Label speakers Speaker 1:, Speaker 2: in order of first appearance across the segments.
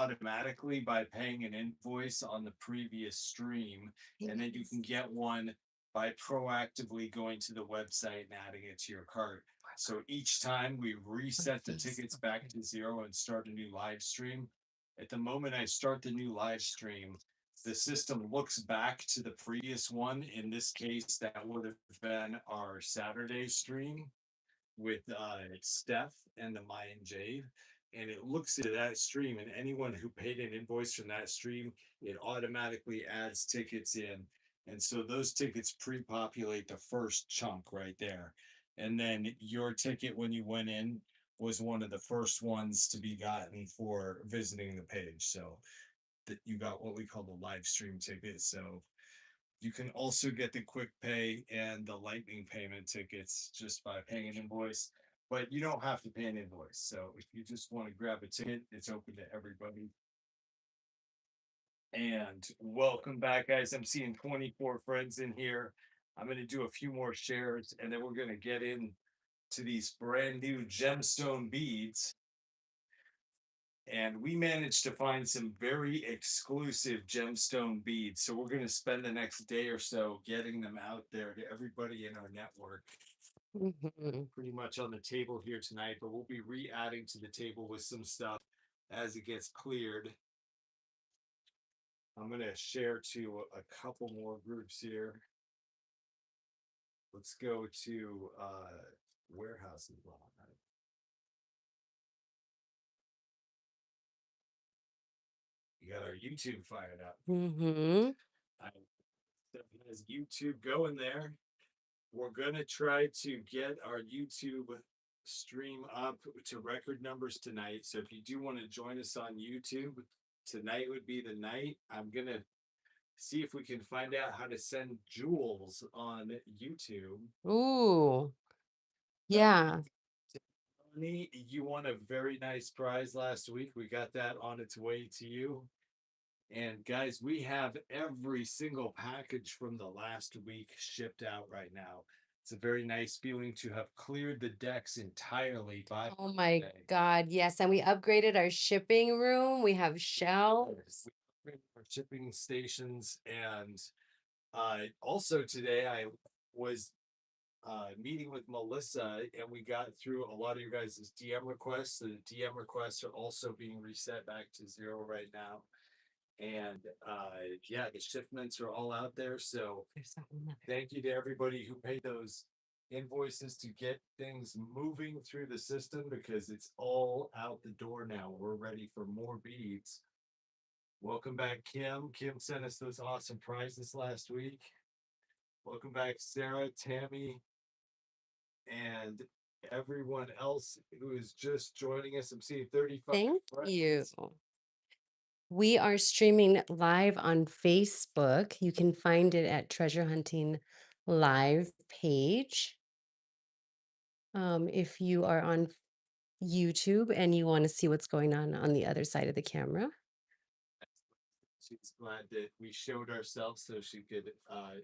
Speaker 1: automatically by paying an invoice on the previous stream, and then you can get one by proactively going to the website and adding it to your cart. So each time we reset the tickets back to zero and start a new live stream, at the moment I start the new live stream, the system looks back to the previous one. In this case, that would have been our Saturday stream with Steph and the Mayan Jade. And it looks at that stream, and anyone who paid an invoice from that stream, it automatically adds tickets in. And so those tickets pre populate the first chunk right there. And then your ticket when you went in was one of the first ones to be gotten for visiting the page. So that you got what we call the live stream ticket. So you can also get the quick pay and the lightning payment tickets just by paying an invoice, but you don't have to pay an invoice. So if you just want to grab a ticket, it's open to everybody. And welcome back, guys. I'm seeing 24 friends in here. I'm going to do a few more shares and then we're going to get in to these brand new gemstone beads. And we managed to find some very exclusive gemstone beads. So we're going to spend the next day or so getting them out there to everybody in our network. Pretty much on the table here tonight, but we'll be re-adding to the table with some stuff as it gets cleared. I'm going to share to a couple more groups here. Let's go to warehouses. You got our YouTube fired up. Steph has YouTube going there. We're going to try to get our YouTube stream up to record numbers tonight. So if you do want to join us on YouTube, tonight would be the night. I'm going to see if we can find out how to send jewels on YouTube.
Speaker 2: Ooh, yeah.
Speaker 1: You won a very nice prize last week. We got that on its way to you. And guys, we have every single package from the last week shipped out right now. It's a very nice feeling to have cleared the decks entirely by
Speaker 2: Oh my
Speaker 1: Monday.
Speaker 2: God, yes. And we upgraded our shipping room. We have shelves.
Speaker 1: We upgraded our shipping stations, and also today I was meeting with Melissa, and we got through a lot of your guys' DM requests. The DM requests are also being reset back to zero right now. And yeah, the shipments are all out there. So thank you to everybody who paid those invoices to get things moving through the system because it's all out the door now. We're ready for more beads. Welcome back, Kim. Kim sent us those awesome prizes last week. Welcome back, Sarah, Tammy, and everyone else who is just joining us. I'm seeing 35
Speaker 2: Thank
Speaker 1: friends.
Speaker 2: you. We are streaming live on Facebook. You can find it at Treasure Hunting Live page. If you are on YouTube and you want to see what's going on the other side of the camera.
Speaker 1: She's glad that we showed ourselves so she could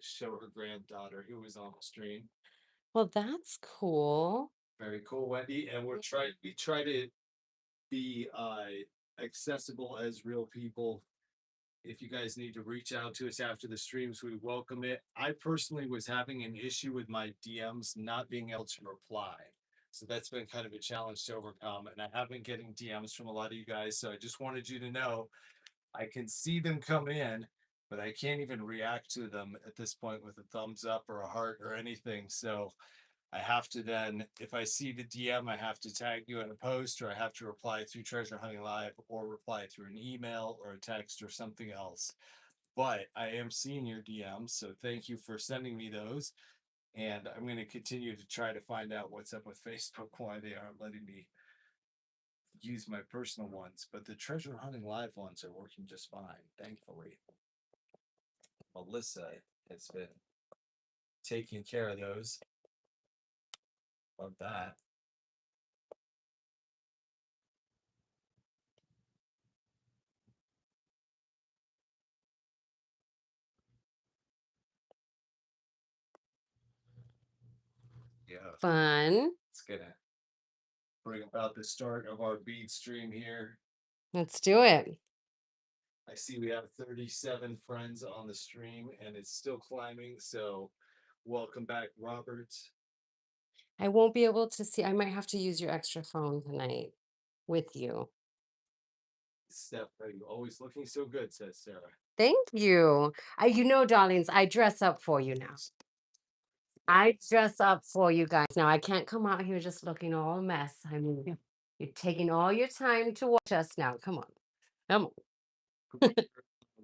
Speaker 1: show her granddaughter who was on the stream.
Speaker 2: Well, that's cool.
Speaker 1: Very cool, Wendy. And we try to be accessible as real people. If you guys need to reach out to us after the streams, we welcome it. I personally was having an issue with my DMs not being able to reply. So that's been kind of a challenge to overcome. And I have been getting DMs from a lot of you guys. So I just wanted you to know I can see them come in, but I can't even react to them at this point with a thumbs up or a heart or anything. So I have to then, if I see the DM, I have to tag you in a post, or I have to reply through Treasure Hunting Live, or reply through an email or a text or something else. But I am seeing your DMs, so thank you for sending me those. And I'm going to continue to try to find out what's up with Facebook, why they aren't letting me use my personal ones. But the Treasure Hunting Live ones are working just fine, thankfully. Melissa has been taking care of those. Love that. Yeah,
Speaker 2: Fun.
Speaker 1: it's gonna bring about the start of our bead stream here.
Speaker 2: Let's do it.
Speaker 1: I see we have 37 friends on the stream and it's still climbing. So welcome back, Robert.
Speaker 2: I won't be able to see. I might have to use your extra phone tonight with you.
Speaker 1: Steph, are you always looking so good, says Sarah.
Speaker 2: Thank you. Darlings, I dress up for you now. I dress up for you guys. Now I can't come out here just looking all a mess. I mean, you're taking all your time to watch us now. Come on. Come on.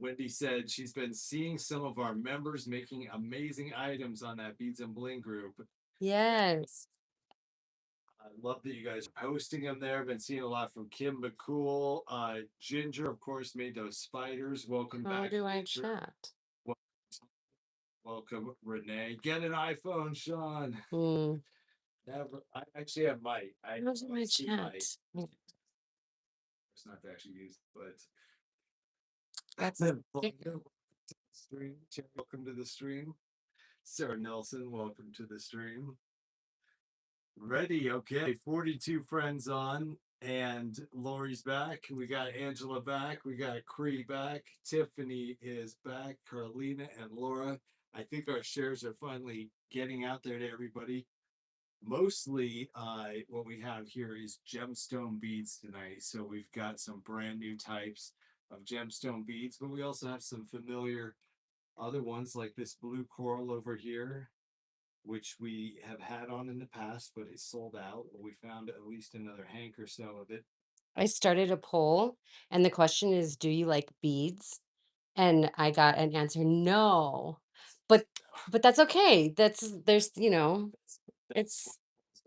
Speaker 1: Wendy said she's been seeing some of our members making amazing items on that Beads and Bling group.
Speaker 2: Yes.
Speaker 1: I love that you guys are posting them there. Been seeing a lot from Kim McCool. Ginger, of course, made those spiders. Welcome
Speaker 2: How
Speaker 1: back.
Speaker 2: do I
Speaker 1: Ginger.
Speaker 2: chat?
Speaker 1: Wel- Welcome, Renee. Get an iPhone, Sean.
Speaker 2: Hmm.
Speaker 1: Never. I actually have my.
Speaker 2: How do I
Speaker 1: see
Speaker 2: chat?
Speaker 1: It's not to actually use, but
Speaker 2: That's
Speaker 1: welcome to the stream. Terry, welcome to the stream. Sarah Nelson, welcome to the stream. Ready, okay. 42 friends on, and Lori's back. We got Angela back. We got Cree back. Tiffany is back. Carolina and Laura. I think our shares are finally getting out there to everybody. Mostly, what we have here is gemstone beads tonight. So we've got some brand new types of gemstone beads, but we also have some familiar other ones like this blue coral over here, which we have had on in the past, but it's sold out. We found at least another hank or so of it.
Speaker 2: I started a poll, and the question is, do you like beads? And I got an answer, no. But that's okay. There's, it's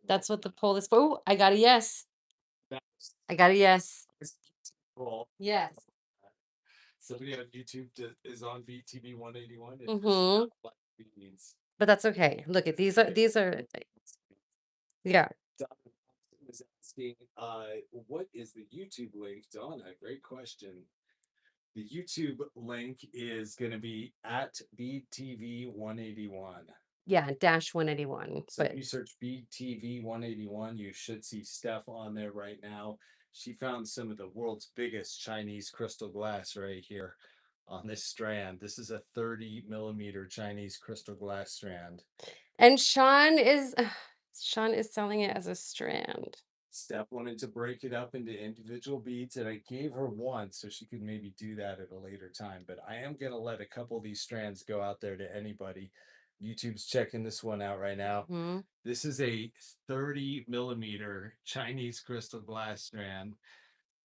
Speaker 2: that's what the poll is for. Ooh, I got a yes.
Speaker 1: That's
Speaker 2: I got a yes.
Speaker 1: cool.
Speaker 2: Yes.
Speaker 1: Somebody on YouTube is on Beat TV 181 and
Speaker 2: Mm-hmm.
Speaker 1: like beads.
Speaker 2: But that's okay. Look at these are yeah.
Speaker 1: Donna was asking, what is the YouTube link? Donna, great question. The YouTube link is going to be at BTV 181.
Speaker 2: Yeah, dash 181.
Speaker 1: So
Speaker 2: But
Speaker 1: if you search BTV 181, you should see Steph on there right now. She found some of the world's biggest Chinese crystal glass right here on this strand. This is a 30 millimeter Chinese crystal glass strand.
Speaker 2: and Sean is selling it as a strand.
Speaker 1: Steph wanted to break it up into individual beads, and I gave her one so she could maybe do that at a later time. But I am going to let a couple of these strands go out there to anybody. YouTube's checking this one out right now.
Speaker 2: Hmm.
Speaker 1: This is a 30 millimeter Chinese crystal glass strand.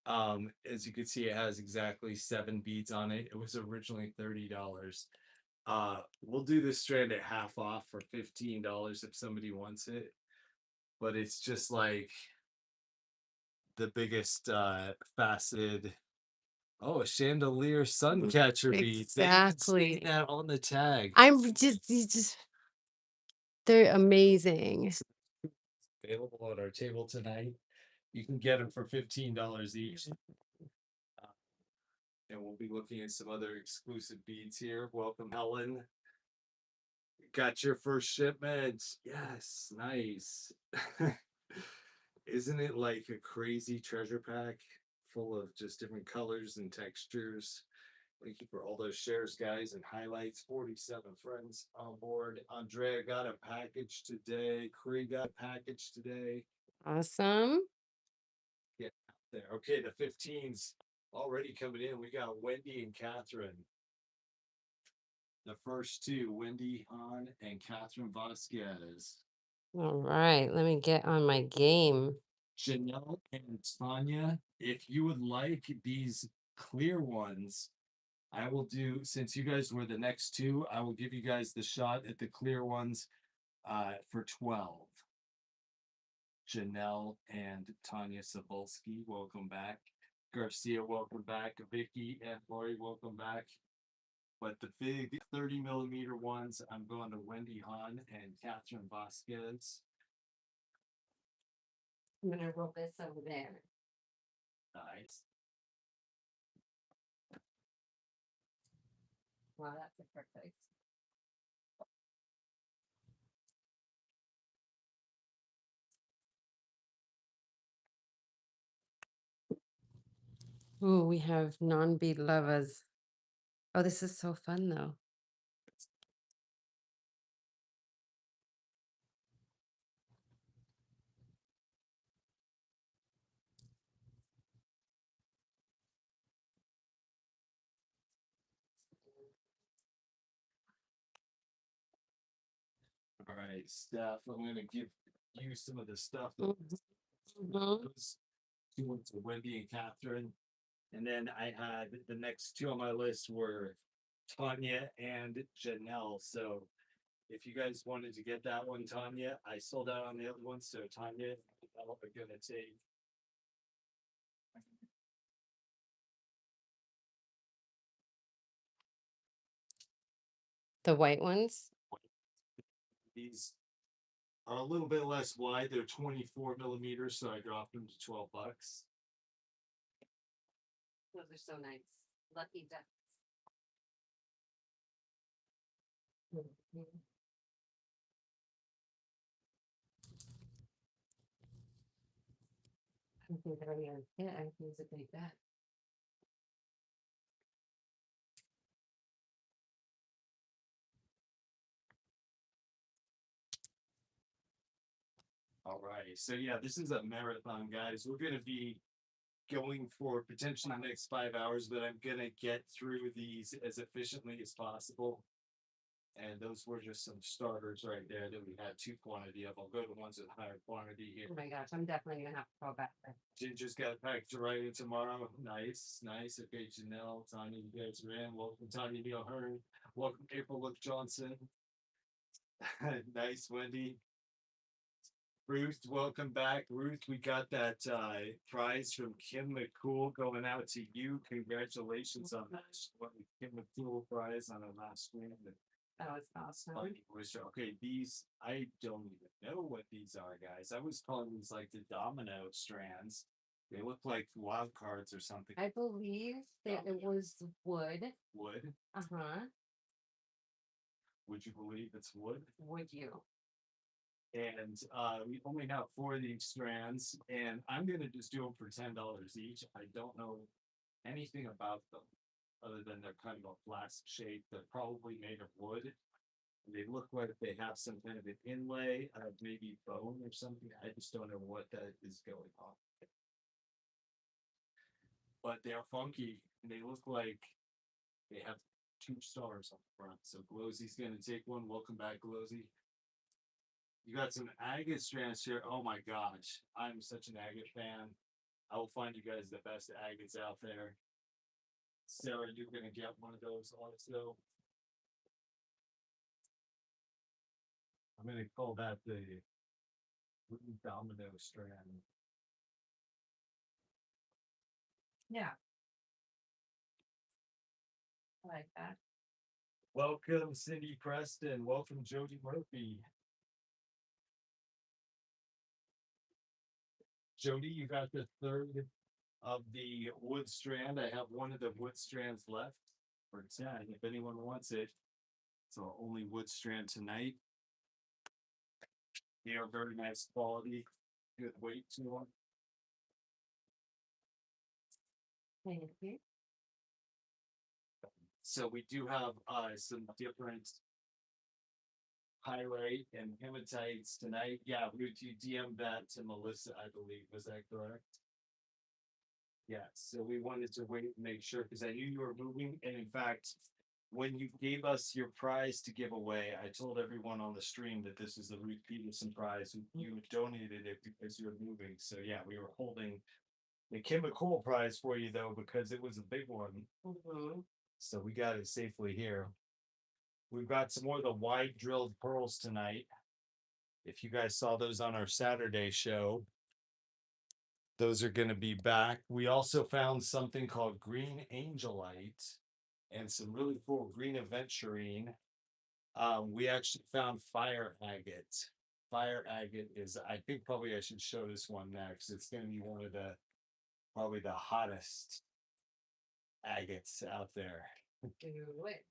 Speaker 1: As you can see, it has exactly 7 beads on it. It was originally $30. We'll do this strand at half off for $15 if somebody wants it. But it's just like the biggest faceted. Oh, a chandelier sun catcher bead. They even
Speaker 2: Exactly.
Speaker 1: state that on the tag.
Speaker 2: They're amazing.
Speaker 1: Available on our table tonight. You can get them for $15 each. And we'll be looking at some other exclusive beads here. Welcome, Helen. Got your first shipment. Yes, nice. Isn't it like a crazy treasure pack full of just different colors and textures? Thank you for all those shares, guys, and highlights. 47 friends on board. Andrea got a package today. Cree got a package today.
Speaker 2: Awesome.
Speaker 1: Get out there. Okay, the 15s already coming in. We got Wendy and Catherine. The first two, Wendy Hahn and Catherine Vasquez.
Speaker 2: All right, let me get on my game.
Speaker 1: Janelle and Tanya, if you would like these clear ones, I will do, since you guys were the next two, I will give you guys the shot at the clear ones for 12. Janelle and Tanya Sabulski, welcome back. Garcia, welcome back. Vicky and Lori, welcome back. But the big 30 millimeter ones, I'm going to Wendy Hahn and Catherine Vasquez.
Speaker 2: I'm gonna roll this over there.
Speaker 1: Nice.
Speaker 2: Wow, that's a perfect. Ooh, we have non-bead lovers. Oh, this is so fun though.
Speaker 1: All right, Steph, I'm gonna give you some of the stuff that
Speaker 2: Mhm, mhm.
Speaker 1: goes to Wendy and Catherine. And then I had the next two on my list were Tanya and Janelle. So if you guys wanted to get that one, Tanya, I sold out on the other one. So Tanya and Janelle are gonna take
Speaker 2: The white ones.
Speaker 1: these are a little bit less wide. They're 24 millimeters, so I dropped them to $12.
Speaker 2: Those are so nice. Lucky ducks. Mhm. I think that yeah, I think it's a big bet.
Speaker 1: All right. So yeah, this is a marathon, guys. We're gonna be going for potentially the next 5 hours, but I'm gonna get through these as efficiently as possible. And those were just some starters right there that we had two quantity of. I'll go to ones with higher quantity here.
Speaker 2: Oh my gosh, I'm definitely gonna have to go back there.
Speaker 1: Ginger's got packed to write it tomorrow. Nice, nice. Okay, Janelle, Tanya, you guys are in. Welcome, Tanya Neil Hearn. Welcome, April Look Johnson. Nice, Wendy. Ruth, welcome back. Ruth, we got that prize from Kim McCool going out to you. Congratulations on that. Kim McCool prize on our last stream.
Speaker 2: That was awesome.
Speaker 1: Okay, these I don't even know what these are, guys. I was calling these like the domino strands. They look like wild cards or something.
Speaker 2: I believe that it was wood.
Speaker 1: Wood?
Speaker 2: Uh-huh.
Speaker 1: Would you believe it's wood?
Speaker 2: Would you?
Speaker 1: And we only have four of these strands, and I'm gonna just do them for $10 each. I don't know anything about them other than they're kind of a flask shape. They're probably made of wood. They look like they have some kind of an inlay of maybe bone or something. I just don't know what that is going on. But they're funky, and they look like they have two stars on the front. So Glowsy's gonna take one. Welcome back, Glowsy. You got some agate strands here. Oh my gosh, I'm such an agate fan. I will find you guys the best agates out there. Sarah, you're gonna get one of those also. I'm gonna call that the Wooden Domino strand.
Speaker 2: Yeah. I like that.
Speaker 1: Welcome, Cindy Preston. Welcome, Jody Murphy. Jody, you got the third of the wood strand. I have one of the wood strands left for 10 if anyone wants it. So only wood strand tonight. They are very nice quality, good weight to them.
Speaker 2: Thank you.
Speaker 1: So we do have some different pyrite and hematites tonight. Yeah, you DM'd that to Melissa, I believe. Was that correct? Yeah, so we wanted to wait and make sure because I knew you were moving. And in fact, when you gave us your prize to give away, I told everyone on the stream that this is the Ruth Peterson prize. You donated it because you were moving. So yeah, we were holding the Kim McCool prize for you though, because it was a big one.
Speaker 2: Mm-hmm.
Speaker 1: So we got it safely here. We've got some more of the wide drilled pearls tonight. If you guys saw those on our Saturday show, those are going to be back. We also found something called green angelite and some really cool green aventurine. We actually found fire agate. Fire agate is, I think probably I should show this one next. It's going to be one of the probably the hottest agates out there.
Speaker 2: Do it.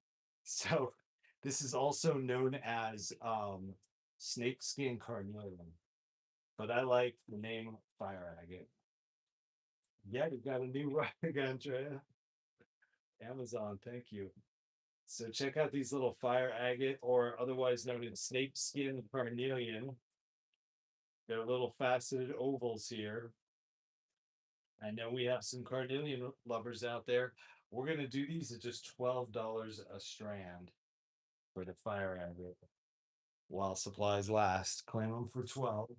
Speaker 1: So this is also known as snakeskin carnelian, but I like the name fire agate. Yeah, you got a new rug, Andrea. Amazon, thank you. So check out these little fire agate, or otherwise known as snake skin carnelian. They're little faceted ovals here. I know we have some carnelian lovers out there. We're gonna do these at just $12 a strand for the fire agate while supplies last. Claim them for 12.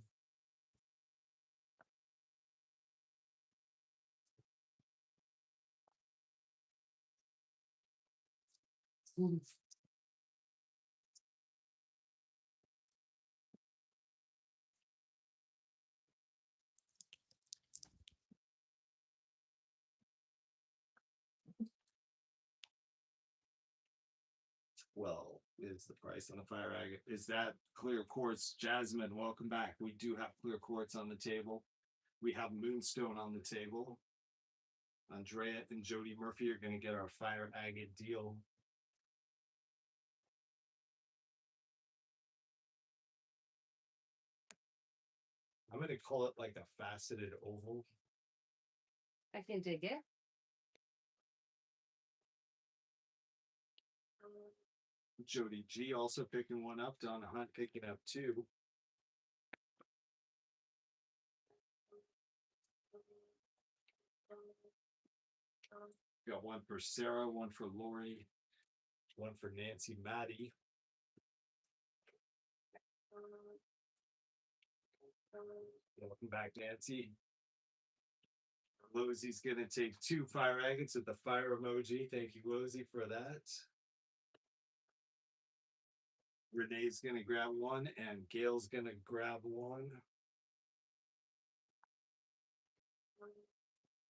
Speaker 1: Well, is the price on the fire agate. Is that clear quartz? Jasmine, welcome back. We do have clear quartz on the table. We have moonstone on the table. Andrea and Jody Murphy are going to get our fire agate deal. I'm going to call it like a faceted oval.
Speaker 2: I can dig it.
Speaker 1: Jody G also picking one up. Donna Hunt picking up two. Got one for Sarah, one for Lori, one for Nancy Maddie. Welcome back, Nancy. Losie's gonna take two fire agates with the fire emoji. Thank you, Losie, for that. Renee's gonna grab one, and Gail's gonna grab one.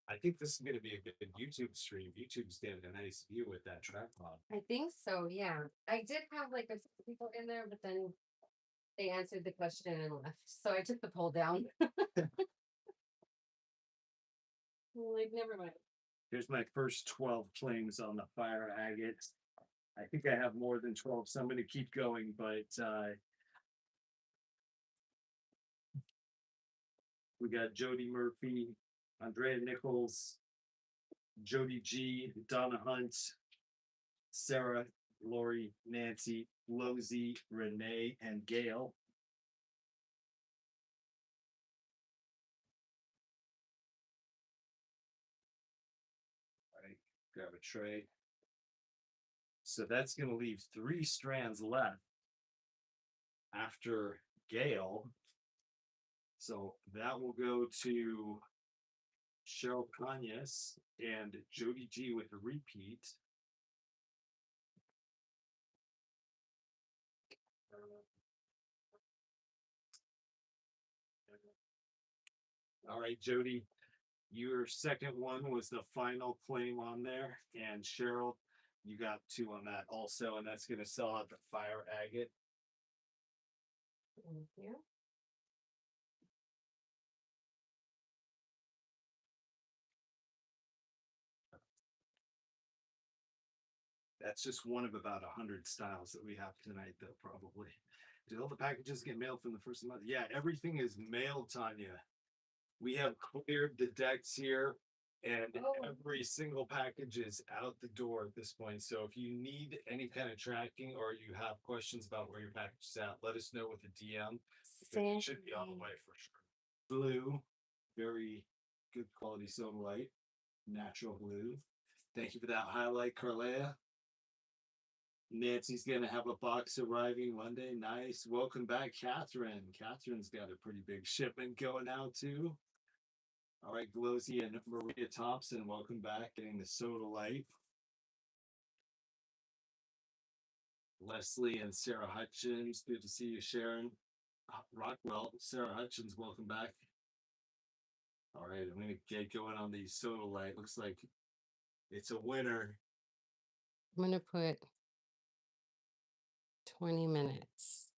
Speaker 1: I think this is gonna be a good YouTube stream. YouTube's getting a nice view with that tripod.
Speaker 2: I think so, yeah. I did have like a few people in there, but then they answered the question and left. So I took the poll down. Like, never mind.
Speaker 1: Here's my first 12 claims on the fire agate. I think I have more than 12, so I'm going to keep going, but we got Jody Murphy, Andrea Nichols, Jody G, Donna Hunt, Sarah, Lori, Nancy, Losie, Renee, and Gail. All right, grab a tray. So that's going to leave 3 strands left after Gail. So that will go to Cheryl Kanyas and Jody G with a repeat. All right, Jody, your second one was the final claim on there. And Cheryl, you got 2 on that also, and that's going to sell out the fire agate.
Speaker 2: Thank you.
Speaker 1: That's just one of about 100 styles that we have tonight, though, probably. Did all the packages get mailed from the first month? Yeah, everything is mailed, Tanya. We have cleared the decks here, and every single package is out the door at this point. So if you need any kind of tracking or you have questions about where your package is at, let us know with a DM. It should be on the way for sure. Blue, very good quality soda light, natural blue. Thank you for that highlight, Carlea. Nancy's gonna have a box arriving Monday. Nice. Welcome back, Catherine. Catherine's got a pretty big shipment going out too. All right, Glozy and Maria Thompson, welcome back. Getting the soda light. Leslie and Sarah Hutchins, good to see you, Sharon. Rockwell, Sarah Hutchins, welcome back. All right, I'm gonna get going on the soda light. Looks like it's a winner.
Speaker 2: I'm gonna put 20 minutes.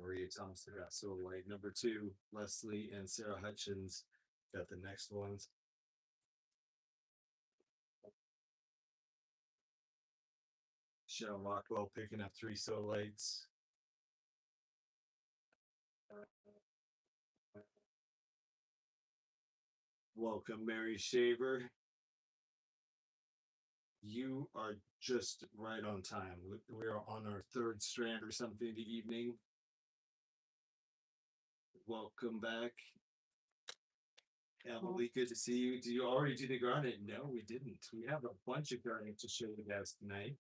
Speaker 1: Maria Thompson got soda light. Number 2, Leslie and Sarah Hutchins got the next ones. Michelle Rockwell picking up 3 sodalites. Welcome, Mary Shaver. You are just right on time. We are on our 3rd strand or something in the evening. Welcome back. Emily, good to see you. Did you already do the garnet? No, we didn't. We have a bunch of garnet to show you guys tonight.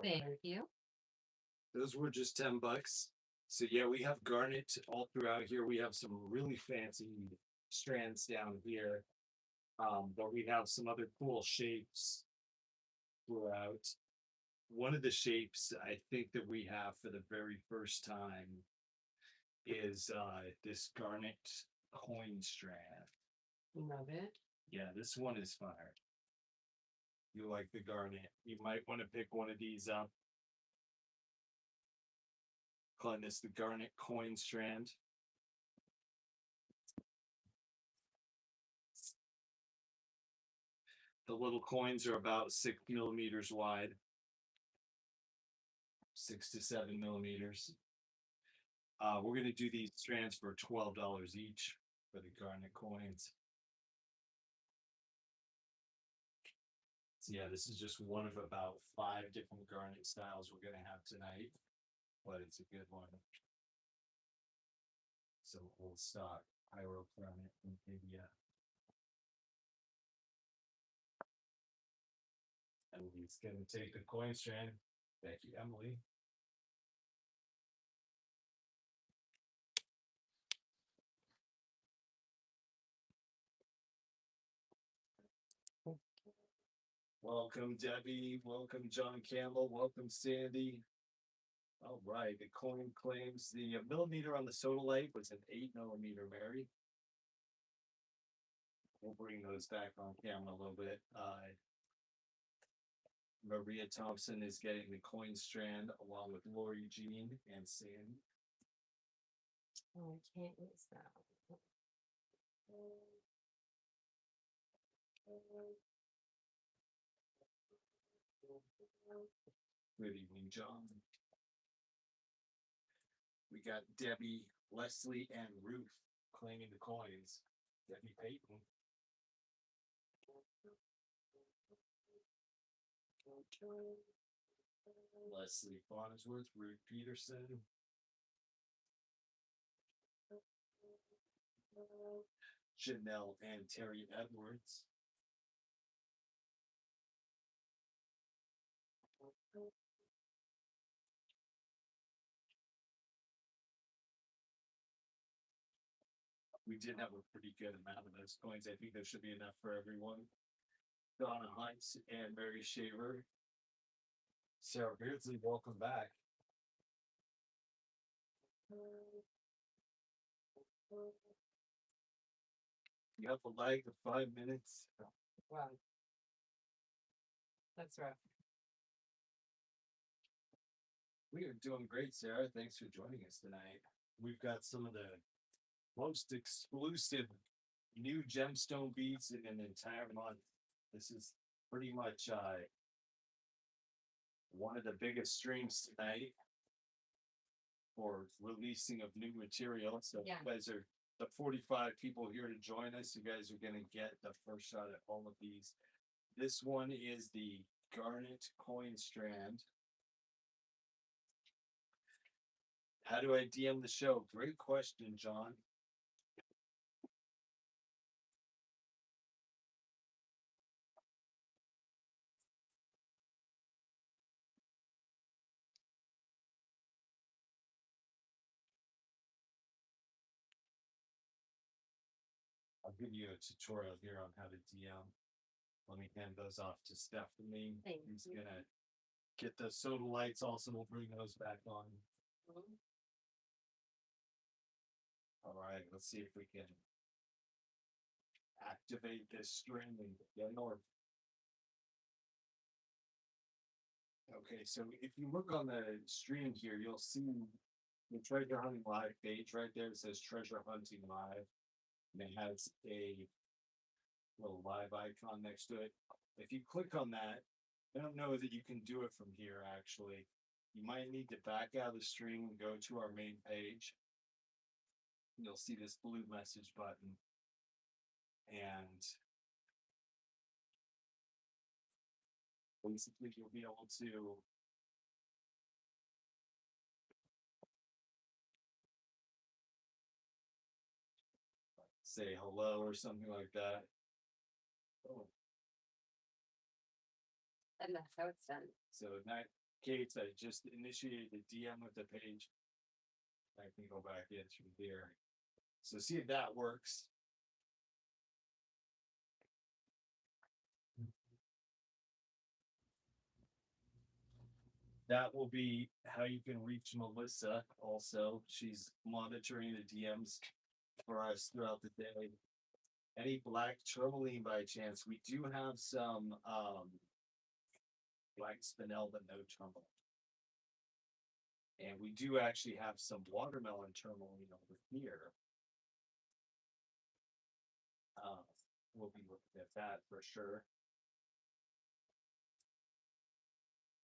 Speaker 2: Thank you.
Speaker 1: Those were just $10. So yeah, we have garnet all throughout here. We have some really fancy strands down here. But we have some other cool shapes throughout. One of the shapes I think that we have for the very first time is this garnet coin strand.
Speaker 2: Love it.
Speaker 1: Yeah, this one is fire. You like the garnet. You might want to pick one of these up. Calling this the garnet coin strand. The little coins are about 6 millimeters wide. 6 to 7 millimeters. We're gonna do these strands for $12 each for the garnet coins. So yeah, this is just one of about 5 different garnet styles we're gonna have tonight, but it's a good one. So old stock pyro garnet from India. And he's gonna take the coin strand. Thank you, Emily. Welcome, Debbie. Welcome, John Campbell. Welcome, Sandy. All right, the coin claims the millimeter on the sodalite was an 8 millimeter, Mary. We'll bring those back on camera a little bit. Maria Thompson is getting the coin strand along with Lori Jean and Sandy.
Speaker 2: Oh, I can't use that.
Speaker 1: Good evening, John. We got Debbie, Leslie, and Ruth claiming the coins. Debbie Payton. Leslie Farnsworth, Ruth Peterson. Janelle and Terry Edwards. We did have a pretty good amount of those coins. I think there should be enough for everyone. Donna Hunt and Mary Shaver. Sarah Beardsley, welcome back. You have a lag of 5 minutes.
Speaker 2: Wow. That's rough.
Speaker 1: We are doing great, Sarah. Thanks for joining us tonight. We've got some of the most exclusive new gemstone beads in an entire month. This is pretty much one of the biggest streams tonight for releasing of new material. So
Speaker 2: Yeah.
Speaker 1: you guys are the 45 people here to join us. You guys are going to get the first shot at all of these. This one is the garnet coin strand. How do I DM the show? Great question, John. I'll give you a tutorial here on how to DM. Let me hand those off to Stephanie.
Speaker 2: Thank
Speaker 1: Who's
Speaker 2: you.
Speaker 1: gonna get the soda lights also. We'll bring those back on. All right, let's see if we can activate this string and get north. Okay, so if you look on the stream here, you'll see the treasure hunting live page right there. It says treasure hunting live, and it has a little live icon next to it. If you click on that, I don't know that you can do it from here actually. You might need to back out of the stream and go to our main page. You'll see this blue message button, and basically you'll be able to say hello or something like that. Oh,
Speaker 2: And that's how it's done.
Speaker 1: so in that case, I just initiated a DM with the page. I can go back in through here. So see if that works. That will be how you can reach Melissa also. She's monitoring the DMs for us throughout the day. Any black tourmaline by chance? We do have some black spinel, but no tourmaline. And we do actually have some watermelon tourmaline over here. We'll be looking at that for sure.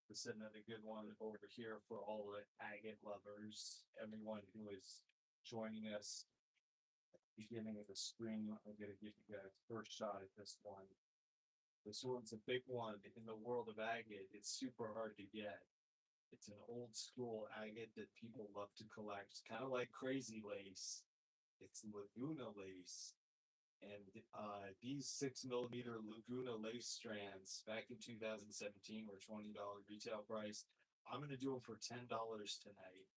Speaker 1: This is another good one over here for all the agate lovers, everyone who is joining us at the beginning of the stream. I'm going to give you guys first shot at this one. This one's a big one in the world of agate. It's super hard to get. It's an old school agate that people love to collect, kind of like crazy lace. It's Laguna lace. And these 6mm Laguna lace strands back in 2017 were $20 retail price. I'm going to do them for $10 tonight.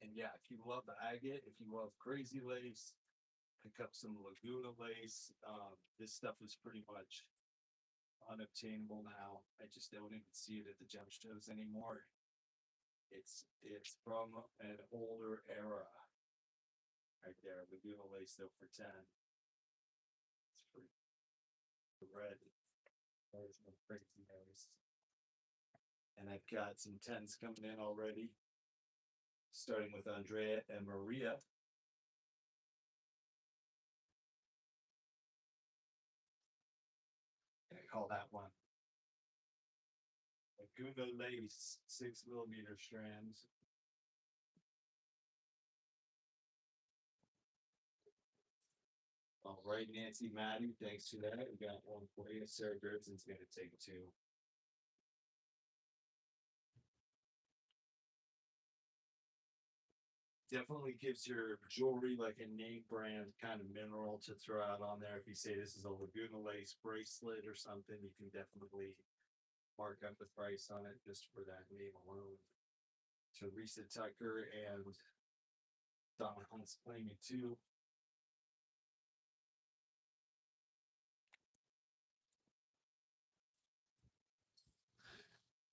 Speaker 1: And yeah, if you love the agate, if you love crazy lace, pick up some Laguna lace. This stuff is pretty much unobtainable now. I just don't even see it at the gem shows anymore. It's from an older era. Right there, Laguna lace though for 10. It's pretty red. There's no crazy lace. And I've got some 10s coming in already. Starting with Andrea and Maria. I call that one Laguna lace 6mm strands. All right, Nancy Maddie, thanks to that. We got one for you. Sarah Gerdson's going to take two. Definitely gives your jewelry like a name brand kind of mineral to throw out on there. If you say this is a Laguna lace bracelet or something, you can definitely mark up the price on it just for that name alone. Teresa Tucker and Donna Hunt's claiming too.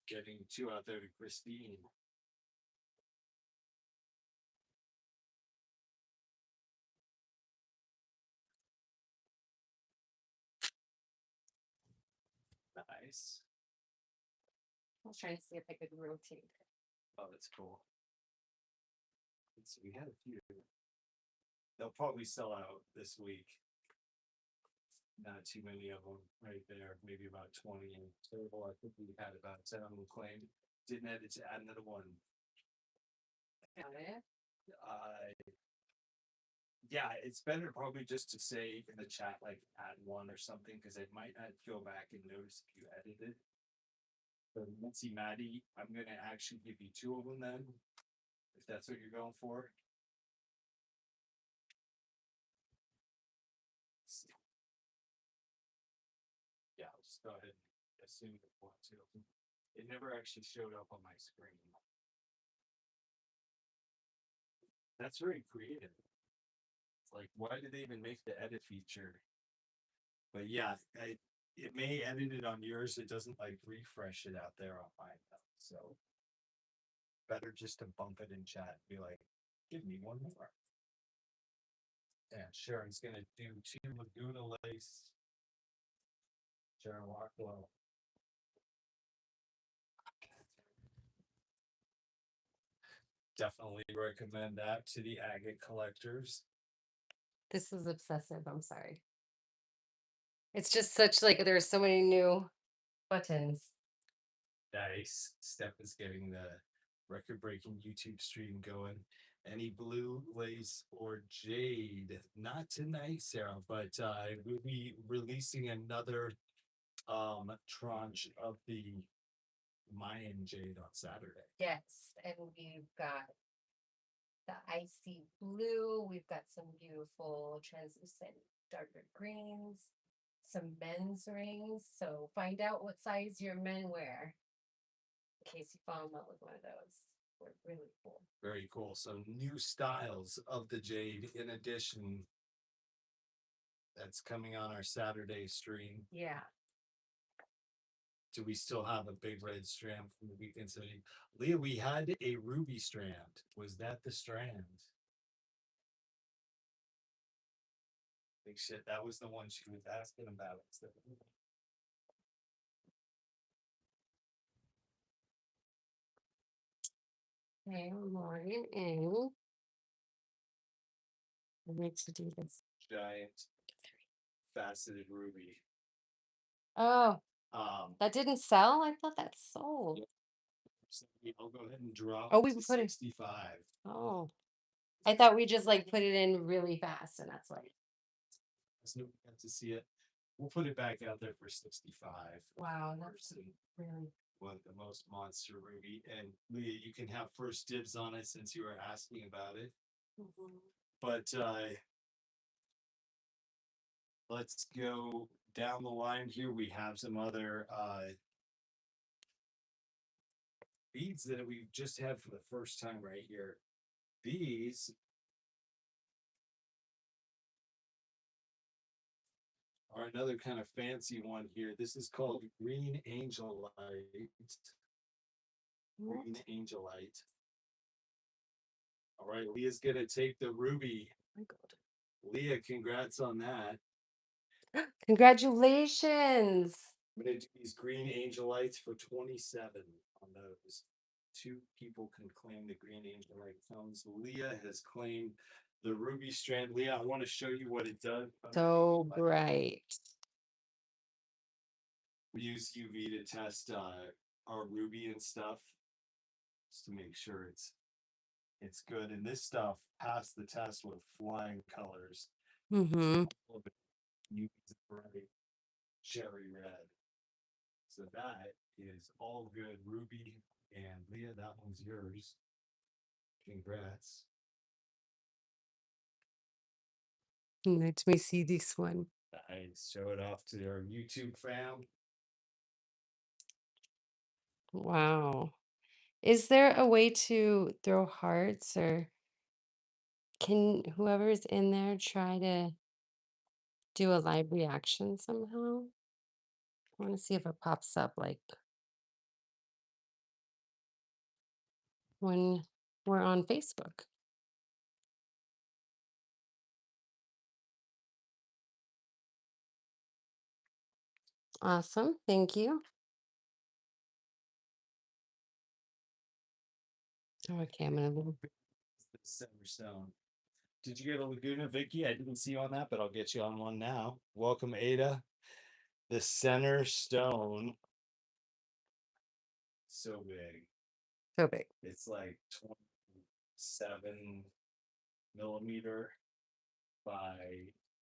Speaker 1: Getting two out there to Christine. Nice.
Speaker 2: I was trying to see if I could rotate it.
Speaker 1: Oh, that's cool. Let's see, we had a few. They'll probably sell out this week. Not too many of them right there. Maybe about 20 in total. I think we had about 10 of them claimed. Didn't edit to add another one.
Speaker 2: Got it.
Speaker 1: Yeah, it's better probably just to say in the chat like add one or something because I might not go back and notice if you edited. So Nancy Maddie, I'm gonna actually give you two of them then, if that's what you're going for. Let's see. Yeah, I'll just go ahead and assume that one two. It never actually showed up on my screen. That's very creative. Like, why did they even make the edit feature? But yeah, it may edit it on yours. It doesn't like refresh it out there on mine though. So better just to bump it in chat and be like, give me one more. And Sharon's gonna do two Laguna lace. Sharon Locklow. Definitely recommend that to the agate collectors.
Speaker 2: This is obsessive. I'm sorry. It's just such like there's so many new buttons.
Speaker 1: Nice. Steph is getting the record-breaking YouTube stream going. Any blue, lace, or jade? Not tonight, Sarah, but we'll be releasing another tranche of the Mayan jade on Saturday.
Speaker 2: Yes, and we've got the icy blue. We've got some beautiful translucent darker greens, some men's rings. So find out what size your men wear in case you fall in love with one of those. We're really cool.
Speaker 1: Very cool. So new styles of the jade in addition. That's coming on our Saturday stream.
Speaker 2: Yeah.
Speaker 1: Do we still have a big red strand from the weekend? So, Leah, we had a ruby strand. Was that the strand? Big shit. That was the one she was asking about.
Speaker 2: Okay, morning in. I need to do this.
Speaker 1: Giant faceted ruby.
Speaker 2: Oh,
Speaker 1: Um,
Speaker 2: that didn't sell? I thought that sold.
Speaker 1: I'll go ahead and drop
Speaker 2: Oh, we
Speaker 1: to
Speaker 2: put it.
Speaker 1: 65.
Speaker 2: Oh, I thought we just like put it in really fast, and that's why.
Speaker 1: As nobody got to see it. We'll put it back out there for 65.
Speaker 2: Wow, that's really.
Speaker 1: One of the most monster ruby. And Leah, you can have first dibs on it since you were asking about it. But let's go down the line here. We have some other beads that we've just had for the first time right here. These are another kind of fancy one here. This is called Green Angelite. Green Angelite. All right, Leah's gonna take the ruby.
Speaker 2: My God.
Speaker 1: Leah, congrats on that.
Speaker 2: Congratulations.
Speaker 1: I'm gonna do these green angelites for 27 on those. Two people can claim the green angelite cones. Leah has claimed the ruby strand. Leah, I want to show you what it does.
Speaker 2: So bright.
Speaker 1: We use UV to test our ruby and stuff, just to make sure it's good. And this stuff passed the test with flying colors.
Speaker 2: Mm-hmm.
Speaker 1: UV's bright cherry red. So that is all good, Ruby and Leah. That one's yours. Congrats.
Speaker 2: Let me see this one.
Speaker 1: Nice. Show it off to our YouTube fam.
Speaker 2: Wow. Is there a way to throw hearts, or can whoever's in there try to do a live reaction somehow? I want to see if it pops up like when we're on Facebook. Awesome. Thank you. Okay, I'm gonna leave.
Speaker 1: The center stone. Did you get a Laguna, Vicky? I didn't see you on that, but I'll get you on one now. Welcome, Ada. The center stone. So big.
Speaker 2: So big.
Speaker 1: It's like 27 millimeter by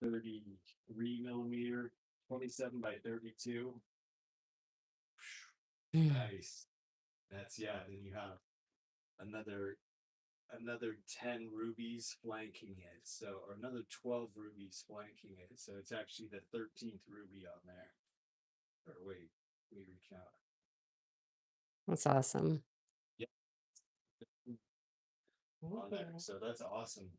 Speaker 1: 33 millimeter, 27 by 32. Nice. That's then you have another 10 rubies flanking it. So or another 12 rubies flanking it. So it's actually the 13th ruby on there. Or wait, we recount.
Speaker 2: That's awesome.
Speaker 1: Yep. On there. So that's awesome.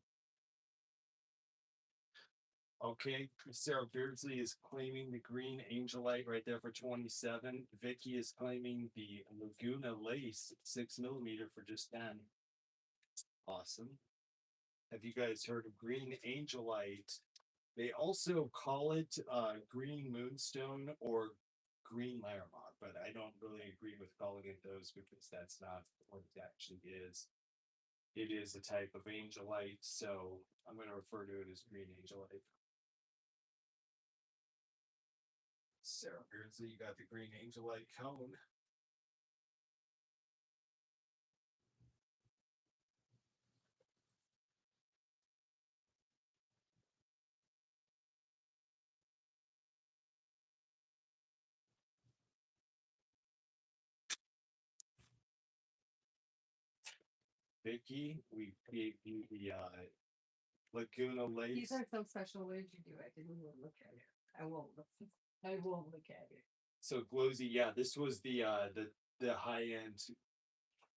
Speaker 1: Okay, Sarah Beardsley is claiming the green angelite right there for 27. Vicky is claiming the Laguna lace 6 millimeter for just 10. Awesome. Have you guys heard of green angelite? They also call it green moonstone or green laramont, but I don't really agree with calling it those because that's not what it actually is. it is a type of angelite, so I'm going to refer to it as green angelite. Sarah Beardsley, you got the green angelite cone. Vicky, we gave you the Laguna
Speaker 2: These
Speaker 1: Lace.
Speaker 2: are so special. What did you do? I didn't even look at it. I won't look. I won't look at it.
Speaker 1: So Glowsy, yeah, this was the high end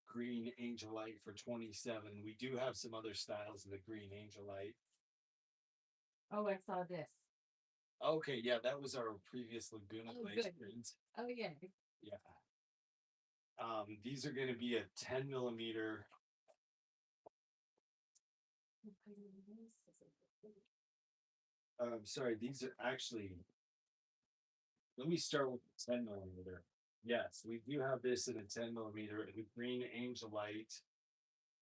Speaker 1: green angelite for 27. We do have some other styles of the green angelite.
Speaker 2: Oh, I saw this.
Speaker 1: Okay, yeah, that was our previous Laguna
Speaker 2: Oh,
Speaker 1: lace
Speaker 2: good.
Speaker 1: print.
Speaker 2: Oh yeah.
Speaker 1: Yeah. These are going to be a 10 millimeter. Sorry, these are actually. Let me start with the 10 millimeter. Yes, we do have this in a 10 millimeter in the green angelite.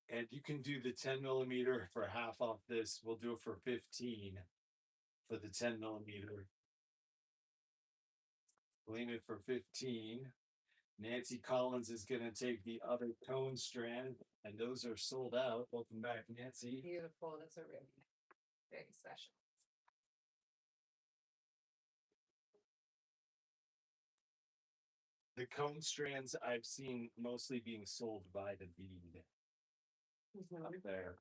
Speaker 1: And you can do the 10 millimeter for half off this. We'll do it for 15 for the 10 millimeter. Claim it for 15. Nancy Collins is going to take the other cone strand, and those are sold out. Welcome back, Nancy.
Speaker 2: Beautiful. That's a really very special.
Speaker 1: The cone strands I've seen mostly being sold by the bead up there.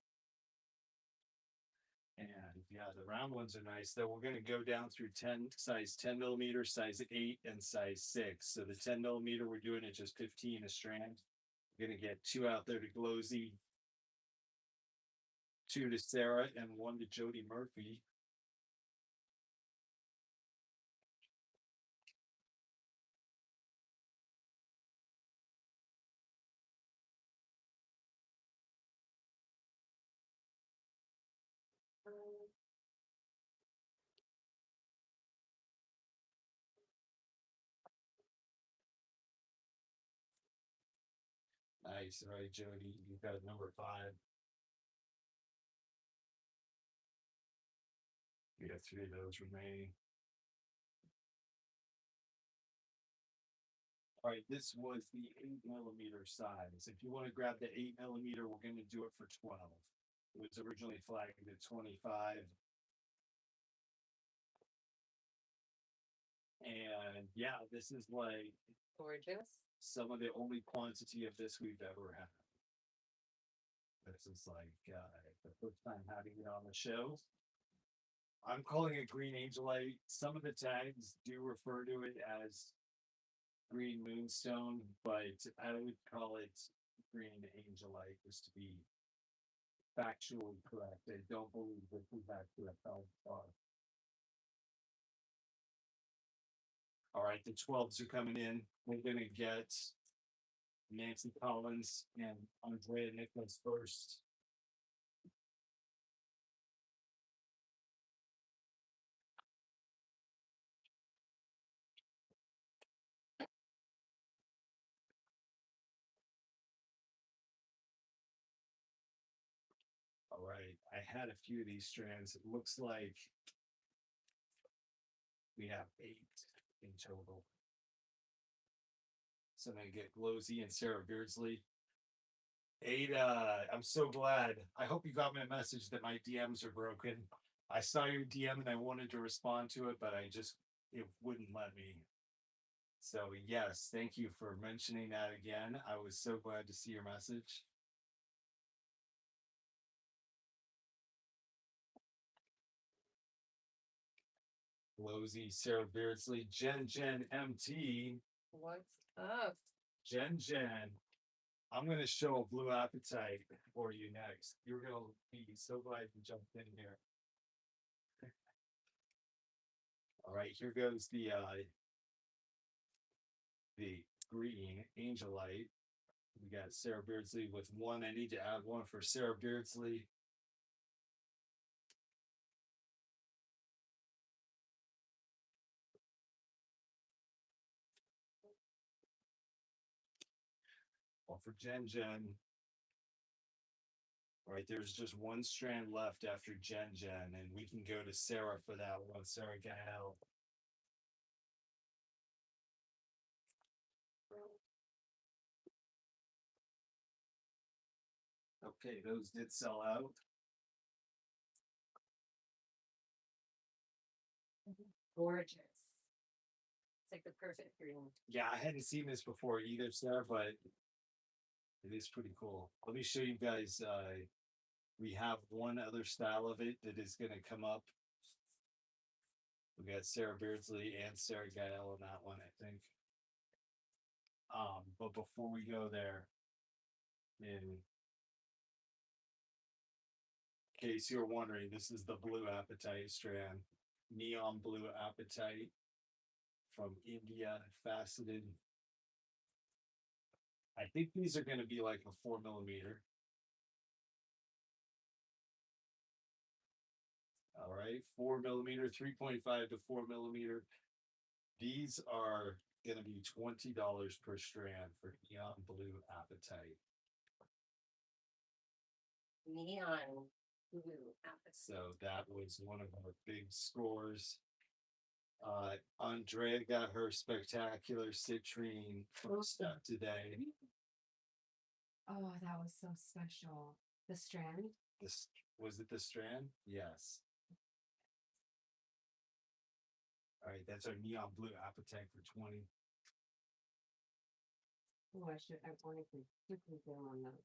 Speaker 1: And yeah, the round ones are nice. Though we're going to go down through 10 size 10 millimeter, size 8, and size 6. So the 10 millimeter, we're doing it just 15 a strand. We're going to get 2 out there to Glowsy, 2 to Sarah, and 1 to Jody Murphy. Nice. All right, Jody, you've got number 5. We got 3 of those remaining. All right, this was the 8 millimeter size. If you want to grab the 8 millimeter, we're going to do it for 12. It was originally flagged at 25. And yeah, this is like
Speaker 2: Gorgeous.
Speaker 1: some of the only quantity of this we've ever had. This is like the first time having it on the show. I'm calling it green angelite. Some of the tags do refer to it as green moonstone, but I would call it green angelite just to be factually correct. I don't believe that we have to far. All right, the 12s are coming in. We're gonna get Nancy Collins and Andrea Nicholas first. All right, I had a few of these strands. It looks like we have 8 in total. So I'm gonna get Glowsy and Sarah Beardsley. 8, I'm so glad. I hope you got my message that my DMs are broken. I saw your DM and I wanted to respond to it, but it wouldn't let me. So yes, thank you for mentioning that again. I was so glad to see your message. Glowsy, Sarah Beardsley, Jen MT.
Speaker 2: What's up?
Speaker 1: Jen, I'm going to show a blue appetite for you next. You're going to be so glad you jumped in here. All right, here goes the green angelite. We got Sarah Beardsley with 1. I need to add 1 for Sarah Beardsley. One for Jen. All right, there's just one strand left after Jen, and we can go to Sarah for that one. Sarah Gael. Okay, those did sell out.
Speaker 2: Gorgeous. It's like the perfect green.
Speaker 1: Yeah, I hadn't seen this before either, Sarah, but it is pretty cool. Let me show you guys. We have one other style of it that is going to come up. We got Sarah Beardsley and Sarah Gael on that one, I think. But before we go there, in case you're wondering, this is the blue apatite strand, neon blue apatite from India, faceted. I think these are going to be like a 4mm. All right, 4mm, 3.5 to 4mm. These are going to be $20 per strand for neon blue apatite.
Speaker 2: Neon blue apatite.
Speaker 1: So that was one of our big scores. Andrea got her spectacular citrine first up today.
Speaker 2: Oh, that was so special. The strand?
Speaker 1: This was it the strand? Yes. All right, that's our neon blue appetite for 20.
Speaker 2: Oh, I wanted to quickly go on those.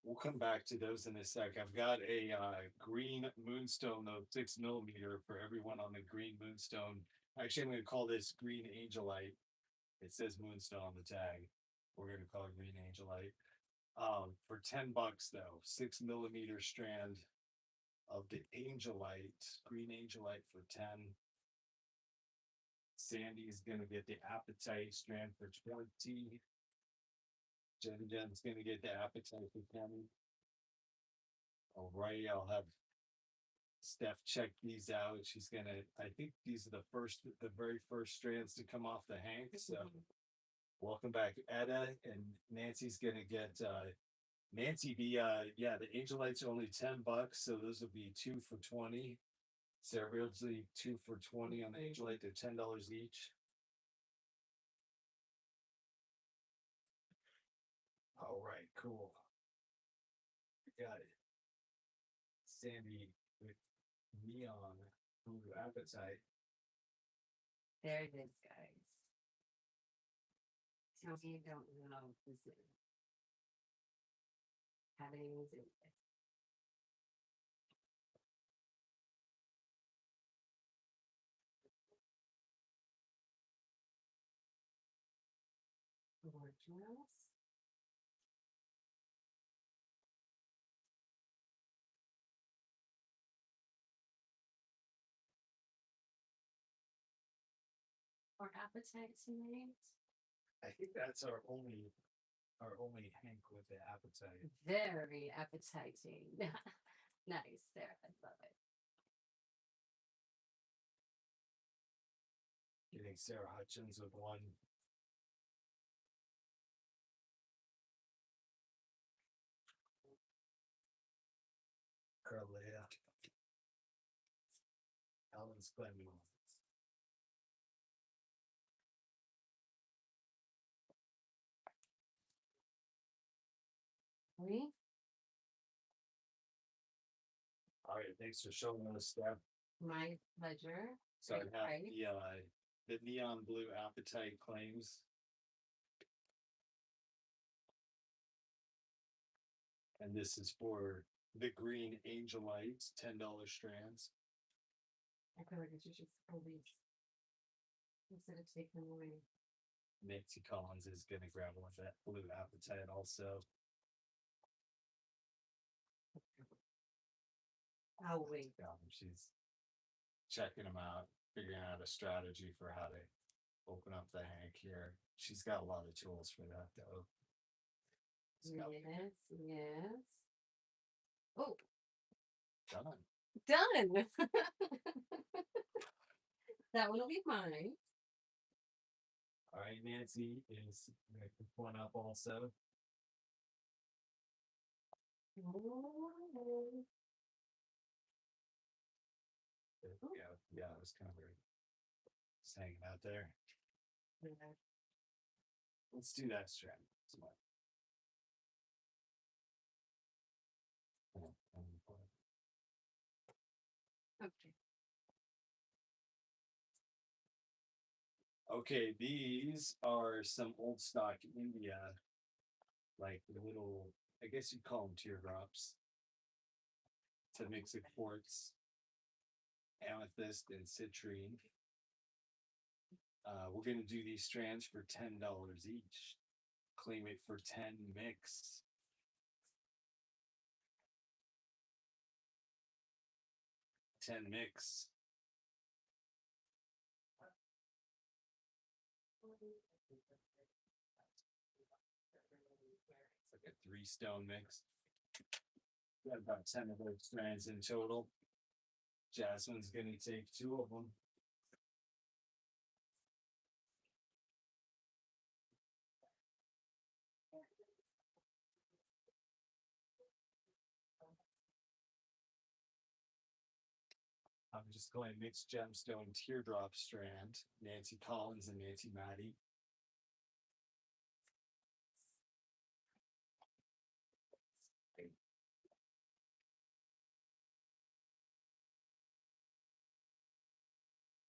Speaker 1: We'll come back to those in a sec. I've got a green moonstone though, 6mm for everyone on the green moonstone. Actually, I'm going to call this green angelite. It says moonstone on the tag. We're going to call it green angelite. For $10 though, 6mm strand of the angelite, green angelite for 10. Sandy's gonna get the appetite strand for 20. Jen's gonna get the appetite for 10. Alrighty, I'll have Steph check these out. She's gonna, I think these are the very first strands to come off the hank. So welcome back, Etta, and Nancy's gonna get Nancy, the angelite's are only $10, so those will be 2 for 20. Sarah Beardsley 2 for 20 on the angelite. They're $10 each. All right, cool. Got it. Sandy with neon blue appetite.
Speaker 2: There it is, guys. Tell me you don't know this is headings and gorgeous. Or appetite tonight.
Speaker 1: I think that's our only hank with the appetite.
Speaker 2: Very appetizing. Nice there. I love it.
Speaker 1: Getting Sarah Hutchins with one. Carlea. Alan's claiming.
Speaker 2: We
Speaker 1: All right, thanks for showing us, Steph.
Speaker 2: my pleasure.
Speaker 1: So I have
Speaker 2: Right.
Speaker 1: the neon blue appetite claims. And this is for the green angelite, $10 strands.
Speaker 2: I feel like I should just always instead of taking them away.
Speaker 1: Nancy Collins is gonna grab one of that blue appetite also.
Speaker 2: I'll wait.
Speaker 1: She's checking them out, figuring out a strategy for how to open up the hank here. She's got a lot of tools for that though.
Speaker 2: Yes, yes. Oh,
Speaker 1: Done.
Speaker 2: done. That one will be mine.
Speaker 1: All right, Nancy is gonna pick one up also. Yeah, it was kind of weird. Just hanging out there. Let's do that strand.
Speaker 2: Okay.
Speaker 1: Okay, these are some old stock India, like little, I guess you'd call them teardrops. It's a mix of quartz, amethyst, and citrine. We're gonna do these strands for $10 each. Claim it for 10 mix. 10 mix. It's like a 3-stone mix. Got about 10 of those strands in total. Jasmine's gonna take 2 of them. I'm just going to mix gemstone teardrop strand, Nancy Collins and Nancy Maddie.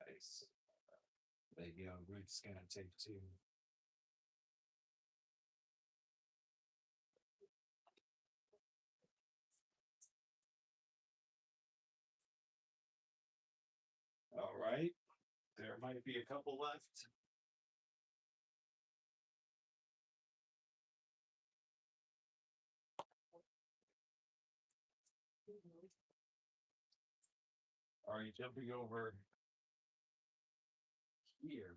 Speaker 1: Nice. Maybe Ruth's gonna take 2. All right. There might be a couple left. Are you jumping over here?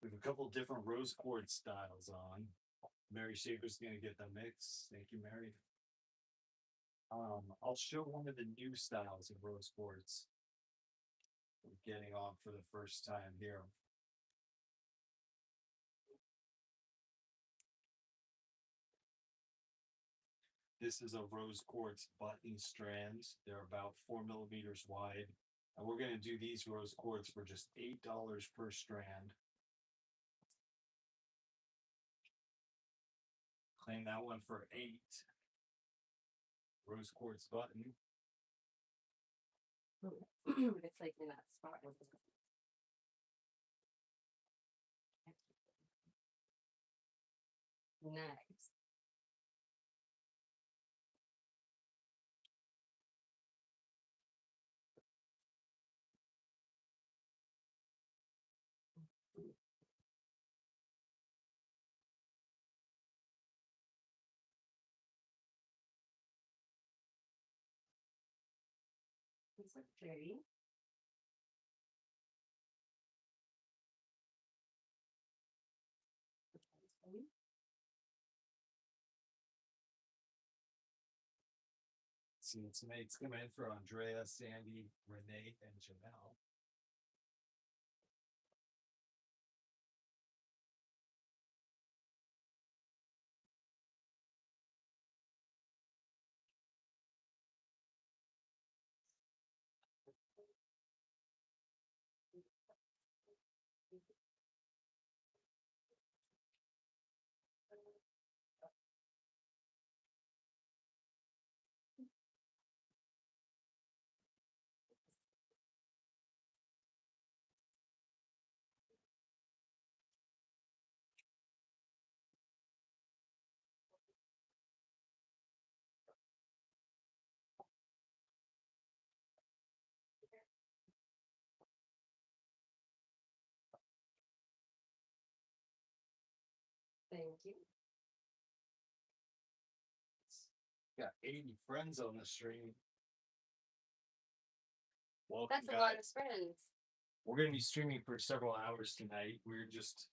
Speaker 1: We have a couple different rose quartz styles on. Mary Shaver's gonna get the mix. Thank you, Mary. I'll show one of the new styles of rose quartz. We're getting on for the first time here. This is a rose quartz button strand. They're about 4 millimeters wide. And we're going to do these rose quartz for just $8 per strand. Claim that one for 8. Rose quartz button.
Speaker 2: It's like in that spot. Nice. It's like pretty.
Speaker 1: See, tonight's coming in for Andrea, Sandy, Renee, and Janelle.
Speaker 2: Thank you.
Speaker 1: Got 80 friends on the stream. Welcome,
Speaker 2: That's a lot of friends.
Speaker 1: We're going to be streaming for several hours tonight. We're just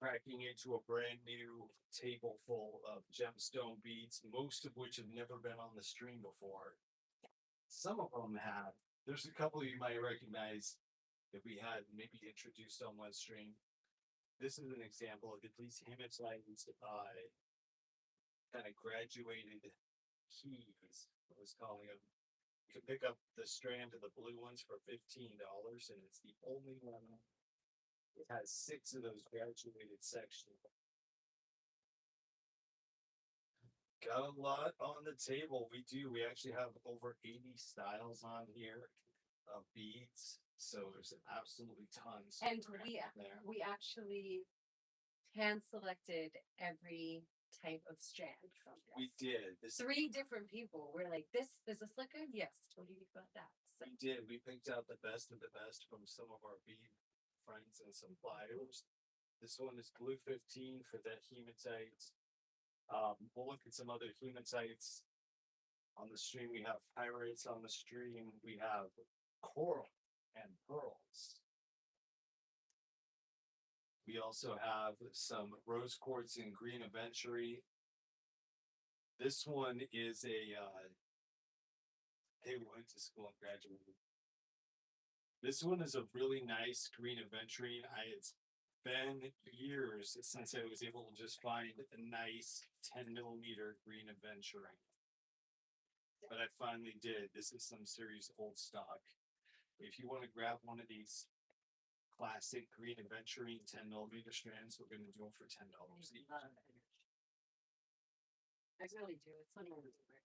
Speaker 1: cracking into a brand new table full of gemstone beads, most of which have never been on the stream before. Some of them have. There's a couple you might recognize that we had maybe introduced on one stream. This is an example of these hematite kind of graduated keys, I was calling them. You can pick up the strand of the blue ones for $15, and it's the only one. It has 6 of those graduated sections. Got a lot on the table. We do. We actually have over 80 styles on here of beads. So there's absolutely tons.
Speaker 2: And
Speaker 1: there.
Speaker 2: we actually hand selected every type of strand from this.
Speaker 1: We did. This
Speaker 2: 3 different people were like, "This is this look good?" Yes. What do you think about that? So,
Speaker 1: we did. We picked out the best of the best from some of our bead friends and suppliers. This one is blue 15 for that hematite. We'll look at some other hematites on the stream. We have pirates on the stream. We have coral and pearls. We also have some rose quartz and green aventurine. This one is a they went to school and graduated. This one is a really nice green aventurine. It's been years since I was able to just find a nice 10mm green aventurine. But I finally did. This is some serious old stock. If you want to grab one of these classic green aventurine 10mm strands, we're going to do them for $10 each.
Speaker 2: I really do. It's funny.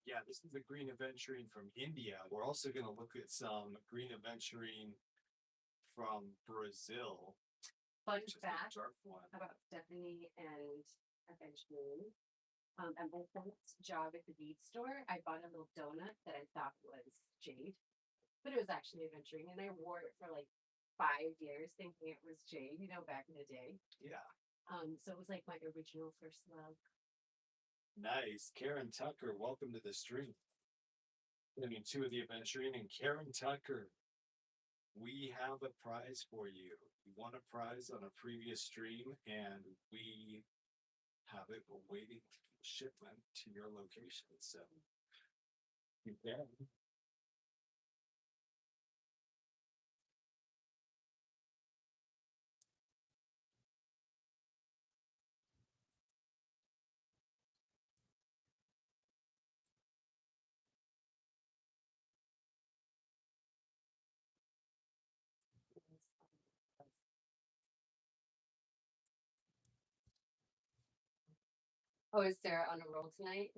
Speaker 1: Yeah, this is the green aventurine from India. We're also going to look at some green aventurine from Brazil.
Speaker 2: Fun
Speaker 1: which is the
Speaker 2: fact
Speaker 1: dark one.
Speaker 2: about Stephanie and Evangeline. At my friend's job at the bead store, I bought a little donut that I thought was jade, but it was actually aventurine, and I wore it for like 5 years thinking it was jade, back in the day.
Speaker 1: Yeah.
Speaker 2: So it was like my original first love.
Speaker 1: Nice. Karen Tucker, welcome to the stream. I mean, 2 of the aventurine and Karen Tucker. We have a prize for you. You won a prize on a previous stream, and we have it awaiting shipment to your location. So you can.
Speaker 2: Oh, is Sarah on a roll tonight?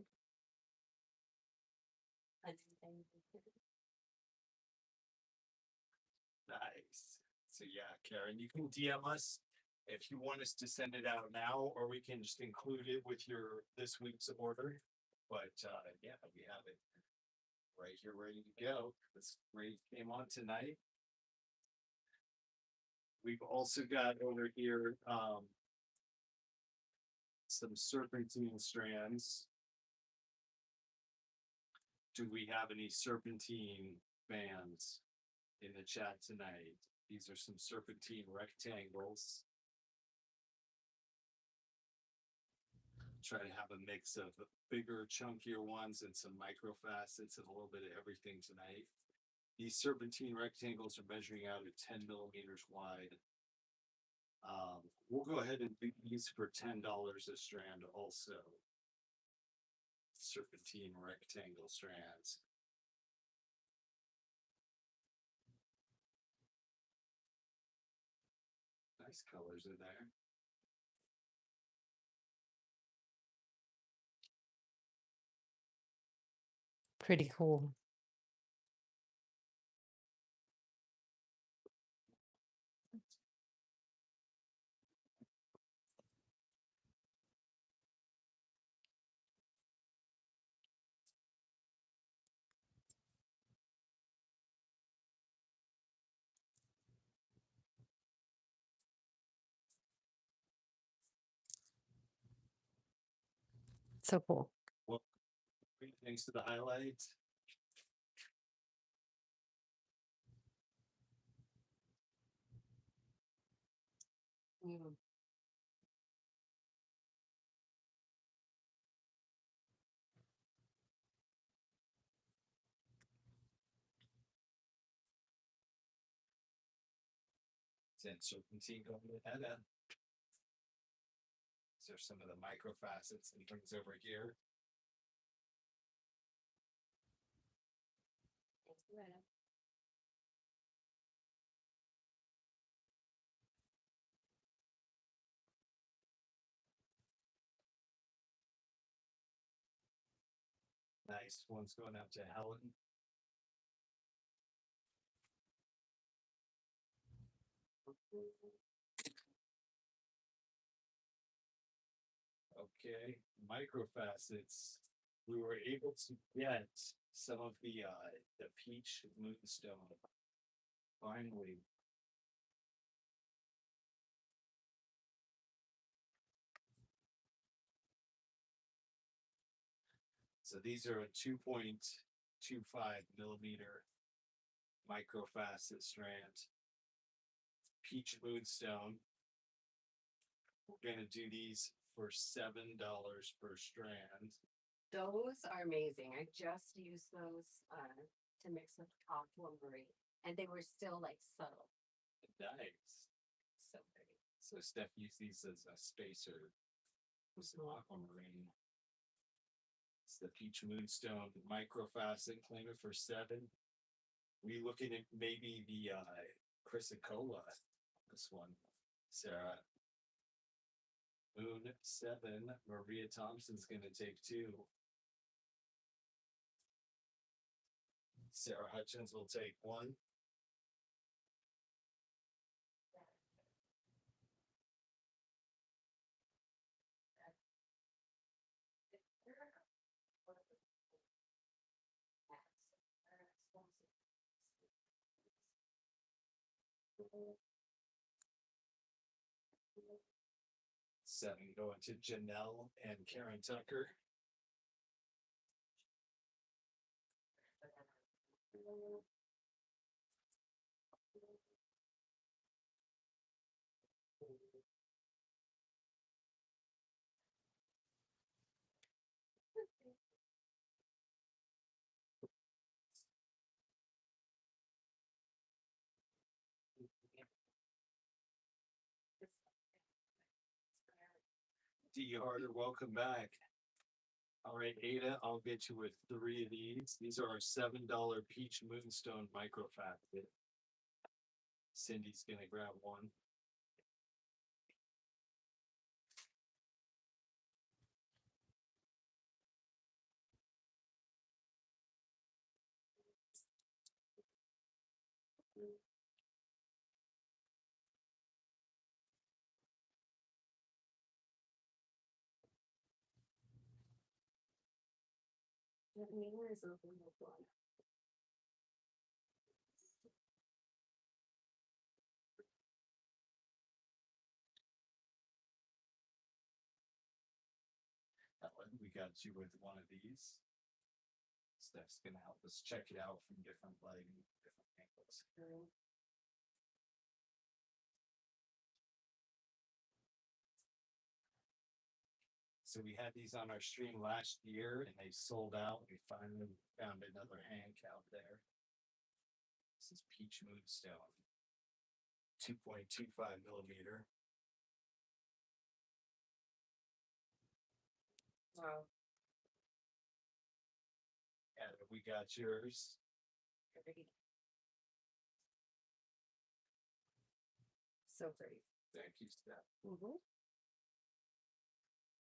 Speaker 1: Nice. So yeah, Karen, you can DM us if you want us to send it out now, or we can just include it with your this week's order. But yeah, we have it right here ready to go. This rate came on tonight. We've also got over here some serpentine strands. Do we have any serpentine fans in the chat tonight? These are some serpentine rectangles. Try to have a mix of bigger, chunkier ones and some micro facets and a little bit of everything tonight. These serpentine rectangles are measuring out at 10mm wide. We'll go ahead and do these for $10 a strand also. Serpentine rectangle strands. Nice colors in there.
Speaker 2: Pretty cool. So cool.
Speaker 1: Well, thanks to the highlights.
Speaker 2: Mm.
Speaker 1: And serpentine going to that end. These are some of the micro facets and things over here. Nice. One's going out to Helen. Okay, microfacets. We were able to get some of the peach moonstone. Finally. So these are a 2.25 millimeter microfacet strand. Peach moonstone. We're gonna do these for $7 per strand.
Speaker 2: Those are amazing. I just used those to mix with aquamarine, and they were still like subtle.
Speaker 1: Nice.
Speaker 2: So pretty.
Speaker 1: So Steph used these as a spacer with some aquamarine. It's the peach moonstone microfacet. Claim it for 7. We looking at maybe the chrysocolla. This one, Sarah. Moon 7. Maria Thompson's gonna take 2. Sarah Hutchins will take 1. Seven going to Janelle and Karen Tucker. D. Harder, welcome back. All right, Ada, I'll get you with 3 of these. These are our $7 peach moonstone microfacet. Cindy's gonna grab 1.
Speaker 2: That mirror is open before.
Speaker 1: Ellen, we got you with 1 of these. Steph's gonna help us check it out from different lighting, different angles. So we had these on our stream last year and they sold out. We finally found another hand count there. This is peach moonstone, 2.25 millimeter.
Speaker 2: Wow.
Speaker 1: And we got yours.
Speaker 2: Pretty. So pretty.
Speaker 1: Thank you, Steph.
Speaker 2: Mm-hmm.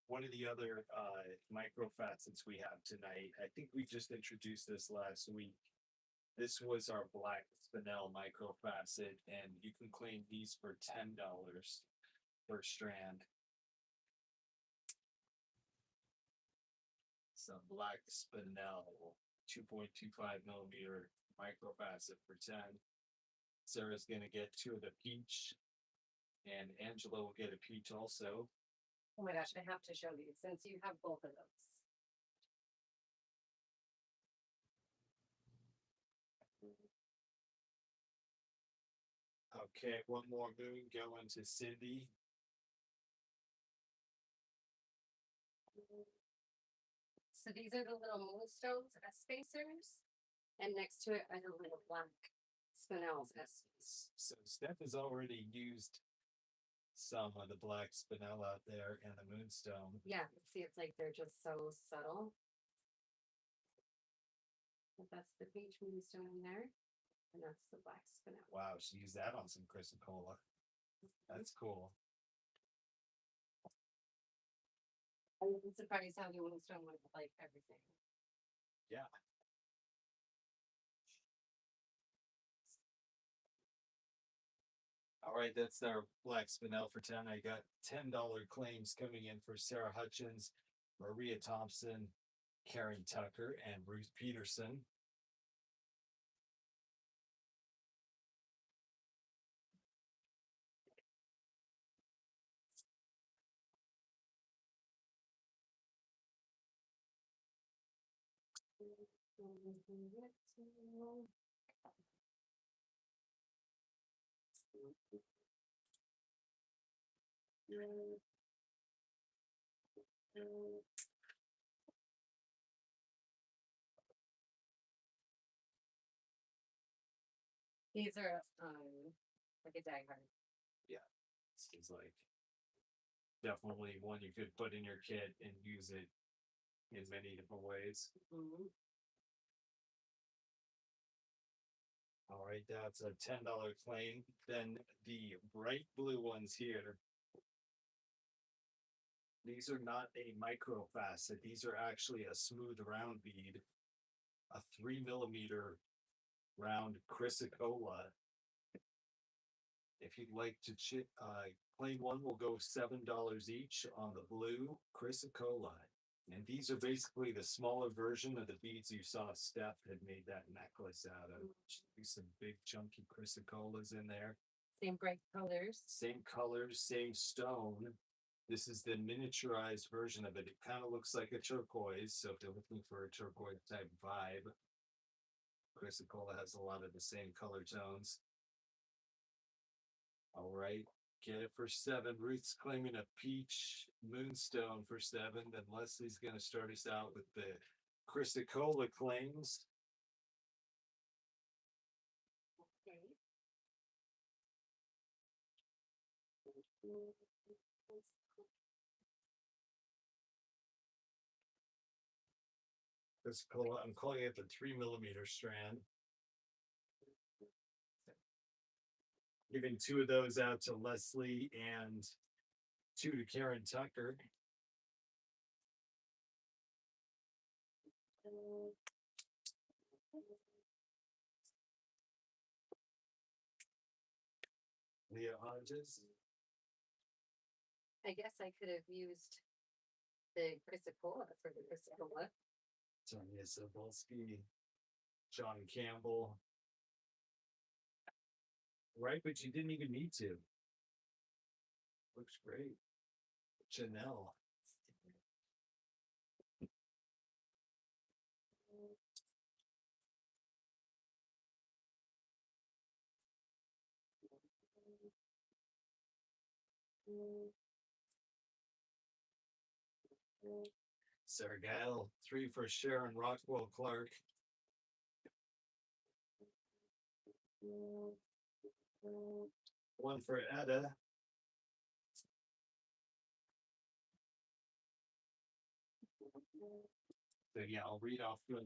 Speaker 1: One of the other microfacets we have tonight, I think we just introduced this last week. This was our black spinel microfacet, and you can claim these for $10 per strand. Some black spinel, 2.25 millimeter microfacet for 10. Sarah's gonna get 2 of the peach, and Angela will get a peach also.
Speaker 2: Oh my gosh, I have to show you since you have both of those.
Speaker 1: Okay, one more moon going to Cindy.
Speaker 2: So these are the little moonstones as spacers, and next to it are the little black spinels as
Speaker 1: So Steph has already used some of the black spinel out there and the moonstone.
Speaker 2: yeah. See, it's like they're just so subtle. That's the peach moonstone in there. And that's the black spinel.
Speaker 1: Wow, she used that on some chrysocolla. That's cool.
Speaker 2: I'm surprised how the moonstone would like everything.
Speaker 1: Yeah. All right, that's our black spinel for 10. I got $10 claims coming in for Sarah Hutchins, Maria Thompson, Karen Tucker, and Ruth Peterson.
Speaker 2: These are like a die card.
Speaker 1: Yeah, seems like definitely one you could put in your kit and use it in many different ways. All right, that's a $10 claim. Then the bright blue ones here. These are not a micro facet. These are actually a smooth round bead, a 3mm round chrysocolla. If you'd like to claim one, will go $7 each on the blue chrysocolla. And these are basically the smaller version of the beads you saw Steph had made that necklace out of. Some big chunky chrysocollas in there.
Speaker 2: Same bright colors.
Speaker 1: Same colors, same stone. This is the miniaturized version of it. It kind of looks like a turquoise. So if you're looking for a turquoise type vibe, chrysocolla has a lot of the same color tones. All right, get it for 7. Ruth's claiming a peach moonstone for 7. Then Leslie's going to start us out with the chrysocolla claims.
Speaker 2: Okay.
Speaker 1: Chrysocolla, I'm calling it the 3mm strand. Giving 2 of those out to Leslie and 2 to Karen Tucker. Leah Hodges.
Speaker 2: I guess I could have used the chrysocolla for the chrysocolla.
Speaker 1: Tanya Zabolski. John Campbell. Right, but you didn't even need to. Looks great. Janelle. Sarah Gale, 3 for Sharon Rockwell Clark. One for Etta. So yeah, I'll read off the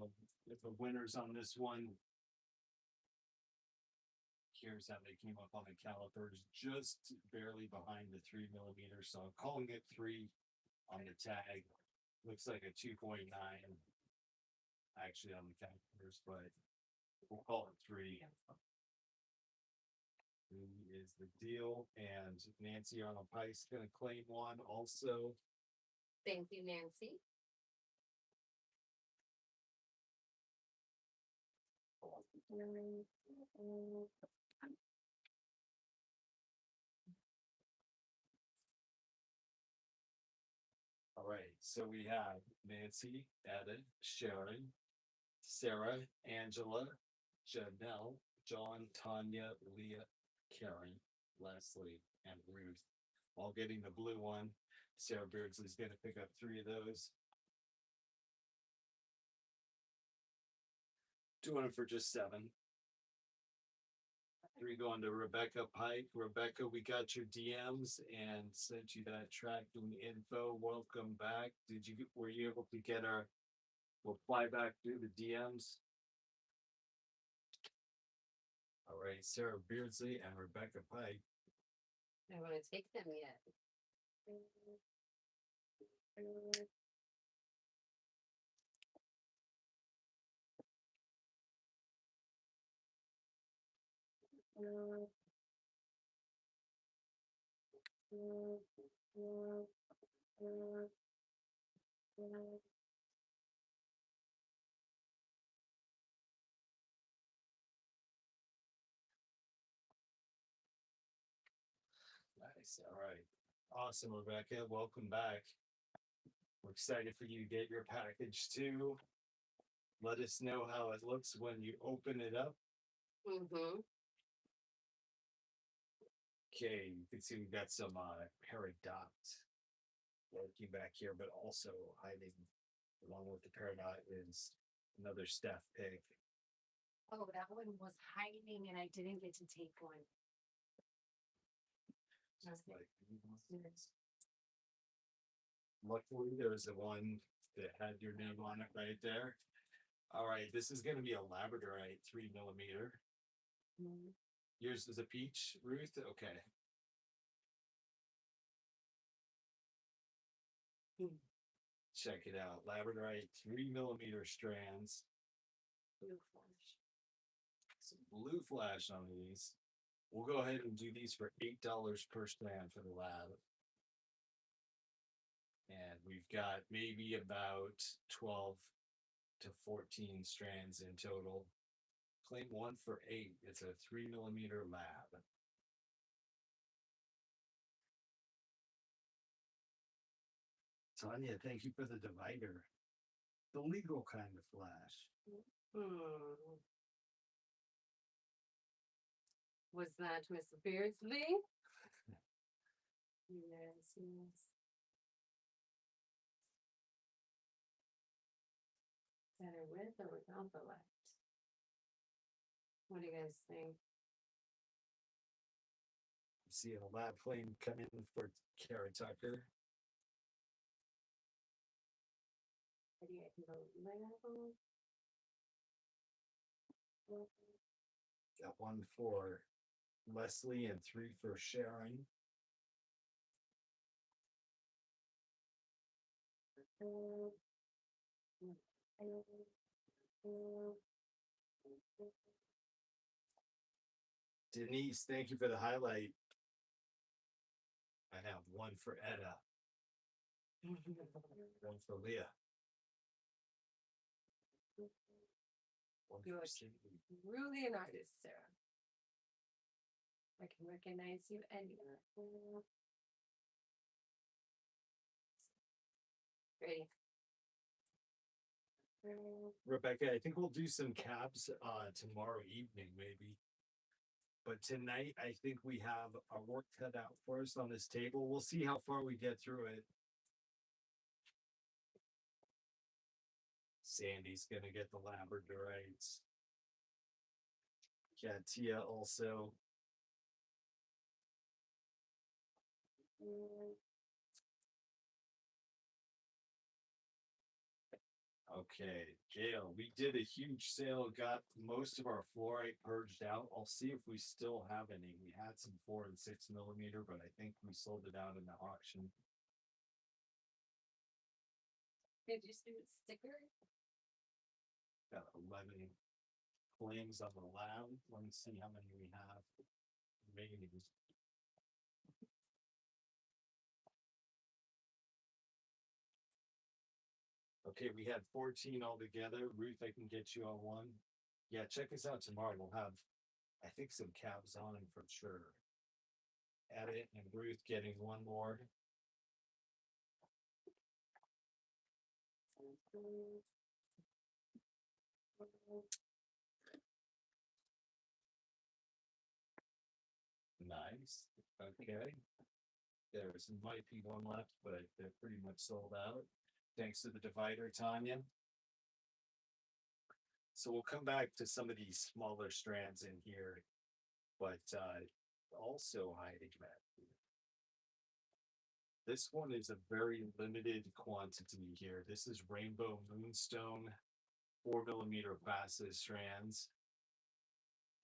Speaker 1: winners on this one. Here's how they came up on the calipers, just barely behind the 3mm. So I'm calling it 3 on the tag. Looks like a 2.9 actually on the calipers, but we'll call it 3. Is the deal. And Nancy Arnold Pike's going to claim one also.
Speaker 2: Thank you, Nancy.
Speaker 1: All right, so we have Nancy, Etta, Sharon, Sarah, Angela, Janelle, John, Tanya, Leah, Karen, Leslie, and Ruth, all getting the blue one. Sarah Beardsley's going to pick up 3 of those. Doing it for just 7. 3 going to Rebecca Pike. Rebecca, we got your DMs and sent you that tracking info. Welcome back. Were you able to get our reply back through the DMs? All right, Sarah Beardsley and Rebecca Pike.
Speaker 2: I want to take them yet.
Speaker 1: Nice. All right. Awesome, Rebecca. Welcome back. We're excited for you to get your package too. Let us know how it looks when you open it up.
Speaker 2: Mm-hmm.
Speaker 1: Okay, you can see we've got some peridot lurking back here, but also hiding along with the peridot is another staph pig.
Speaker 2: Oh, that one was hiding and I didn't get to take one.
Speaker 1: Just like luckily there was the one that had your name on it right there. All right, this is going to be a Labradorite 3mm.
Speaker 2: Mm.
Speaker 1: Yours is a peach, Ruth. Okay.
Speaker 2: Mm.
Speaker 1: Check it out. Labradorite 3mm strands.
Speaker 2: Blue flash.
Speaker 1: Some blue flash on these. We'll go ahead and do these for $8 per strand for the lab. And we've got maybe about 12 to 14 strands in total. Claim one for 8. It's a 3mm lab. Tanya, thank you for the divider. The legal kind of flash.
Speaker 2: Hmm. Was that Miss Beardsley? Yes, yes. Better with or without the light? What do you guys think?
Speaker 1: Seeing a lab claim come in for Kara Tucker.
Speaker 2: What do you think? Lab?
Speaker 1: Got one for Leslie and 3 for Sharon. Denise, thank you for the highlight. I have one for Etta, one for Leah. One
Speaker 2: You're
Speaker 1: for Cindy.
Speaker 2: really an artist, Sarah. I can recognize you anywhere. Ready?
Speaker 1: Rebecca, I think we'll do some cabs tomorrow evening, maybe. But tonight, I think we have our work cut out for us on this table. We'll see how far we get through it. Sandy's gonna get the Labradorites. Katia also. Okay, Gail, we did a huge sale, got most of our fluorite purged out. I'll see if we still have any. We had some 4 and 6mm, but I think we sold it out in the auction.
Speaker 2: Did you see the sticker?
Speaker 1: Got 11 claims on the lab. Let me see how many we have. Maybe. Okay, we had 14 altogether. Ruth, I can get you on one. Yeah, check us out tomorrow. We'll have, I think, some cabs on for sure. Edit and Ruth getting one more. Nice. Okay. There's might be one left, but they're pretty much sold out. Thanks to the divider, Tanya. So we'll come back to some of these smaller strands in here, but also hiding that. This one is a very limited quantity here. This is Rainbow Moonstone 4mm facet strands.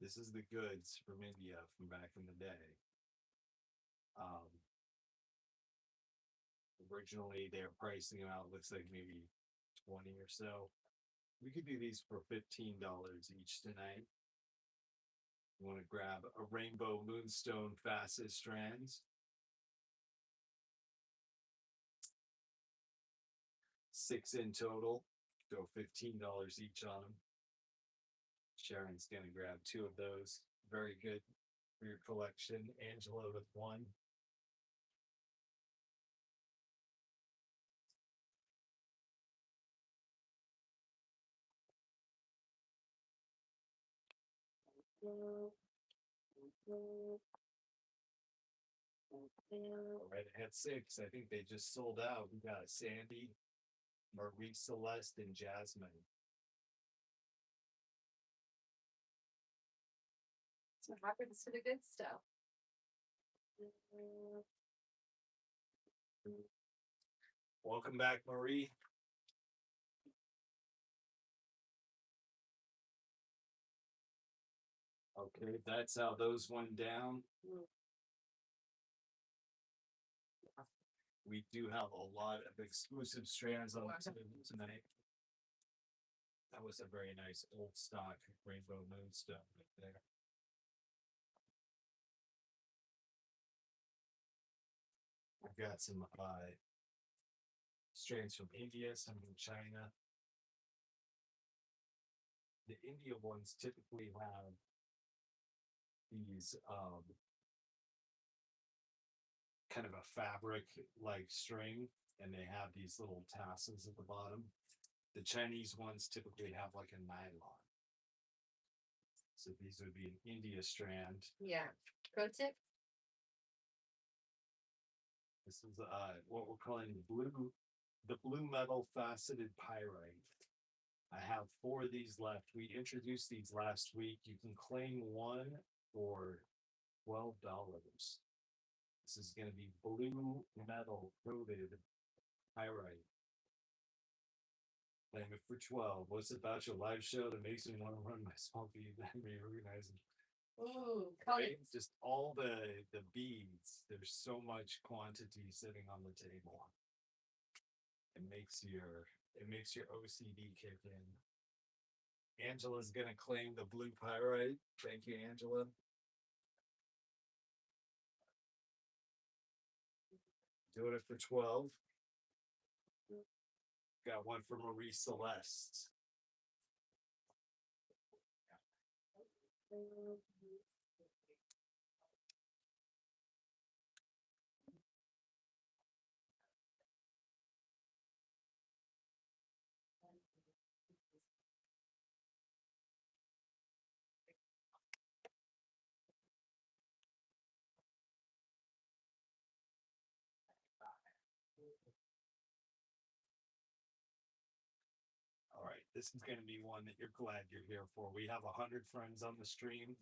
Speaker 1: This is the goods from India from back in the day. Originally they were pricing them out, looks like maybe 20 or so. We could do these for $15 each tonight. You want to grab a rainbow moonstone facet strands. 6 in total. Go $15 each on them. Sharon's gonna grab 2 of those. Very good for your collection. Angela with 1. Right at 6. I think they just sold out. We got Sandy, Marie Celeste, and Jasmine.
Speaker 3: That's what happens to the good stuff.
Speaker 1: Welcome back, Marie. Okay, that's how those went down. We do have a lot of exclusive strands on the table tonight. That was a very nice old stock rainbow moonstone right there. I've got some strands from India, some from China. The India ones typically have these kind of a fabric like string, and they have these little tassels at the bottom. The Chinese ones typically have like a nylon. So these would be an India strand.
Speaker 3: Yeah. Pro tip.
Speaker 1: This is what we're calling the blue metal faceted pyrite. I have 4 of these left. We introduced these last week. You can claim 1 for $12. This is going to be blue metal coated pyrite. Claim it for 12. What's it about your live show that makes me want to run my small bead reorganizing?
Speaker 3: Ooh,
Speaker 1: Right? Just all the beads. There's so much quantity sitting on the table. It makes your OCD kick in. Angela's gonna claim the blue pyrite. Thank you, Angela. Doing it for 12. Got one for Marie Celeste. All right, this is going to be one that you're glad you're here for. We have 100 friends on the stream.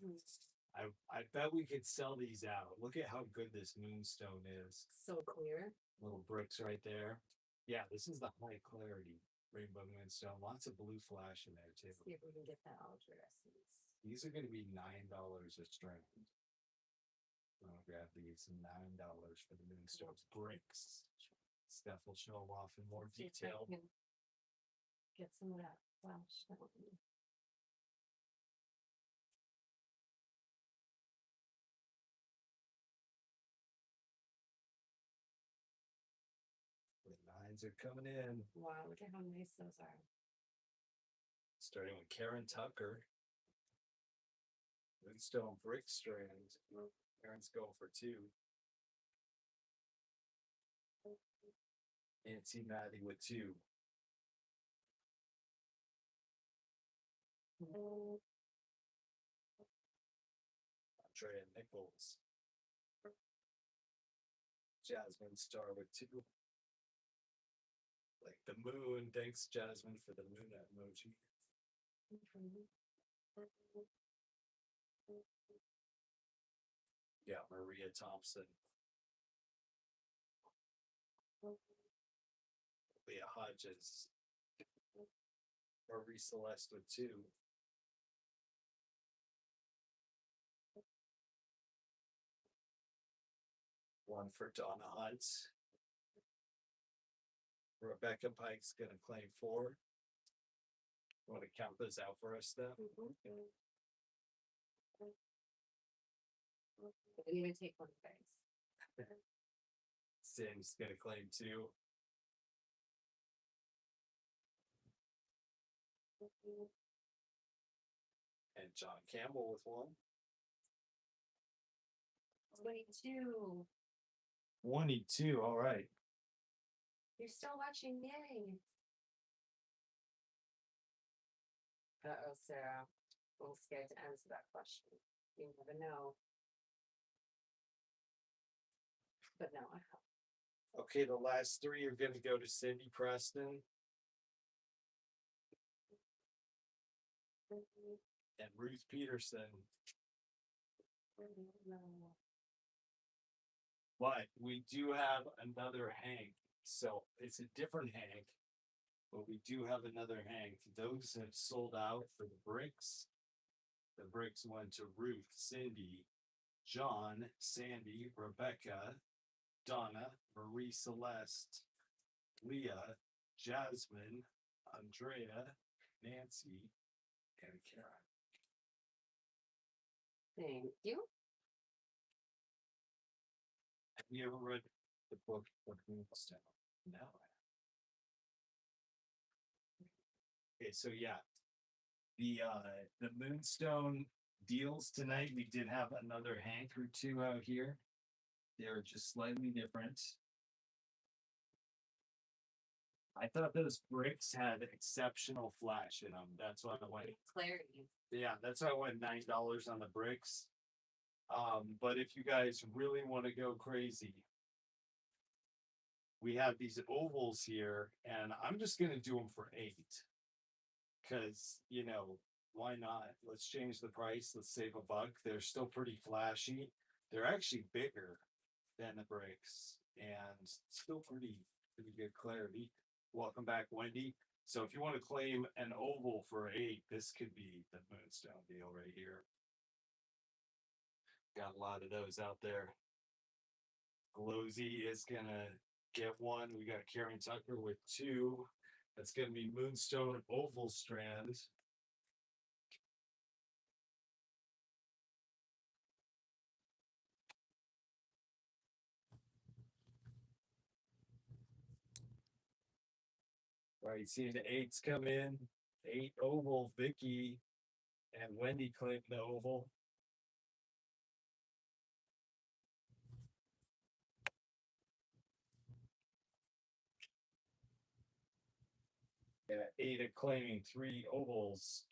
Speaker 1: I bet we could sell these out. Look at how good this moonstone is.
Speaker 3: so clear.
Speaker 1: Little bricks right there. Yeah, this is the high clarity rainbow moonstone. Lots of blue flash in there too.
Speaker 3: See if we can get that ultra essence.
Speaker 1: These are going to be $9 a strand. I'm gonna grab these $9 for the moonstones bricks. Steph will show off in more
Speaker 3: See if I
Speaker 1: detail.
Speaker 3: can get some of that flash.
Speaker 1: The 9s are coming in.
Speaker 3: Wow, look at how nice those are.
Speaker 1: Starting with Karen Tucker. Moonstone brick strand. Karen's going for 2. Nancy Maddie with 2. Andrea Nichols. Jasmine Star with 2. Like the moon. Thanks, Jasmine, for the moon emoji. Yeah, Maria Thompson. Leah Hodges. Marie Celeste with 2. one for Donna Hunt. Rebecca Pike's gonna claim 4. Want to count those out for us, though?
Speaker 3: I didn't even take one, guys.
Speaker 1: Sam's gonna claim 2. And John Campbell with 1.
Speaker 3: 22.
Speaker 1: 22, all right.
Speaker 3: You're still watching, yay. Uh-oh, Sarah. I'm scared to answer that question. You never know. But no, I have.
Speaker 1: Okay, the last 3 are gonna go to Cindy Preston and Ruth Peterson. But we do have another Hank. So it's a different Hank, but we do have another Hank. Those have sold out for the bricks. The bricks went to Ruth, Cindy, John, Sandy, Rebecca, Donna, Marie Celeste, Leah, Jasmine, Andrea, Nancy, and Karen.
Speaker 3: Thank you.
Speaker 1: Have you ever read the book of Moonstone? No. Okay, so yeah. The Moonstone deals tonight. We did have another Hank or 2 out here. They're just slightly different. I thought those bricks had exceptional flash in them. That's why I went.
Speaker 3: Clarity.
Speaker 1: Yeah, that's why I went $9 on the bricks. But if you guys really want to go crazy, we have these ovals here, and I'm just gonna do them for 8. Cause why not? Let's change the price. Let's save $1. They're still pretty flashy. They're actually bigger than the bricks and still pretty good clarity. Welcome back, Wendy. So if you want to claim an oval for 8, this could be the Moonstone deal right here. Got a lot of those out there. Glowsy is gonna get 1. We got Karen Tucker with 2. That's gonna be Moonstone oval strand. Right, seeing the 8s come in. 8 oval, Vicky and Wendy claim the oval. Yeah, 8 are claiming 3 ovals.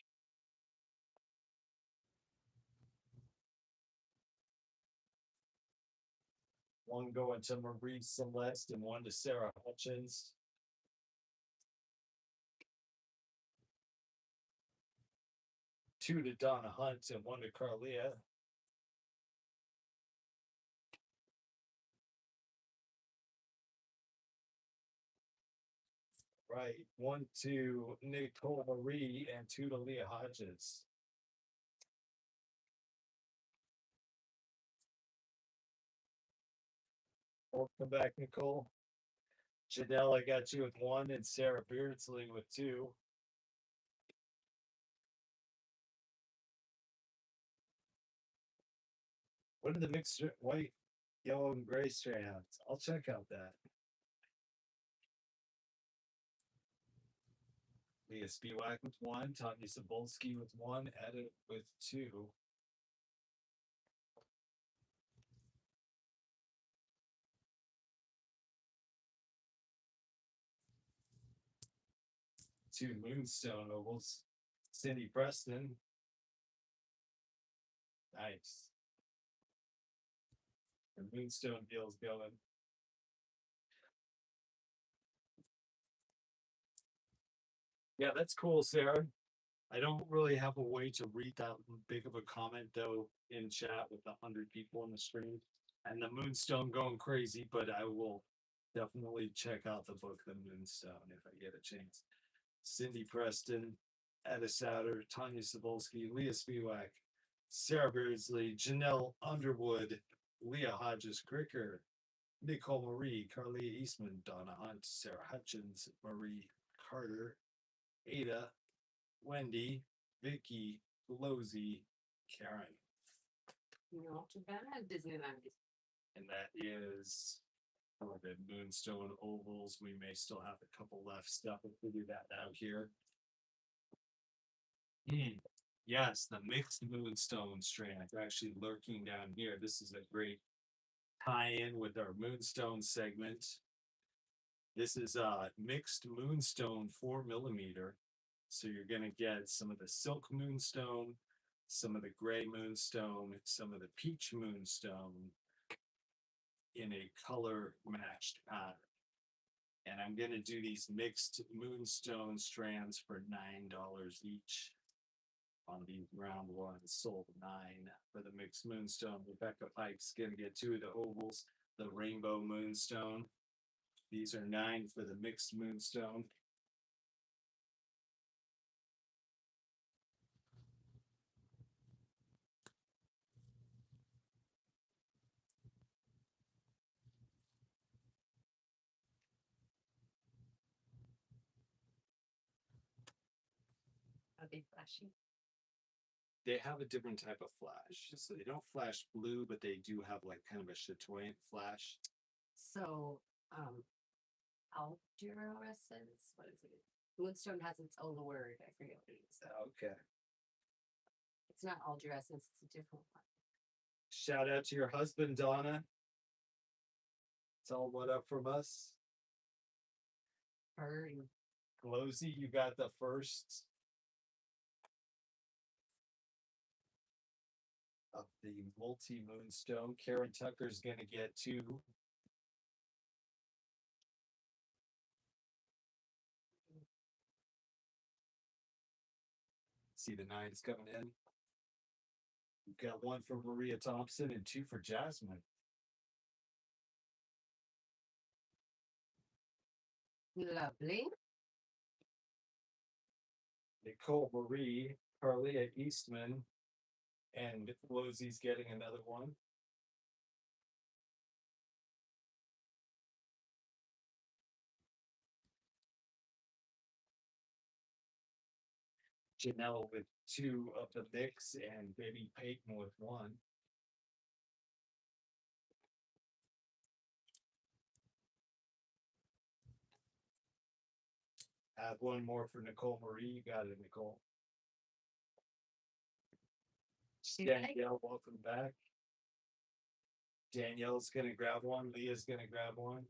Speaker 1: One going to Marie Celeste and 1 to Sarah Hutchins. Two to Donna Hunt and 1 to Carlia. Right, 1 to Nicole Marie and 2 to Leah Hodges. Welcome back, Nicole. Janelle, I got you with 1 and Sarah Beardsley with 2. What are the mixed white, yellow, and gray strands? I'll check out that. Leah Spiewak with 1, Tanya Sobolski with 1, Edit with 2. Two Moonstone ovals. Cindy Preston. Nice. The Moonstone deal's going. Yeah, that's cool, Sarah. I don't really have a way to read that big of a comment though in chat with 100 people on the stream and the Moonstone going crazy, but I will definitely check out the book, The Moonstone, if I get a chance. Cindy Preston, Etta Souter, Tanya Sobolski, Leah Spiewak, Sarah Beardsley, Janelle Underwood, Leah Hodges Cricker, Nicole Marie, Carly Eastman, Donna Hunt, Sarah Hutchins, Marie Carter, Ada, Wendy, Vicky, Losey, Karen.
Speaker 2: Not too bad, Disneyland.
Speaker 1: And that is for the Moonstone ovals. We may still have a couple left. Stuff. We'll figure that out here. Yes, the mixed Moonstone strand actually lurking down here. This is a great tie-in with our Moonstone segment. This is a mixed Moonstone 4mm. So you're gonna get some of the silk Moonstone, some of the gray Moonstone, some of the peach Moonstone in a color matched pattern. And I'm gonna do these mixed Moonstone strands for $9 each. On these round ones, sold 9 for the mixed Moonstone. Rebecca Pike's gonna get 2 of the ovals, the rainbow Moonstone. These are 9 for the mixed Moonstone.
Speaker 2: Are they flashy?
Speaker 1: They have a different type of flash. So they don't flash blue, but they do have like kind of a chatoyant flash.
Speaker 2: So, aldurescence, what is it? Moonstone has its own word, I forget what it is.
Speaker 1: Okay.
Speaker 2: It's not aldurescence, it's a different one.
Speaker 1: Shout out to your husband, Donna. Tell him what up from us.
Speaker 2: Furry.
Speaker 1: Glosy, you got the first of the multi Moonstone. Karen Tucker's gonna get 2. See the 9s coming in. We've got 1 for Maria Thompson and 2 for Jasmine.
Speaker 2: Lovely.
Speaker 1: Nicole Marie, Carlia Eastman, and Losey's getting another one. Janelle with 2 of the mix and Baby Peyton with 1. Add 1 more for Nicole Marie. You got it, Nicole. Danielle, welcome back. Danielle's gonna grab 1. Leah's gonna grab 1.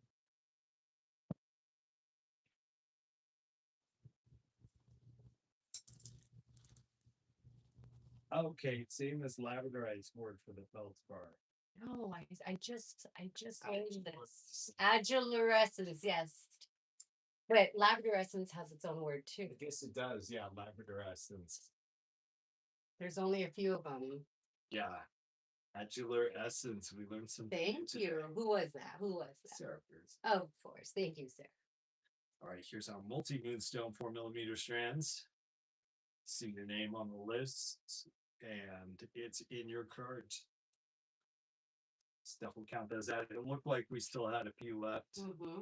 Speaker 1: Okay, same as Labradorite's word for the feldspar.
Speaker 2: No, I just learned this. Agilurescence, yes. But labradorescence has its own word too.
Speaker 1: I guess it does, yeah, Labradorescence.
Speaker 2: There's only a few of them.
Speaker 1: Yeah. Adular essence. We learned some.
Speaker 2: Thank you. Who was that? Who was that?
Speaker 1: Sarah Pierce.
Speaker 2: Of course. Thank you, Sarah.
Speaker 1: All right, here's our multi-Moonstone 4mm strands. See your name on the list, and it's in your cart. Stuff will count as that. It looked like we still had a few left.
Speaker 2: Mm-hmm.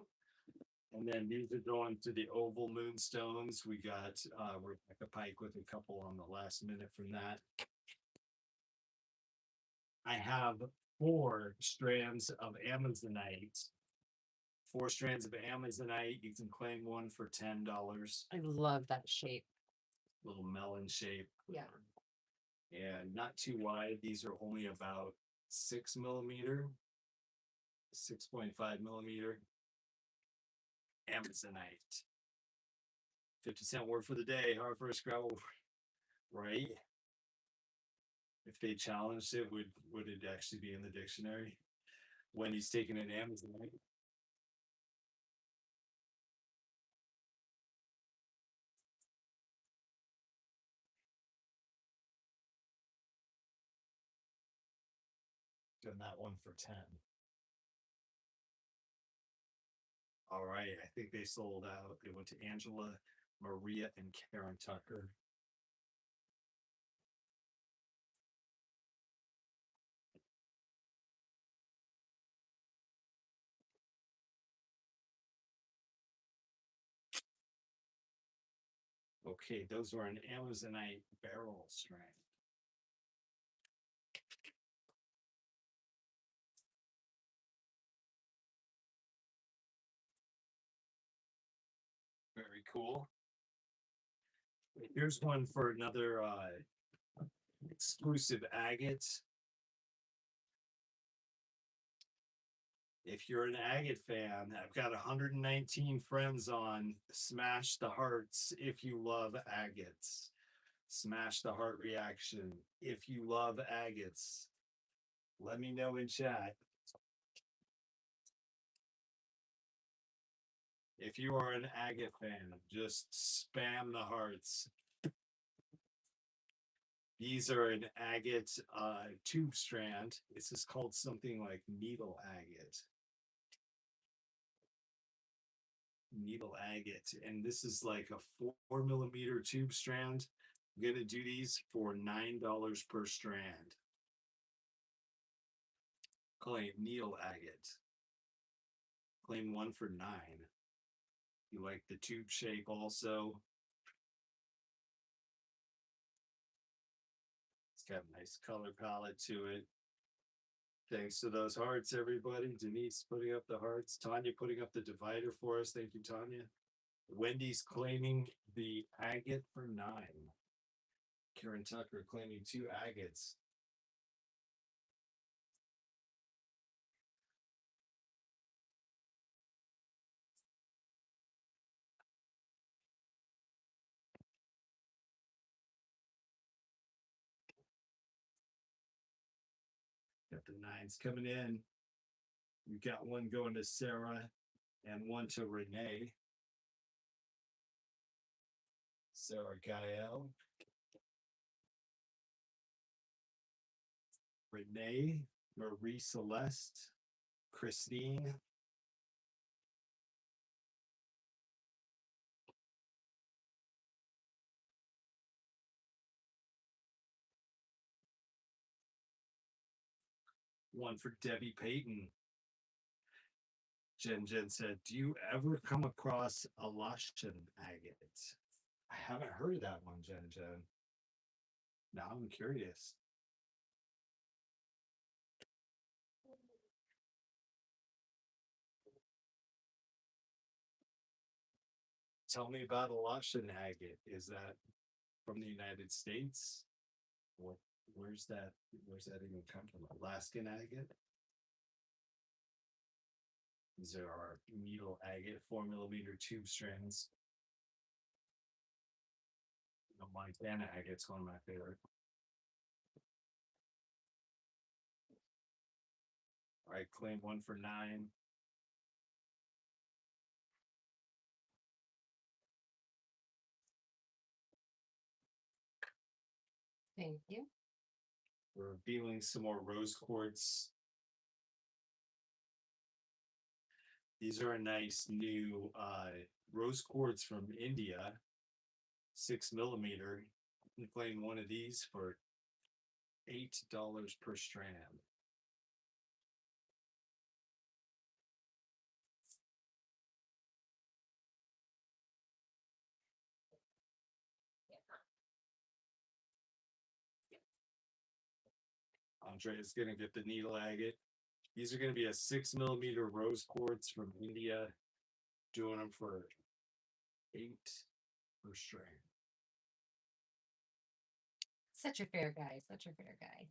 Speaker 1: And then these are going to the oval Moonstones. We got Rebecca Pike with a couple on the last minute from that. I have 4 strands of Amazonite. 4 strands of Amazonite. You can claim 1 for $10.
Speaker 2: I love that shape.
Speaker 1: Little melon shape.
Speaker 2: Yeah.
Speaker 1: And not too wide. These are only about 6mm, 6.5mm. Amazonite. 50-cent word for the day. Our first Scrabble, right? If they challenged it, would it actually be in the dictionary? Wendy's taking an Amazonite. Done that one for 10. All right, I think they sold out. They went to Angela, Maria, and Karen Tucker. Okay, those were an Amazonite barrel strand. Very cool. Here's one for another exclusive agate. If you're an agate fan, I've got 119 friends on Smash the Hearts if you love agates. Smash the heart reaction if you love agates. Let me know in chat. If you are an agate fan, just spam the hearts. These are an agate tube strand. This is called something like needle agate. Needle agate. And this is like a 4mm tube strand. I'm going to do these for $9 per strand. Claim needle agate. Claim one for $9. You like the tube shape also. It's got a nice color palette to it. Thanks to those hearts, everybody. Denise putting up the hearts. Tanya putting up the divider for us. Thank you, Tanya. Wendy's claiming the agate for $9. Karen Tucker claiming 2 agates. Got the 9s coming in. We've got one going to Sarah and one to Renee. Sarah Gael. Renee, Marie Celeste, Christine. One for Debbie Payton. Jen said, do you ever come across a Lushan agate? I haven't heard of that one, Jen. Now I'm curious. Tell me about a Lushan agate. Is that from the United States? Where's that even come from? Alaskan agate? These are our needle agate 4mm tube strands. The Montana agate's one of my favorite. All right, claim one for $9.
Speaker 2: Thank you.
Speaker 1: We're revealing some more rose quartz. These are a nice new rose quartz from India, 6mm. I'm playing one of these for $8 per strand. Andre is going to get the needle agate. These are going to be a 6mm rose quartz from India. Doing them for $8 per strand.
Speaker 2: Such a fair guy. Such a fair guy.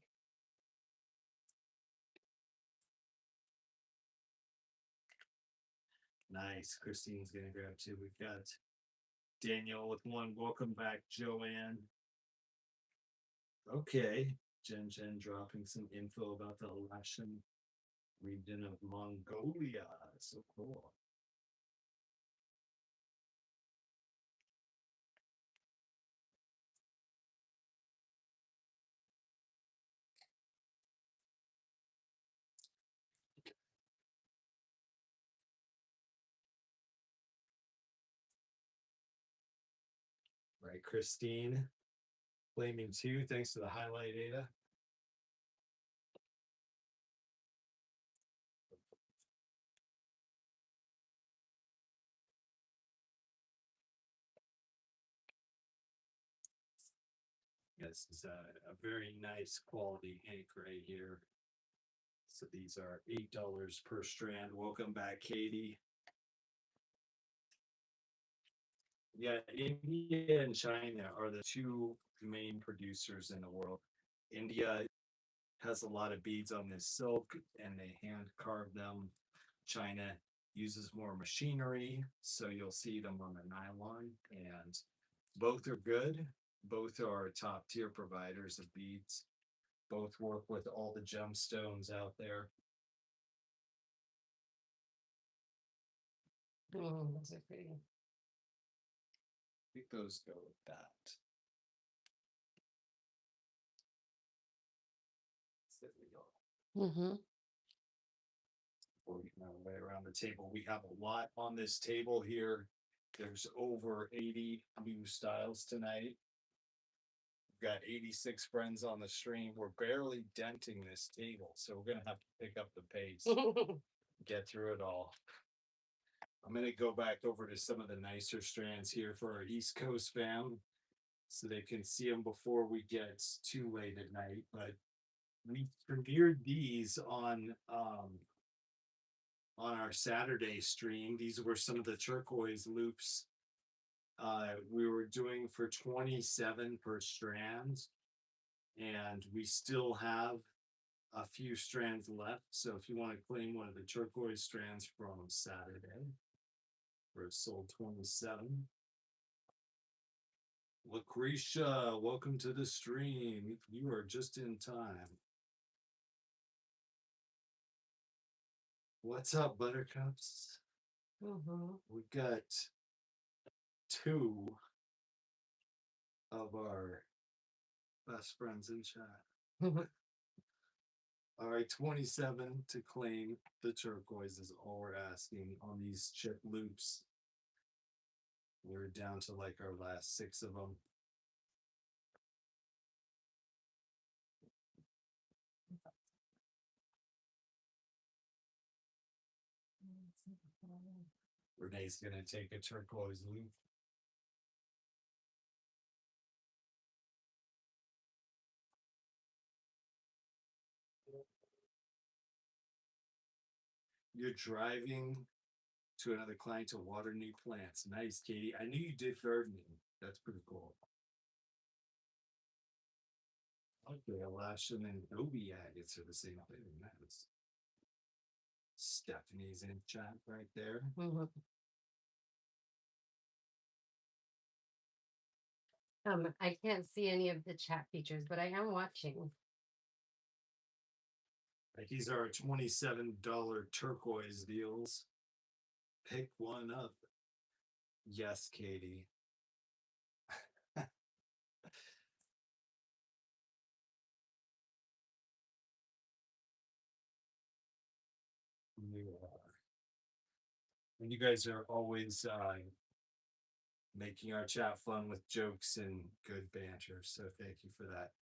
Speaker 1: Nice. Christine's going to grab 2. We've got Daniel with 1. Welcome back, Joanne. Okay. Jen dropping some info about the Lashan region of Mongolia. So cool. Right, Christine claiming 2. Thanks to the highlight data. This is a very nice quality ink right here. So these are $8 per strand. Welcome back, Katie. Yeah, India and China are the two main producers in the world. India has a lot of beads on this silk and they hand carve them. China uses more machinery, so you'll see them on the nylon, and both are good. Both are top tier providers of beads. Both work with all the gemstones out there.
Speaker 2: Oh, those are pretty.
Speaker 1: I think those go with that. There we go.
Speaker 2: Mm-hmm.
Speaker 1: Working our way around the table. We have a lot on this table here. There's over 80 new styles tonight. We've got 86 friends on the stream. We're barely denting this table, so we're gonna have to pick up the pace, get through it all. I'm gonna go back over to some of the nicer strands here for our East Coast fam, so they can see them before we get too late at night. But we premiered these on our Saturday stream. These were some of the turquoise loops we were doing for 27 per strand, and we still have a few strands left. So if you want to claim one of the turquoise strands from Saturday, we're sold 27. Lucretia, welcome to the stream. You are just in time. What's up, buttercups?
Speaker 2: Mm-hmm.
Speaker 1: We've got two of our best friends in chat. All right, 27 to claim the turquoise is all we're asking on these chip loops. We're down to like our last 6 of them. Renee's gonna take a turquoise loop. You're driving to another client to water new plants. Nice, Katie. I knew you did gardening. That's pretty cool. Okay, Elashin and Obi agates are the same thing. Nice. Stephanie's in chat right there.
Speaker 2: Mm-hmm. I can't see any of the chat features, but I am watching.
Speaker 1: Like these are $27 turquoise deals. Pick one up. Yes, Katie. You are. And you guys are always making our chat fun with jokes and good banter. So thank you for that.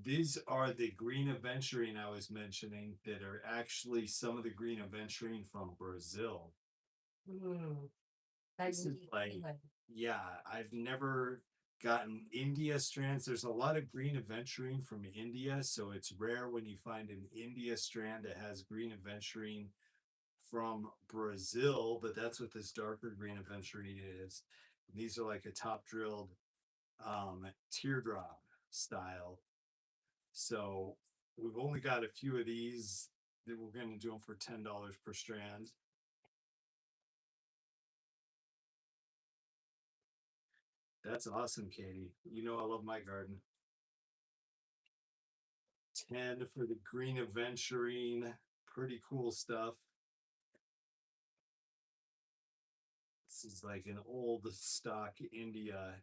Speaker 1: These are the green aventurine I was mentioning that are actually some of the green aventurine from Brazil.
Speaker 2: Mm.
Speaker 1: This is like, yeah, I've never gotten India strands. There's a lot of green aventurine from India, so it's rare when you find an India strand that has green aventurine from Brazil, but that's what this darker green aventurine is. These are like a top drilled teardrop style. So we've only got a few of these that we're going to do them for $10 per strand. That's awesome, Katie. You know I love my garden. 10 for the green aventurine. Pretty cool stuff. This is like an old stock India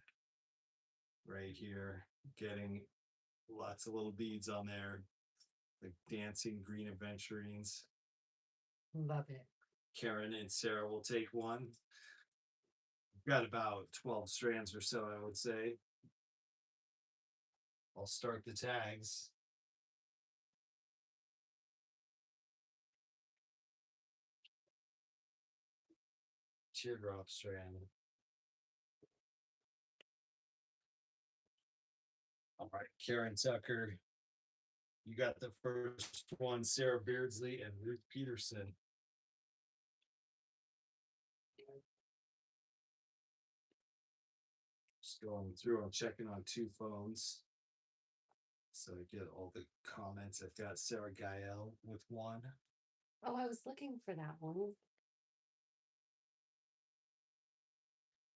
Speaker 1: right here. Getting lots of little beads on there. Like dancing green aventurines.
Speaker 2: Love it.
Speaker 1: Karen and Sarah will take one. We've got about 12 strands or so, I would say. I'll start the tags. Teardrop strand. All right, Karen Tucker. You got the first one, Sarah Beardsley and Ruth Peterson. Just going through, I'm checking on two phones. So I get all the comments. I've got Sarah Gael with one.
Speaker 2: Oh, I was looking for that one.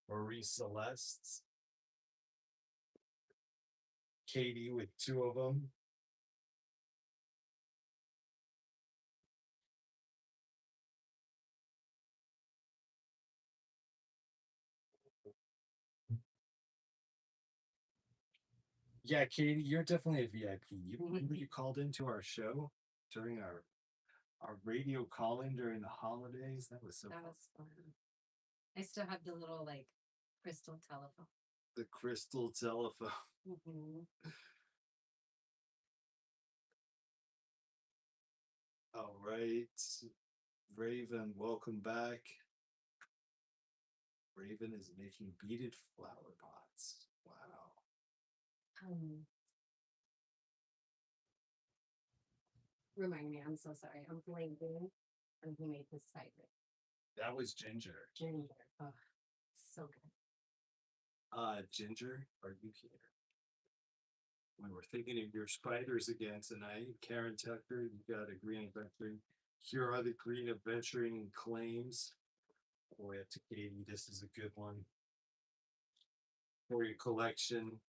Speaker 1: Marie Celeste. Katie with two of them. Yeah, Katie, you're definitely a VIP. You remember you called into our show during our radio call-in during the holidays? That was so
Speaker 2: That
Speaker 1: fun.
Speaker 2: was fun. I still have the little like crystal telephone.
Speaker 1: The crystal telephone. All right. Raven, welcome back. Raven is making beaded flower pots. Wow.
Speaker 2: Remind me, I'm so sorry. I'm blanking on who made this cider.
Speaker 1: That was Ginger.
Speaker 2: Ginger. Oh, so good.
Speaker 1: Ginger, are you here? We were thinking of your spiders again tonight. Karen Tucker, you got a green adventuring. Here are the green adventuring claims. Boy, up to Katie, this is a good one. For your collection,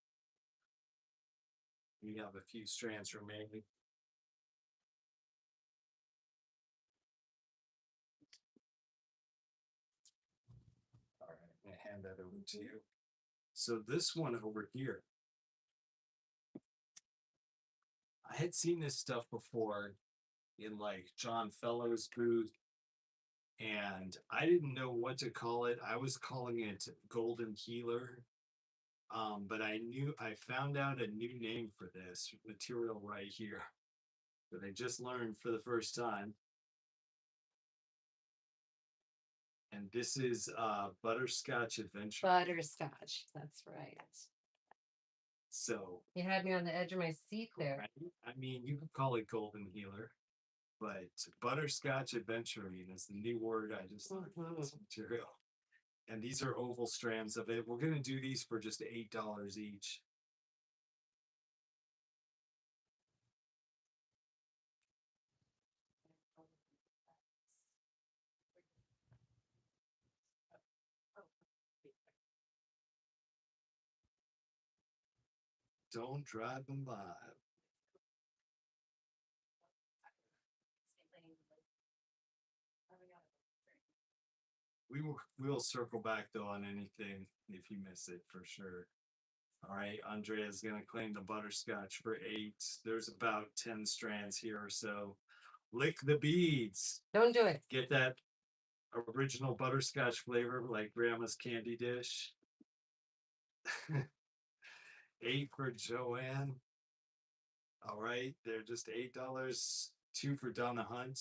Speaker 1: we have a few strands remaining. All right, I'm gonna hand that over to you. So this one over here, I had seen this stuff before in like John Fellows' booth, and I didn't know what to call it. I was calling it Golden Healer. But I found out a new name for this material right here that I just learned for the first time. And this is Butterscotch Adventure.
Speaker 2: Butterscotch. That's right.
Speaker 1: So
Speaker 2: You had me on the edge of my seat there.
Speaker 1: right? I mean, you could call it Golden Healer, but Butterscotch Adventuring is the new word I just learned for this material. And these are oval strands of it. We're gonna do these for just $8 each. Don't drive them by. We'll circle back though on anything if you miss it for sure. All right, Andrea's gonna claim the butterscotch for 8. There's about 10 strands here or so. Lick the beads.
Speaker 2: Don't do it.
Speaker 1: Get that original butterscotch flavor like grandma's candy dish. 8 for Joanne. All right, they're just $8. 2 for Donna Hunt.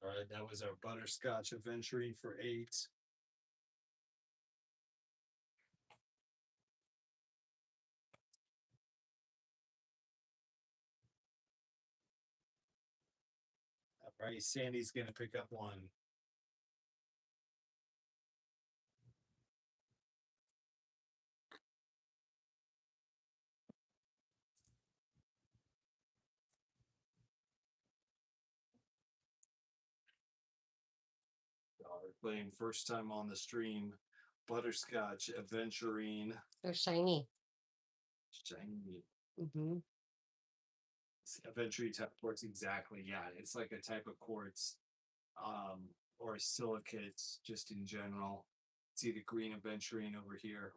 Speaker 1: All right, that was our butterscotch adventuring for 8. All right, Sandy's gonna pick up one. Playing first time on the stream, butterscotch adventuring.
Speaker 2: They're shiny.
Speaker 1: Shiny. Yes, aventurine type quartz, exactly. Yeah, it's like a type of quartz, or silicates just in general. See the green aventurine over here.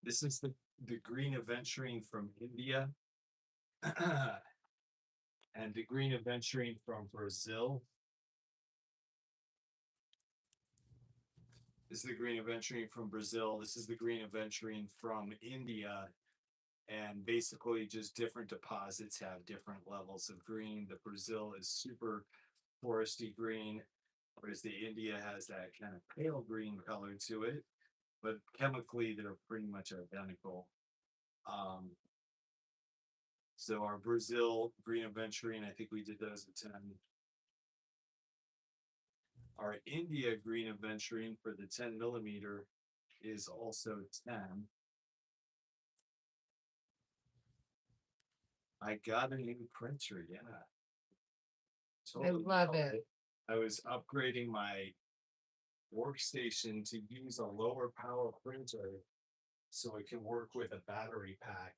Speaker 1: This is the green aventurine from India. And the green aventurine from Brazil. This is the green aventurine from Brazil. This is the green aventurine from India. And basically, just different deposits have different levels of green. The Brazil is super foresty green, whereas the India has that kind of pale green color to it. But chemically, they're pretty much identical. Um, so our Brazil green aventurine, I think we did those at 10. Our India green aventurine for the 10 millimeter is also 10. I got a new printer, yeah.
Speaker 2: I love
Speaker 1: nailed
Speaker 2: it.
Speaker 1: I was upgrading my workstation to use a lower power printer so it can work with a battery pack.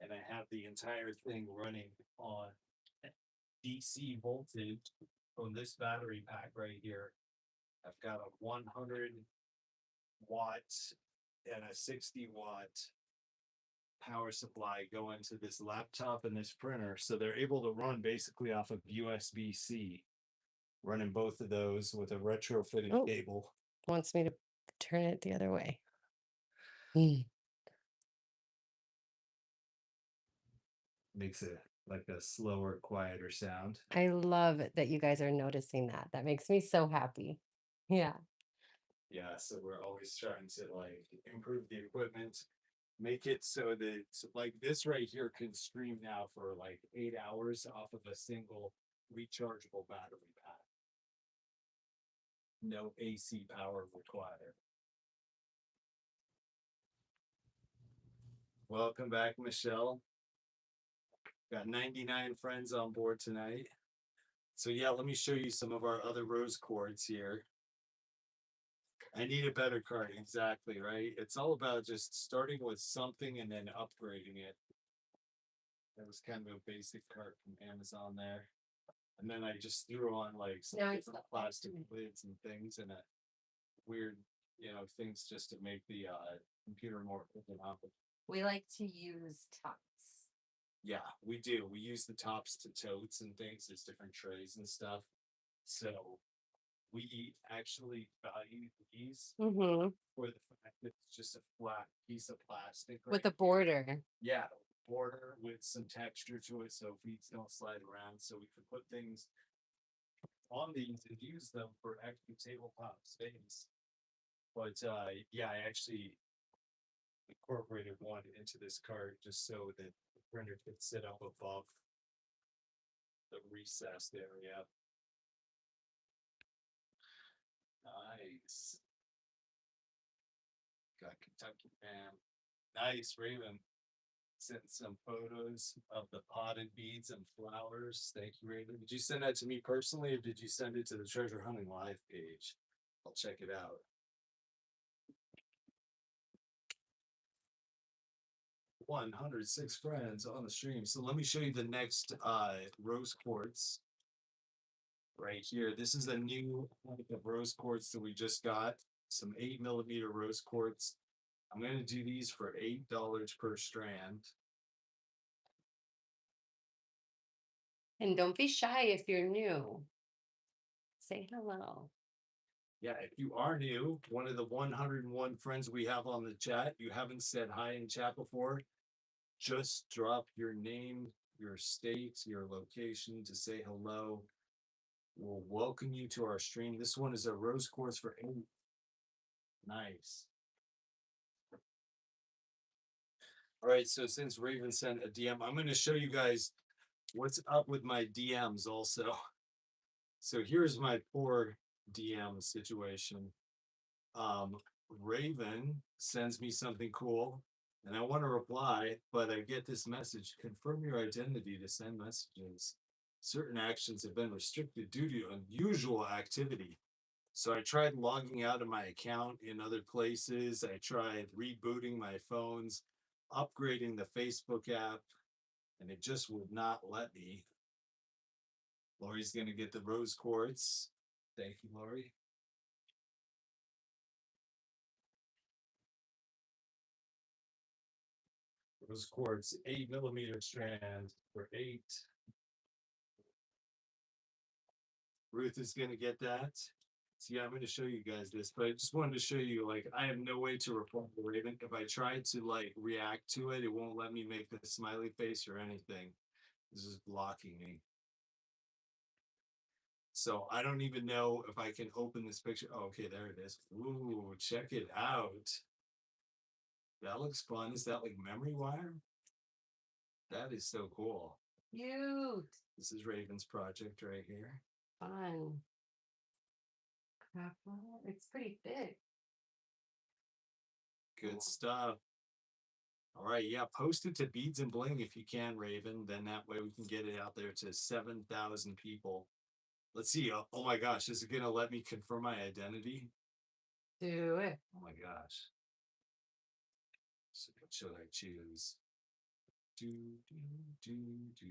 Speaker 1: And I have the entire thing running on DC voltage on this battery pack right here. I've got a 100 watt and a 60-watt power supply going to this laptop and this printer. So they're able to run basically off of USB-C, running both of those with a retrofitted
Speaker 2: Oh.
Speaker 1: cable.
Speaker 2: Wants me to turn it the other way. Mm.
Speaker 1: Makes it like a slower, quieter sound.
Speaker 2: I love it that you guys are noticing that. That makes me so happy. Yeah.
Speaker 1: Yeah, so we're always trying to like improve the equipment, make it so that like this right here can stream now for like 8 hours off of a single rechargeable battery pack. No AC power required. Welcome back, Michelle. Got 99 friends on board tonight. So yeah, let me show you some of our other rose quartz here. I need a better card, exactly, right? It's all about just starting with something and then upgrading it. That was kind of a basic card from Amazon there. And then I just threw on like some
Speaker 2: Now it's
Speaker 1: different
Speaker 2: the
Speaker 1: plastic lids and things and a weird, things just to make the computer more economical.
Speaker 3: We like to use tops.
Speaker 1: Yeah, we do. We use the tops to totes and things as different trays and stuff. So we actually value these
Speaker 2: Mm-hmm.
Speaker 1: for the fact that it's just a flat piece of plastic.
Speaker 2: With
Speaker 1: right
Speaker 2: a border.
Speaker 1: Yeah, border with some texture to it so feet don't slide around. So we can put things on these and use them for actual tabletop space. But yeah, I actually incorporated one into this card just so that the printer could sit up above the recessed area. Nice. Got Kentucky Bam. Nice, Raven. Sent some photos of the potted beads and flowers. Thank you, Raven. Did you send that to me personally, or did you send it to the Treasure Hunting Live page? I'll check it out. 106 friends on the stream. So let me show you the next rose quartz right here. This is a new type of rose quartz that we just got. Some 8 millimeter rose quartz. I'm going to do these for $8 per strand.
Speaker 2: And don't be shy if you're new. Say hello.
Speaker 1: Yeah, if you are new, one of the 101 friends we have on the chat, you haven't said hi in chat before, just drop your name, your state, your location to say hello. We'll welcome you to our stream. This one is a rose quartz for 8. Nice. All right, so since Raven sent a DM, I'm going to show you guys what's up with my DMs also. So here's my poor DM situation. Raven sends me something cool and I want to reply, but I get this message: confirm your identity to send messages. Certain actions have been restricted due to unusual activity. So I tried logging out of my account in other places. I tried rebooting my phones, upgrading the Facebook app, and it just would not let me. Lori's gonna get the rose quartz. Thank you, Lori. Rose quartz 8mm strand for 8. Ruth is gonna get that. So yeah, I'm gonna show you guys this, but I just wanted to show you, like, I have no way to reply to Raven. If I try to like react to it, it won't let me make the smiley face or anything. This is blocking me. So I don't even know if I can open this picture. Oh, okay, there it is. Ooh, check it out. That looks fun. Is that like memory wire? That is so cool.
Speaker 2: Cute.
Speaker 1: This is Raven's project right here.
Speaker 2: Fun. Copper. It's pretty thick.
Speaker 1: Good stuff. All right, yeah, post it to Beads and Bling if you can, Raven. Then that way we can get it out there to 7,000 people. Let's see. Oh my gosh, is it gonna let me confirm my identity?
Speaker 2: Do it.
Speaker 1: Oh my gosh. So what should I choose? Do do do do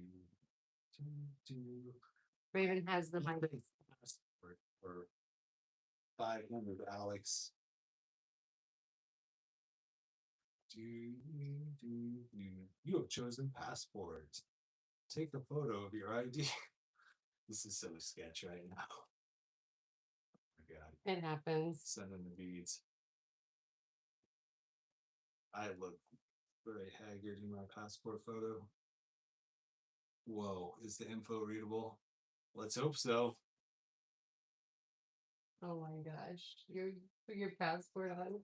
Speaker 1: do do.
Speaker 2: Raven has the mic.
Speaker 1: For 500, Alex. Do, do, do. You have chosen passport. Take a photo of your ID. This is so sketch right now. Oh my God.
Speaker 2: It happens.
Speaker 1: Sending the beads. I look very haggard in my passport photo. Whoa, is the info readable? Let's hope so.
Speaker 2: Oh my gosh. Put your passport on.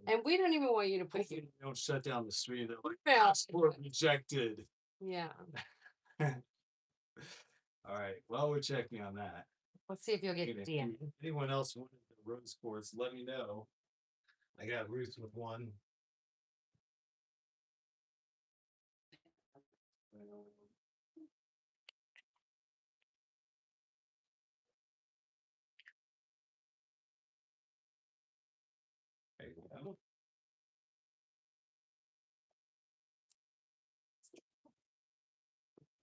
Speaker 2: And we don't even want you to put your
Speaker 1: Don't shut down the stream. They're like,
Speaker 2: email.
Speaker 1: passport rejected.
Speaker 2: Yeah.
Speaker 1: All right. Well, we're checking on that.
Speaker 2: Let's see if you'll get
Speaker 1: If
Speaker 2: DM.
Speaker 1: anyone else wanted the rose quartz, let me know. I got Ruth with one. There you go.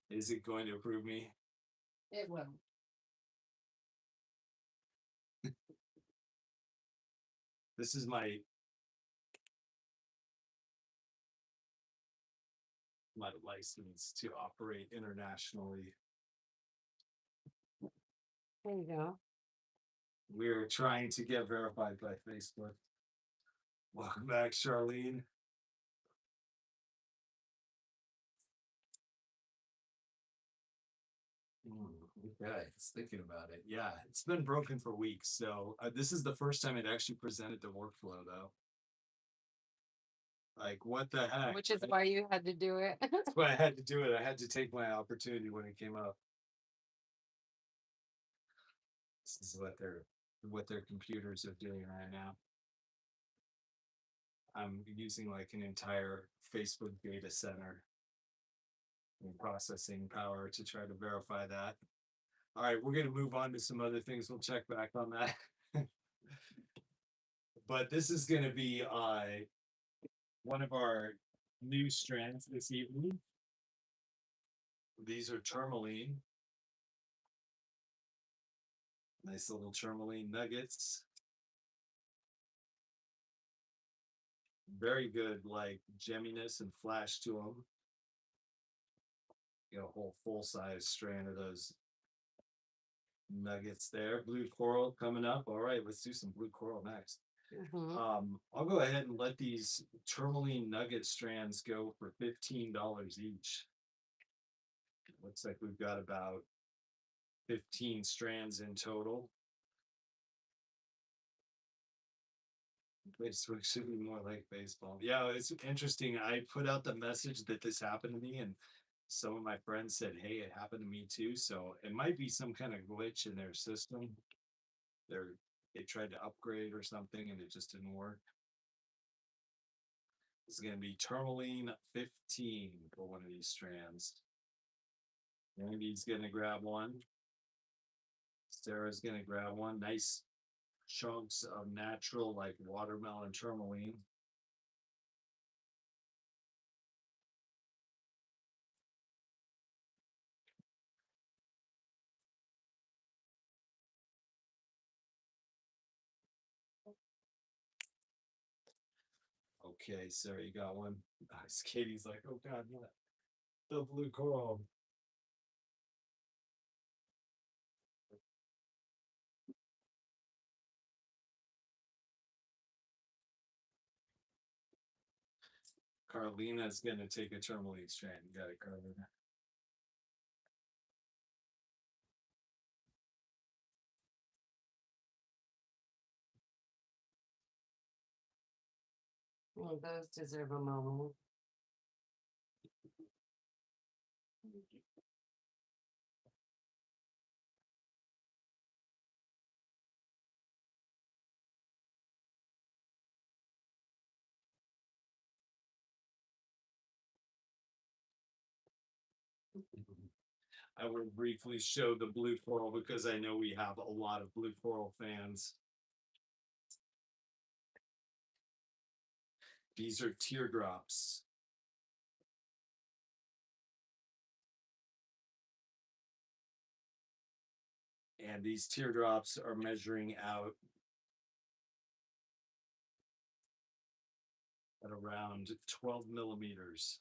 Speaker 1: Is it going to approve me?
Speaker 2: It will.
Speaker 1: This is my license to operate internationally.
Speaker 2: There you go.
Speaker 1: We're trying to get verified by Facebook. Welcome back, Charlene. Okay, it's thinking about it. Yeah, it's been broken for weeks. So this is the first time it actually presented the workflow, though. Like, what the heck?
Speaker 2: Which is why you had to do it.
Speaker 1: That's why I had to do it. I had to take my opportunity when it came up. This is what their computers are doing right now. I'm using like an entire Facebook data center and processing power to try to verify that. All right, we're going to move on to some other things. We'll check back on that. But this is going to be one of our new strands this evening. These are tourmaline. Nice little tourmaline nuggets. Very good, like, gemminess and flash to them. You know, a whole full-size strand of those nuggets there. Blue coral coming up. All right, let's do some blue coral next. I'll go ahead and let these tourmaline nugget strands go for $15 each. Looks like we've got about 15 strands in total. Facebook should be more like baseball. Yeah, it's interesting. I put out the message that this happened to me, and some of my friends said, hey, it happened to me too. So it might be some kind of glitch in their system. They tried to upgrade or something and it just didn't work. It's going to be tourmaline 15 for one of these strands. Randy's going to grab one. Sarah's gonna grab one. Nice chunks of natural, like watermelon tourmaline. Okay, Sarah, you got one. Katie's like, oh god, yeah, the blue coral. Carlina's gonna take a tourmaline strand. You got it, Carlina.
Speaker 2: Well, those deserve a moment.
Speaker 1: I will briefly show the blue coral because I know we have a lot of blue coral fans. These are teardrops. And these teardrops are measuring out at around 12 millimeters.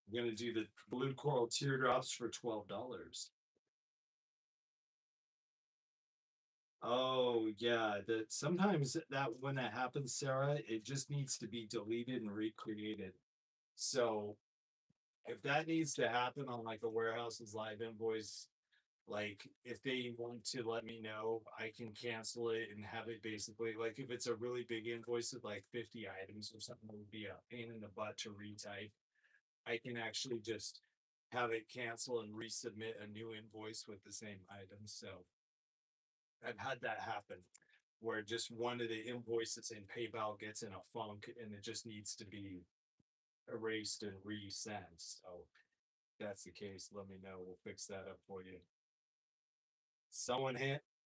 Speaker 1: I'm gonna do the blue coral teardrops for $12. Oh yeah, that sometimes that when that happens, Sarah, it just needs to be deleted and recreated. So if that needs to happen on like a warehouse's live invoice, like if they want to let me know, I can cancel it and have it basically like if it's a really big invoice with like 50 items or something, it would be a pain in the butt to retype. I can actually just have it cancel and resubmit a new invoice with the same items. So I've had that happen where just one of the invoices in PayPal gets in a funk and it just needs to be erased and resent. So if that's the case, let me know. We'll fix that up for you. Someone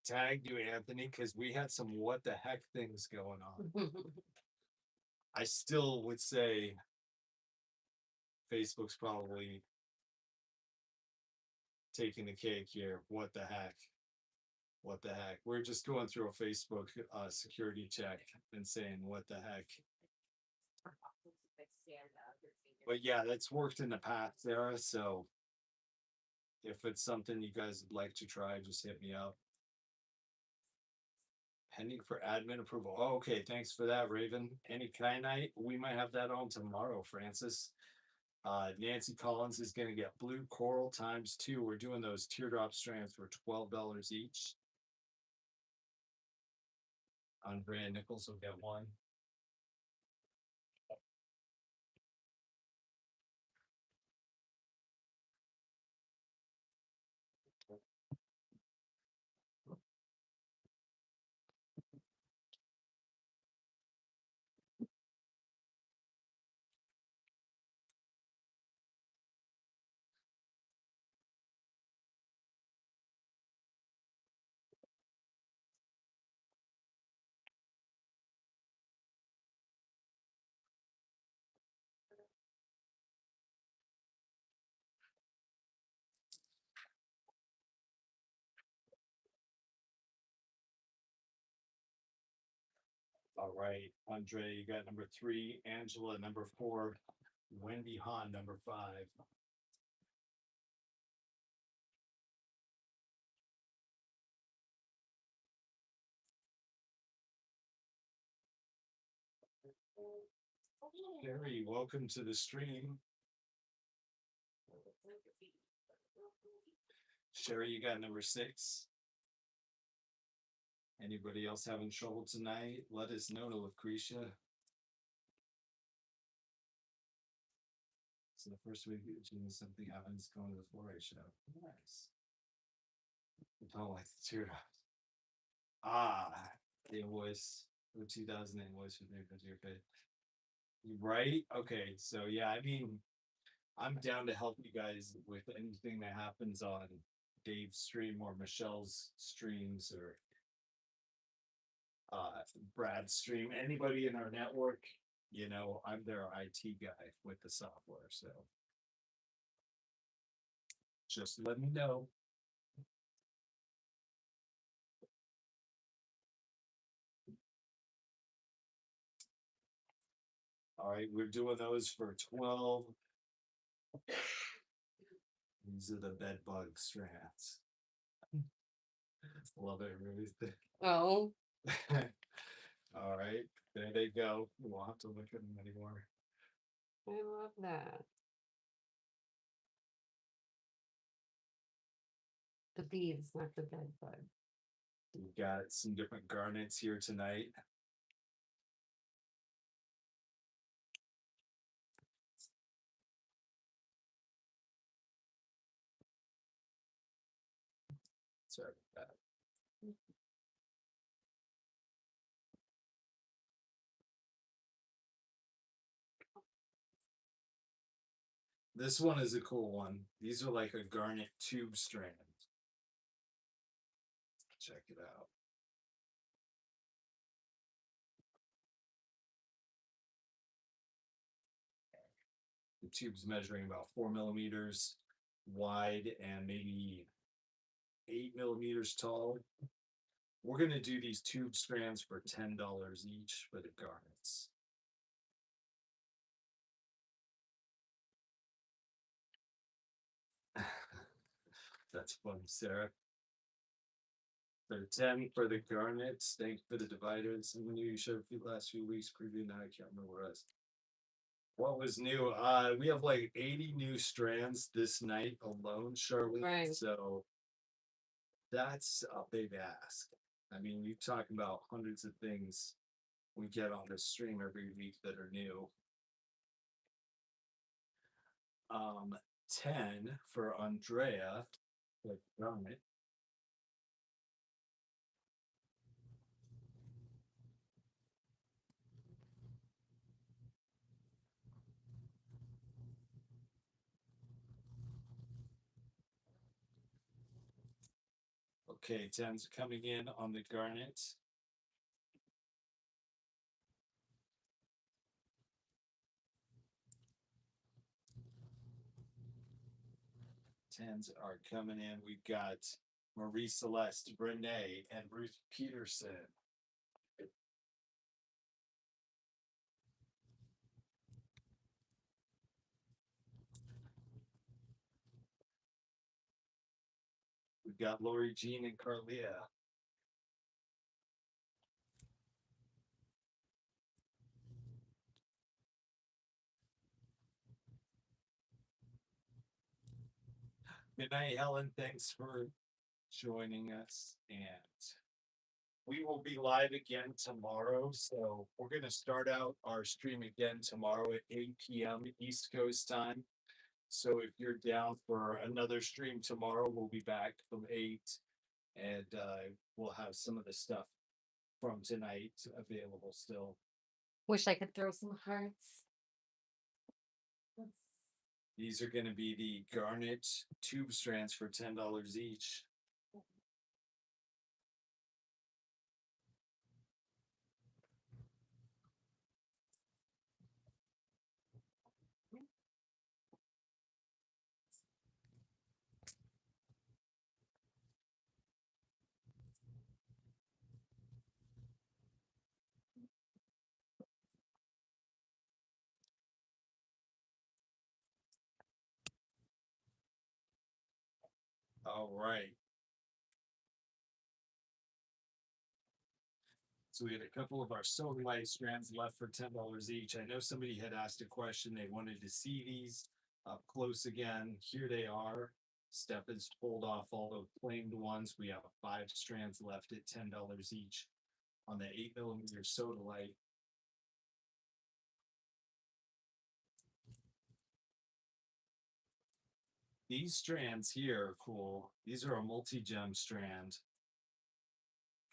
Speaker 1: tagged you, Anthony, because we had some what the heck things going on. I still would say Facebook's probably taking the cake here. What the heck? What the heck? We're just going through a Facebook security check and saying what the heck. But yeah, that's worked in the past, Sarah. So if it's something you guys would like to try, just hit me up. Pending for admin approval. Oh, okay, thanks for that, Raven. Any kyanite? We might have that on tomorrow, Francis. Nancy Collins is gonna get blue coral ×2. We're doing those teardrop strands for $12 each. Andrea Nichols will get one. All right, Andre, you got number 3, Angela, number 4, Wendy Hahn, number 5. Harry, welcome to the stream. Sherry, you got number 6. Anybody else having trouble tonight? Let us know, Lucretia. So the first week of June, something happens going to the 4A show. Nice. I don't like the teardrops. The invoice, the 2000 invoice with me because you're paid. Right? Okay, so yeah, I mean, I'm down to help you guys with anything that happens on Dave's stream or Michelle's streams or Brad's stream, anybody in our network, you know, I'm their IT guy with the software, so just let me know. All right, we're doing those for 12. These are the bed bug strands. Love it, really.
Speaker 2: Oh,
Speaker 1: All right, there they go. We won't have to look at them anymore.
Speaker 2: I love that. The beads, not the bed bug.
Speaker 1: We've got some different garnets here tonight. Sorry about that. This one is a cool one. These are like a garnet tube strand. Check it out. The tube's measuring about 4 millimeters wide and maybe 8 millimeters tall. We're going to do these tube strands for $10 each for the garnets. That's fun, Sarah. So 10 for the garnets. Thank you for the dividers. And when you showed a few last few weeks preview, now I can't remember what it was. What was new? We have like 80 new strands this night alone, Charlotte.
Speaker 2: Right.
Speaker 1: So that's a big ask. I mean, you talk about hundreds of things we get on this stream every week that are new. 10 for Andrea, like garnet. Okay, 10's coming in on the garnet. Tens are coming in. We've got Marie Celeste, Renee, and Ruth Peterson. We've got Lori Jean and Carlia. Good night, Helen. Thanks for joining us. And we will be live again tomorrow. So we're going to start out our stream again tomorrow at 8 p.m. East Coast time. So if you're down for another stream tomorrow, we'll be back from 8 and we'll have some of the stuff from tonight available still.
Speaker 2: Wish I could throw some hearts.
Speaker 1: These are going to be the garnet tube strands for $10 each. All right. So we had a couple of our soda light strands left for $10 each. I know somebody had asked a question. They wanted to see these up close again. Here they are. Steph has pulled off all the claimed ones. We have 5 strands left at $10 each on the 8mm soda light. These strands here are cool. These are a multi-gem strand.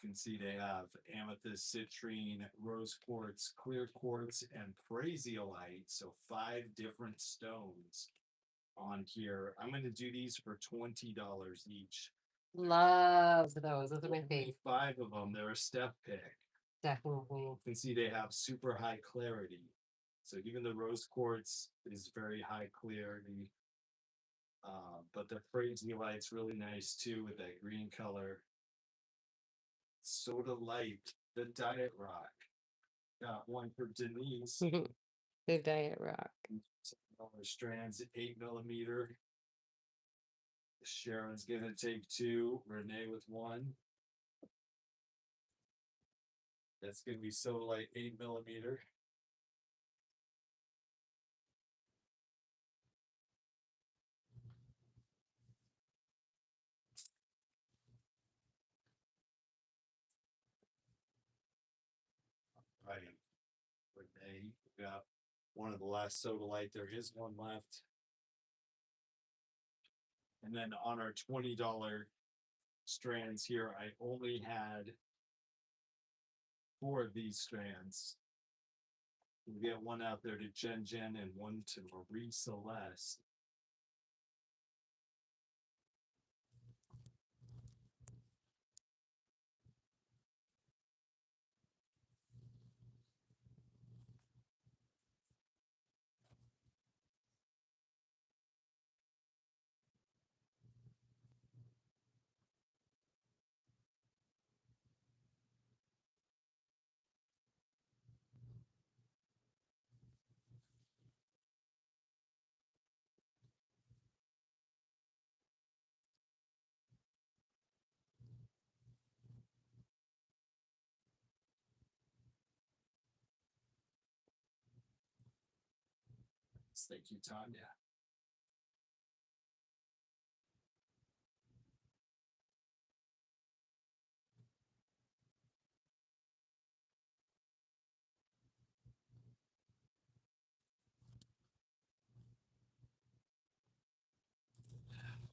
Speaker 1: You can see they have amethyst, citrine, rose quartz, clear quartz, and prasiolite. So 5 different stones on here. I'm gonna do these for $20 each.
Speaker 2: Love those. Those are my
Speaker 1: Only
Speaker 2: favorite.
Speaker 1: 5 of them. They're a step pick.
Speaker 2: Definitely.
Speaker 1: You can see they have super high clarity. So even the rose quartz is very high clarity. But the crazy light's really nice too with that green color. Soda Light, the Diet Rock. Got one for Denise.
Speaker 2: The Diet Rock.
Speaker 1: Strands at 8mm. Sharon's gonna take 2. Renee with 1. That's gonna be Soda Light 8mm. Right. Renee, we got one of the last Soda Light. There is one left. And then on our $20 strands here, I only had 4 of these strands. We'll get one out there to Jen and one to Marie Celeste. Thank you, Tanya.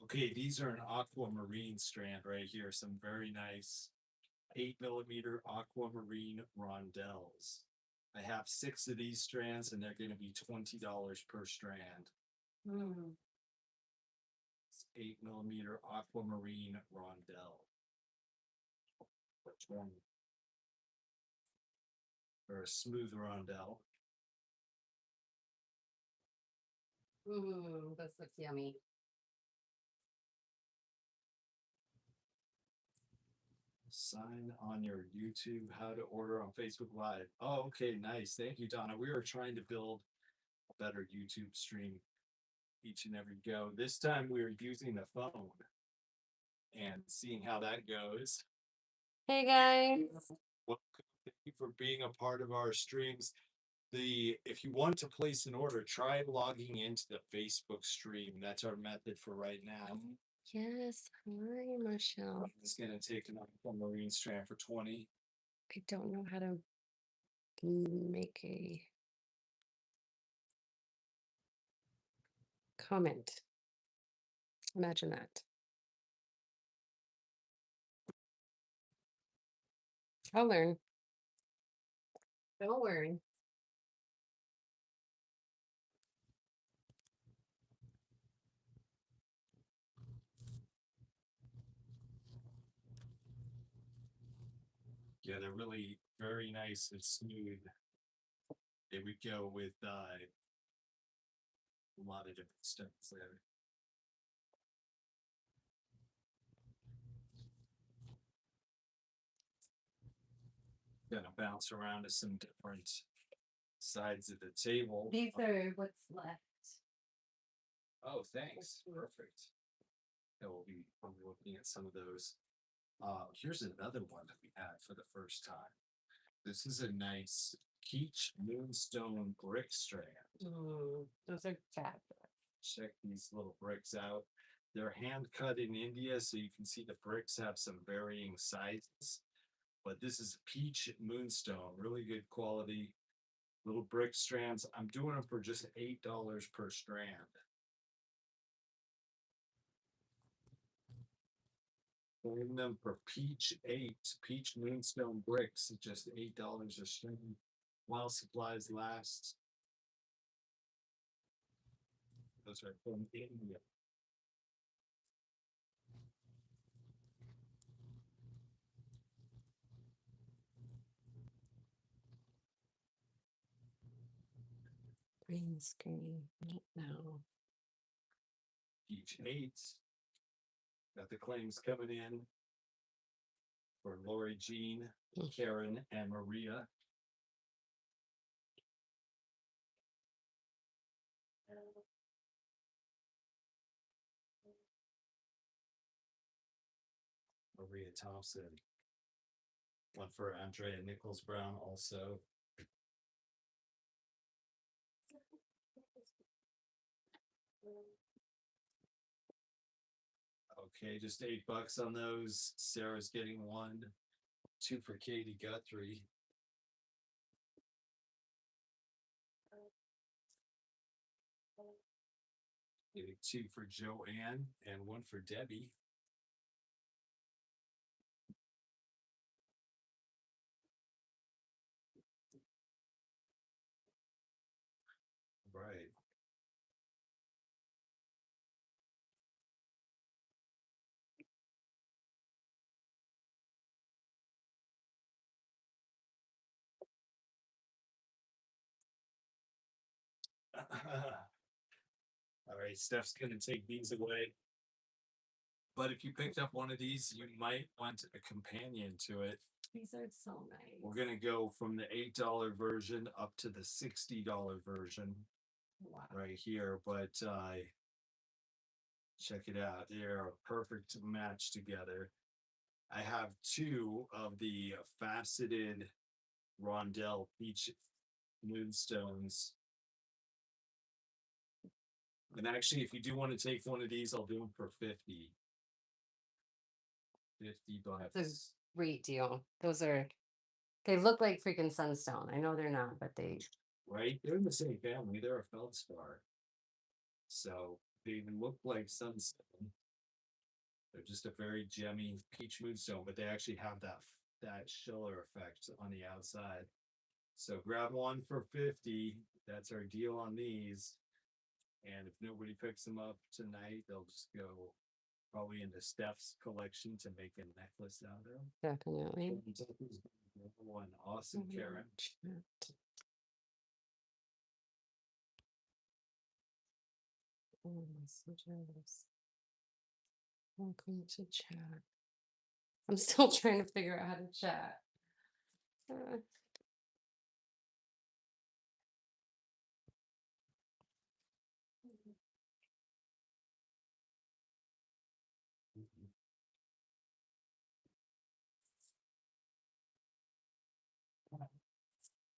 Speaker 1: Okay, these are an aquamarine strand right here. Some very nice 8mm aquamarine rondelles. I have 6 of these strands and they're going to be $20 per strand. It's 8mm aquamarine rondelle. Which one? Or a smooth rondelle.
Speaker 2: This looks yummy.
Speaker 1: Sign on your YouTube, how to order on Facebook Live. Oh, okay, nice. Thank you, Donna. We are trying to build a better YouTube stream each and every go. This time we are using the phone and seeing how that goes.
Speaker 2: Hey guys.
Speaker 1: Welcome. Thank you for being a part of our streams. If you want to place an order, try logging into the Facebook stream. That's our method for right now.
Speaker 2: Yes. Hi, Michelle.
Speaker 1: It's gonna take an aquamarine strand for 20.
Speaker 2: I don't know how to make a comment. Imagine that. I'll learn. Don't worry.
Speaker 1: Yeah, they're really very nice and smooth. They would go with a lot of different steps there. Gonna bounce around to some different sides of the table.
Speaker 2: These are what's left.
Speaker 1: Oh, thanks. Perfect. Yeah, we'll be looking at some of those. Here's another one that we had for the first time. This is a nice peach moonstone brick strand.
Speaker 2: Those are fabulous.
Speaker 1: Check these little bricks out. They're hand cut in India, so you can see the bricks have some varying sizes. But this is peach moonstone, really good quality. Little brick strands. I'm doing them for just $8 per strand. Doing them for peach moonstone bricks at just $8 a strand while supplies last. Those are from India.
Speaker 2: Green screen. No.
Speaker 1: Each 8. Got the claims coming in for Lori, Jean, Karen, and Maria. Maria Thompson. One for Andrea Nichols Brown also. Okay, just $8 on those. Sarah's getting 1. 2 for Katie Guthrie. Getting 2 for Joanne and 1 for Debbie. Right. All right, Steph's gonna take these away. But if you picked up one of these, you might want a companion to it.
Speaker 2: These are so nice.
Speaker 1: We're gonna go from the $8 version up to the $60 version
Speaker 2: Wow.
Speaker 1: right here, but check it out. They're a perfect match together. I have 2 of the faceted rondelle peach moonstones. And actually, if you do want to take one of these, I'll do them for 50. $50.
Speaker 2: That's a great deal. They look like freaking sunstone. I know they're not, but they.
Speaker 1: Right? They're in the same family. They're a feldspar. So they look like sunstone. They're just a very gemmy peach moonstone, but they actually have that Schiller effect on the outside. So grab one for 50. That's our deal on these. And if nobody picks them up tonight, they'll just go probably into Steph's collection to make a necklace out of them.
Speaker 2: Definitely.
Speaker 1: One awesome Karen.
Speaker 2: Oh, messages. Welcome to chat. I'm still trying to figure out how to chat.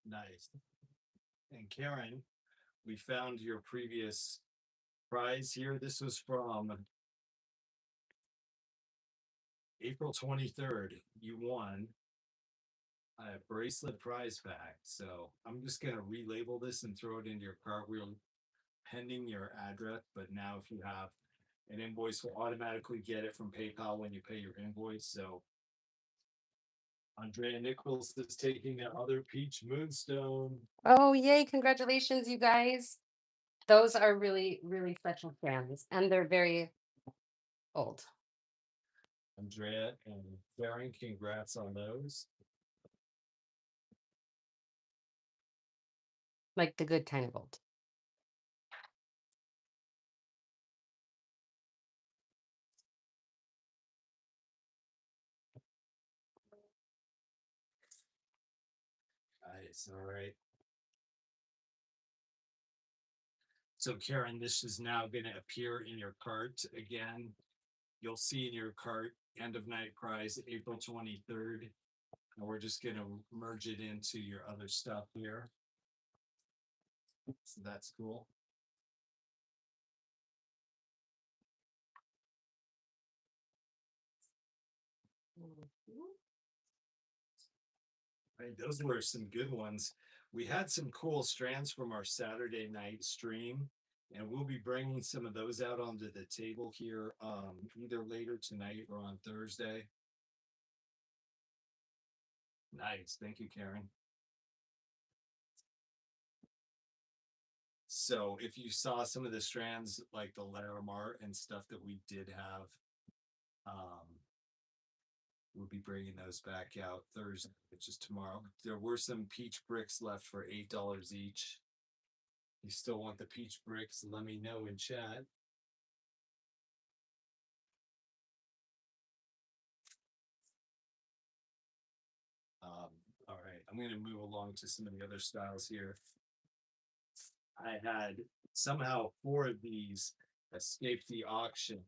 Speaker 1: Nice. And Karen, we found your previous prize here. This was from April 23rd. You won a bracelet prize pack. So I'm just going to relabel this and throw it into your cartwheel pending your address. But now if you have an invoice, will automatically get it from PayPal when you pay your invoice. So Andrea Nichols is taking that other peach moonstone.
Speaker 2: Oh, yay. Congratulations, you guys. Those are really, really special fans, and they're very old.
Speaker 1: Andrea and Karen, congrats on those.
Speaker 2: Like the good kind of old.
Speaker 1: Nice. All right. So Karen, this is now going to appear in your cart again. You'll see in your cart end of night prize April 23rd. And we're just going to merge it into your other stuff here. So that's cool. Right, those were some good ones. We had some cool strands from our Saturday night stream, and we'll be bringing some of those out onto the table here either later tonight or on Thursday. Nice. Thank you, Karen. So if you saw some of the strands like the Larimar and stuff that we did have, we'll be bringing those back out Thursday, which is tomorrow. There were some peach bricks left for $8 each. You still want the peach bricks? Let me know in chat. All right, I'm going to move along to some of the other styles here. I had somehow 4 of these escaped the auction.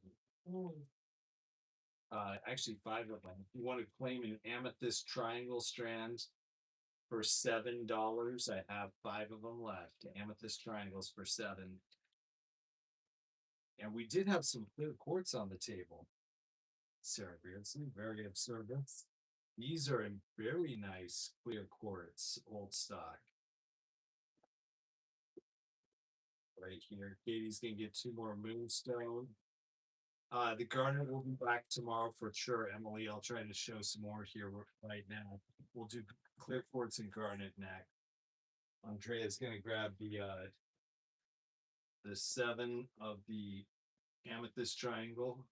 Speaker 1: Actually 5 of them. If you want to claim an amethyst triangle strand for $7, I have 5 of them left. Amethyst triangles for 7. And we did have some clear quartz on the table. Sarah Beardsley, very observant. These are in very nice clear quartz, old stock. Right here. Katie's gonna get 2 more moonstone. The garnet will be back tomorrow for sure, Emily. I'll try to show some more here right now. We'll do clear quartz and garnet next. Andrea's gonna grab the 7 of the amethyst triangle.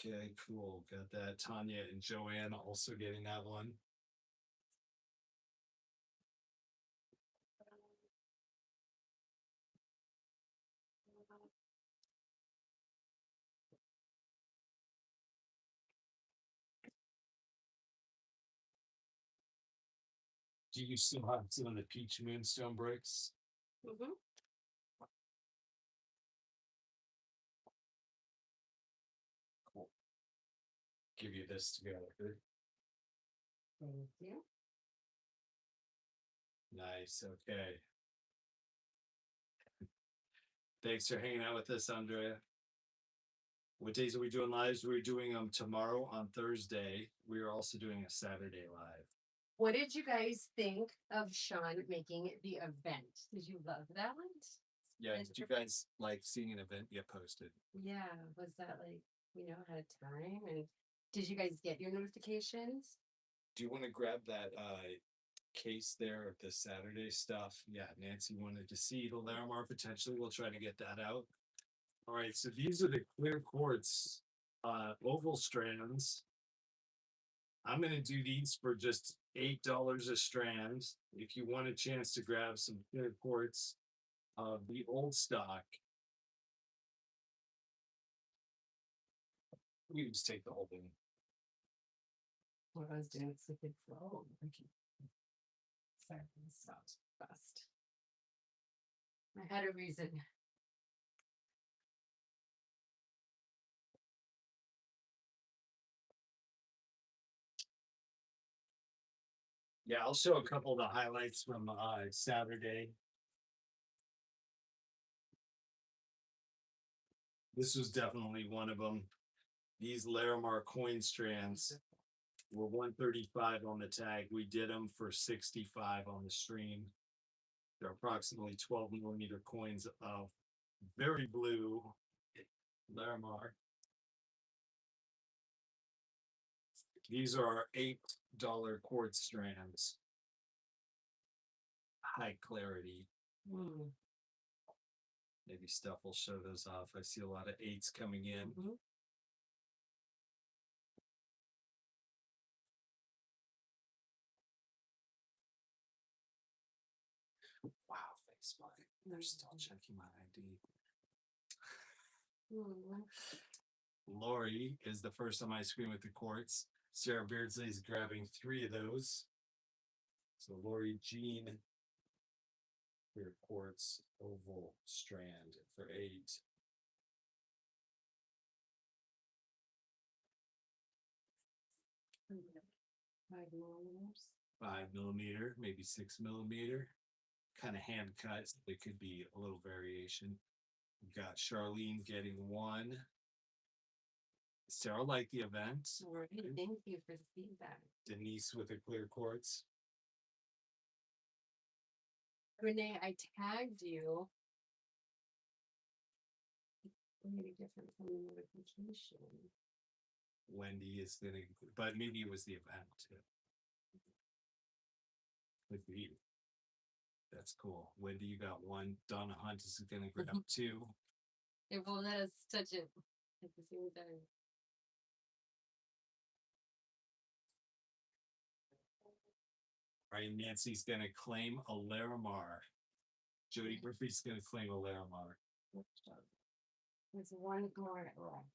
Speaker 1: Okay, cool. Got that. Tanya and Joanne also getting that one. Do you still have some of the peach moonstone bricks?
Speaker 2: Mhm.
Speaker 1: Cool. Give you this together.
Speaker 2: Thank you.
Speaker 1: Nice. Okay. Thanks for hanging out with us, Andrea. What days are we doing lives? We're doing them tomorrow on Thursday. We are also doing a Saturday live.
Speaker 2: What did you guys think of Sean making the event? Did you love that one?
Speaker 1: Yeah,
Speaker 2: And
Speaker 1: did you guys like seeing an event get posted?
Speaker 2: Yeah, was that like, ahead of time? And did you guys get your notifications?
Speaker 1: Do you want to grab that case there of the Saturday stuff? Yeah, Nancy wanted to see the Larimar potentially. We'll try to get that out. All right, so these are the clear quartz oval strands. I'm gonna do these for just $8 a strand. If you want a chance to grab some clear quartz of the old stock, you can just take the whole thing.
Speaker 2: What I was doing is like, oh, thank you. Sorry, I stopped fast. I had a reason.
Speaker 1: Yeah, I'll show a couple of the highlights from Saturday. This was definitely one of them. These Larimar coin strands were 135 on the tag. We did them for 65 on the stream. They're approximately 12mm coins of very blue Larimar. These are $8 quartz strands. High clarity. Maybe Steph will show those off. I see a lot of 8s coming in. Wow, face mine. They're still checking my ID. Lori is the first on my screen with the quartz. Sarah Beardsley is grabbing 3 of those. So Lori Jean, clear quartz oval strand for 8. $5mm, maybe 6mm. Kind of hand cut. So it could be a little variation. We've got Charlene getting 1. Sarah liked the event.
Speaker 2: Thank you for the feedback.
Speaker 1: Denise with a clear quartz.
Speaker 2: Renee, I tagged you. Maybe different from the notification.
Speaker 1: Wendy is gonna, but maybe it was the event too. Agreed. That's cool. Wendy, you got one. Donna Hunt is gonna grab two.
Speaker 2: It won't let us touch it at the same time.
Speaker 1: Right, Nancy's gonna claim a Larimar. Jody Murphy's gonna claim a Larimar.
Speaker 2: There's one more left.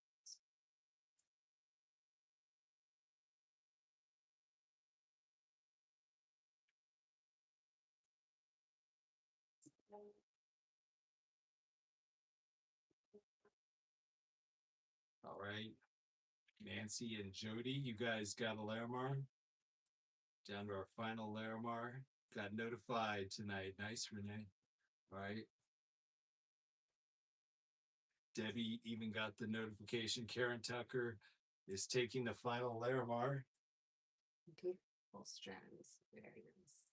Speaker 1: All right. Nancy and Jody, you guys got a Larimar? Down to our final Larimar. Got notified tonight. Nice, Renee. All right. Debbie even got the notification. Karen Tucker is taking the final Larimar.
Speaker 2: Beautiful strands. Very nice.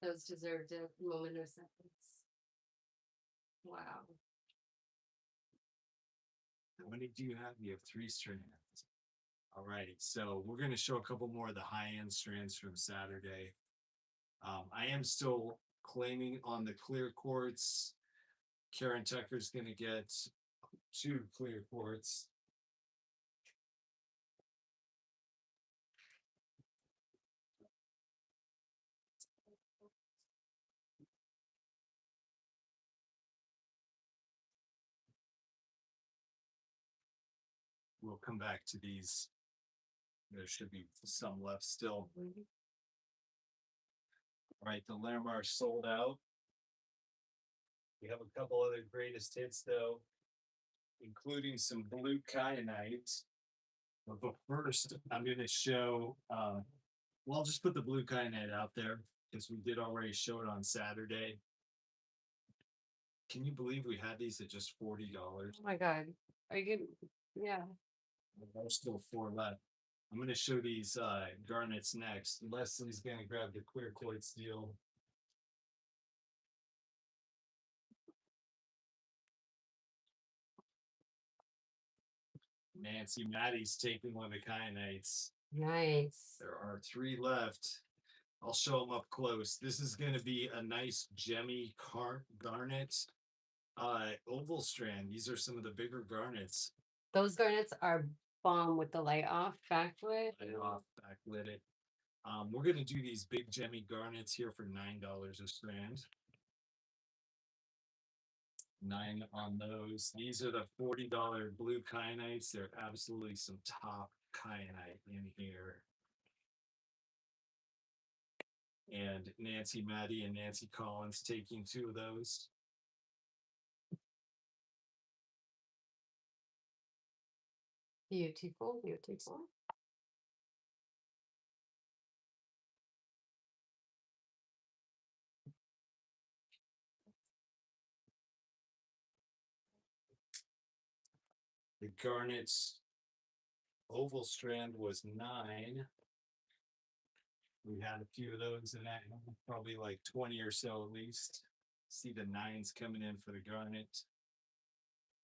Speaker 2: Those deserved a moment of silence. Wow.
Speaker 1: How many do you have? You have 3 strands. All righty. So we're going to show a couple more of the high-end strands from Saturday. I am still claiming on the clear quartz. Karen Tucker's going to get 2 clear quartz. We'll come back to these. There should be some left still. All right, the Larimar sold out. We have a couple other greatest hits though, including some blue kyanite. But first, I'm going to show. Well, I'll just put the blue kyanite out there because we did already show it on Saturday. Can you believe we had these at just $40?
Speaker 2: Oh my God. Are you good? Yeah.
Speaker 1: There's still 4 left. I'm going to show these garnets next. Leslie's going to grab the clear quartz deal. Nancy Maddie's taking one of the kyanites.
Speaker 2: Nice.
Speaker 1: There are 3 left. I'll show them up close. This is going to be a nice gemmy garnet oval strand. These are some of the bigger garnets.
Speaker 2: Those garnets are bomb with the light off backlit.
Speaker 1: Light off, backlit it. We're going to do these big gemmy garnets here for $9 a strand. 9 on those. These are the $40 blue kyanites. They're absolutely some top kyanite in here. And Nancy Maddie and Nancy Collins taking 2 of those.
Speaker 2: Beautiful, beautiful.
Speaker 1: The garnet oval strand was 9. We had a few of those in that, probably like 20 or so at least. See the 9s coming in for the garnet.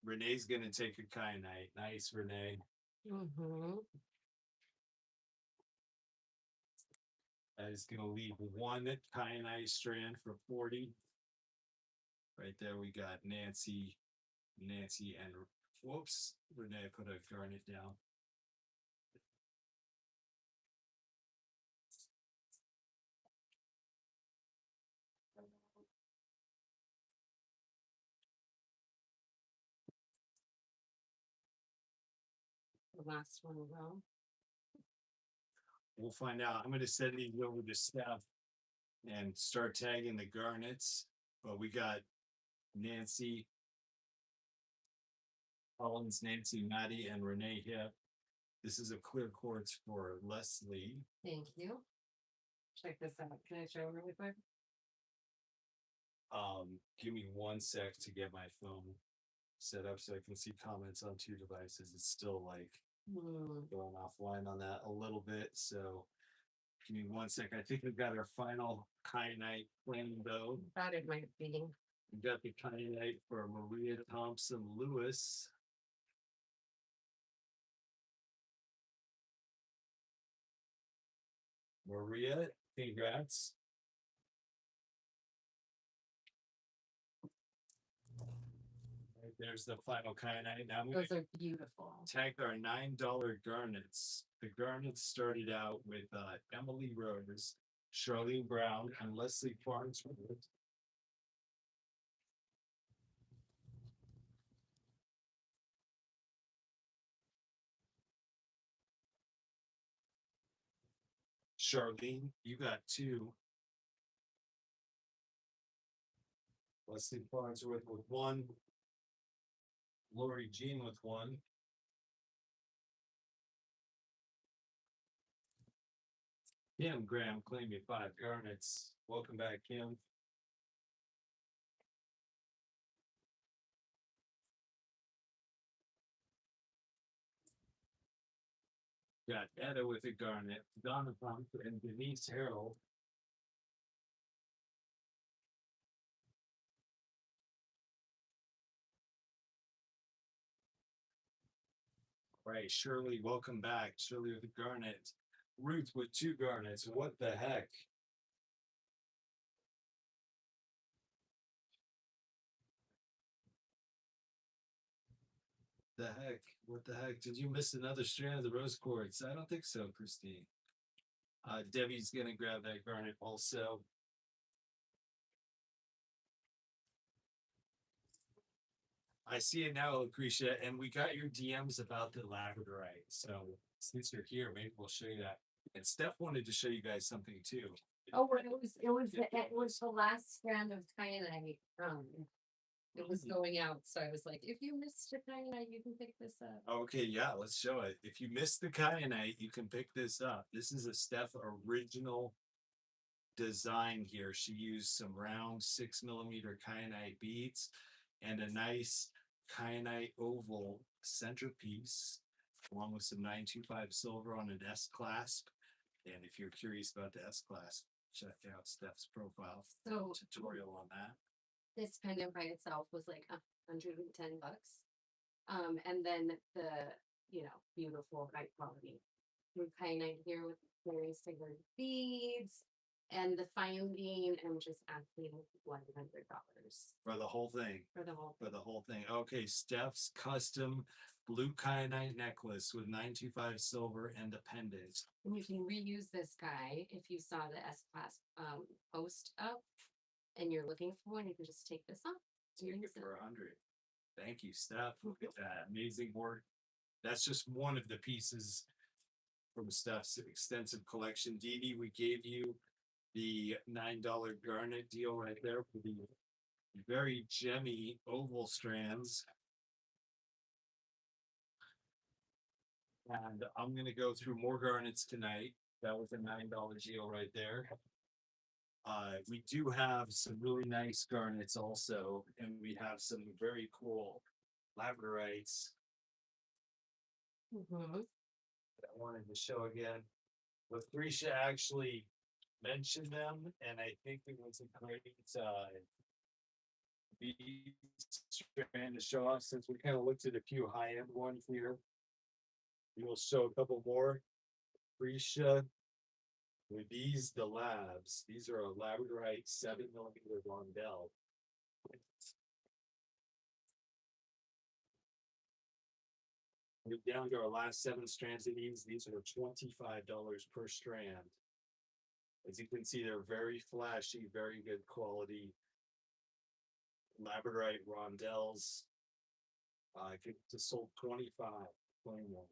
Speaker 1: Renee's gonna take a kyanite. Nice, Renee. That is gonna leave 1 kyanite strand for 40. Right there, we got Nancy, and whoops, Renee put a garnet down.
Speaker 2: The last one will go.
Speaker 1: We'll find out. I'm gonna send these over to staff and start tagging the garnets. But we got Nancy Collins, Nancy Maddie, and Renee Hip. This is a clear quartz for Leslie.
Speaker 2: Thank you. Check this out. Can I show really quick?
Speaker 1: Give me 1 sec to get my phone set up so I can see comments on 2 devices. It's still like going offline on that a little bit. So Give me 1 second. I think we've got our final kyanite plain though.
Speaker 2: Thought it might be.
Speaker 1: We got the kyanite for Maria Thompson Lewis. Maria, congrats. Right, there's the final kyanite. Now I'm gonna
Speaker 2: Those are beautiful.
Speaker 1: tag our $9 garnets. The garnets started out with Emily Rose, Charlene Brown, and Leslie Farnsworth. Charlene, you got 2. Leslie Farnsworth with 1. Lori Jean with 1. Kim Graham claimed you 5 garnets. Welcome back, Kim. Got Etta with a garnet, Donna Pump, and Denise Harrell. Right, Shirley, welcome back. Shirley with a garnet. Ruth with 2 garnets. What the heck? The heck? What the heck? Did you miss another strand of the rose quartz? I don't think so, Christine. Debbie's gonna grab that garnet also. I see it now, Lucretia, and we got your DMs about the labradorite. So since you're here, maybe we'll show you that. And Steph wanted to show you guys something too.
Speaker 2: Oh, it was the last strand of kyanite. It was going out, so I was like, if you missed the kyanite, you can pick this up.
Speaker 1: Okay, yeah, let's show it. If you missed the kyanite, you can pick this up. This is a Steph original design here. She used some round 6mm kyanite beads and a nice kyanite oval centerpiece, along with some 925 silver on an S clasp. And if you're curious about the S clasp, check out Steph's profile
Speaker 2: So
Speaker 1: tutorial on that.
Speaker 2: this pendant by itself was like $110. And then the, beautiful high quality kyanite here with very silver beads and the fine bean, I'm just asking $100
Speaker 1: For the whole thing.
Speaker 2: for the whole.
Speaker 1: For the whole thing. Okay, Steph's custom blue kyanite necklace with 925 silver and the pendant.
Speaker 2: And you can reuse this guy if you saw the S class post up and you're looking for one, you can just take this off.
Speaker 1: Take it for 100. Thank you, Steph. Look at that amazing work. That's just one of the pieces from Steph's extensive collection. Dee Dee, we gave you the $9 garnet deal right there for the very gemmy oval strands. And I'm gonna go through more garnets tonight. That was a $9 deal right there. We do have some really nice garnets also, and we have some very cool labradorites
Speaker 2: Mm-hmm.
Speaker 1: that I wanted to show again. Lucretia actually mentioned them, and I think it was a great bead strand to show off, since we kind of looked at a few high-end ones here. We will show a couple more. Lucretia with these, the labs. These are a labradorite 7mm rondelle. We're down to our last 7 strands of these. These are $25 per strand. As you can see, they're very flashy, very good quality labradorite rondelles. I think it's sold 25. 21.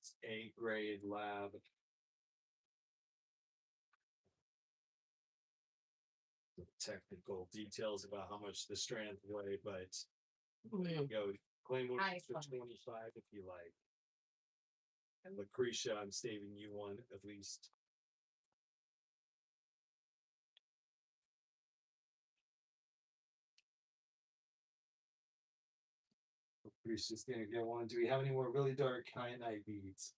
Speaker 1: It's A grade lab. The technical details about how much the strands weigh, but there you go. Claim one
Speaker 2: High
Speaker 1: for
Speaker 2: quality.
Speaker 1: 25 if you like. And Lucretia, I'm saving you one at least. Lucretia's gonna get one. Do we have any more really dark kyanite beads?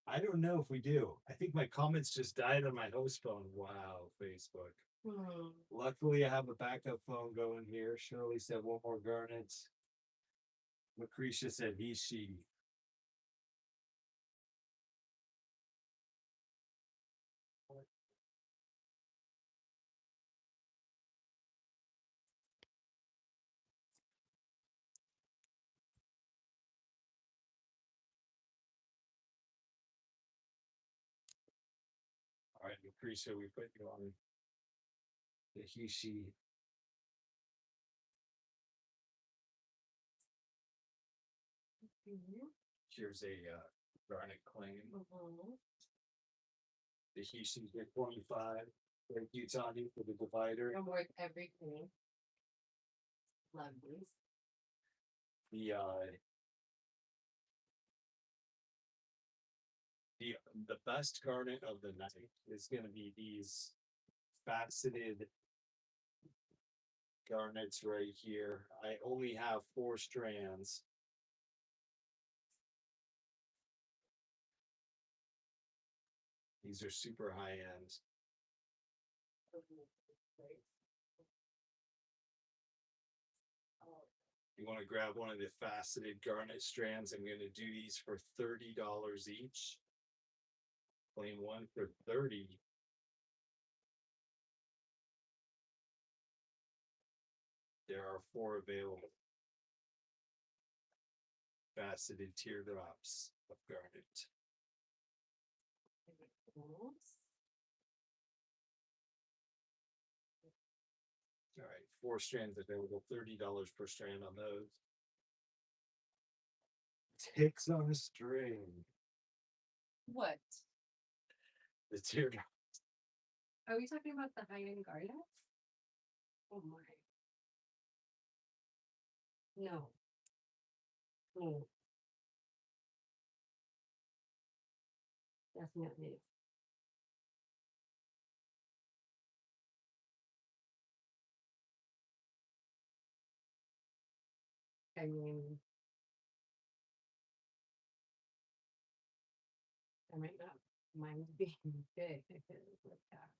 Speaker 1: I don't know if we do. I think my comments just died on my host phone. Wow, Facebook. Luckily, I have a backup phone going here. Shirley said one more garnet. Lucretia said he, she. All right, Lucretia, we put you on the he, she. Here's a garnet claim. The he, she's get 25. Thank you, Tony, for the divider.
Speaker 3: I'm worth everything. Love these.
Speaker 1: The best garnet of the night is going to be these faceted garnets right here. I only have 4 strands. These are super high end. You want to grab one of the faceted garnet strands? I'm going to do these for $30 each. Claim one for 30. There are 4 available. Faceted teardrops of garnet. All right, 4 strands available, $30 per strand on those. Ticks on a string.
Speaker 3: What?
Speaker 1: The teardrop.
Speaker 3: Are we talking about the high-end garnets? Oh my. No.
Speaker 2: Oh. Definitely.
Speaker 3: I mean, I might not mind being big if it was like that.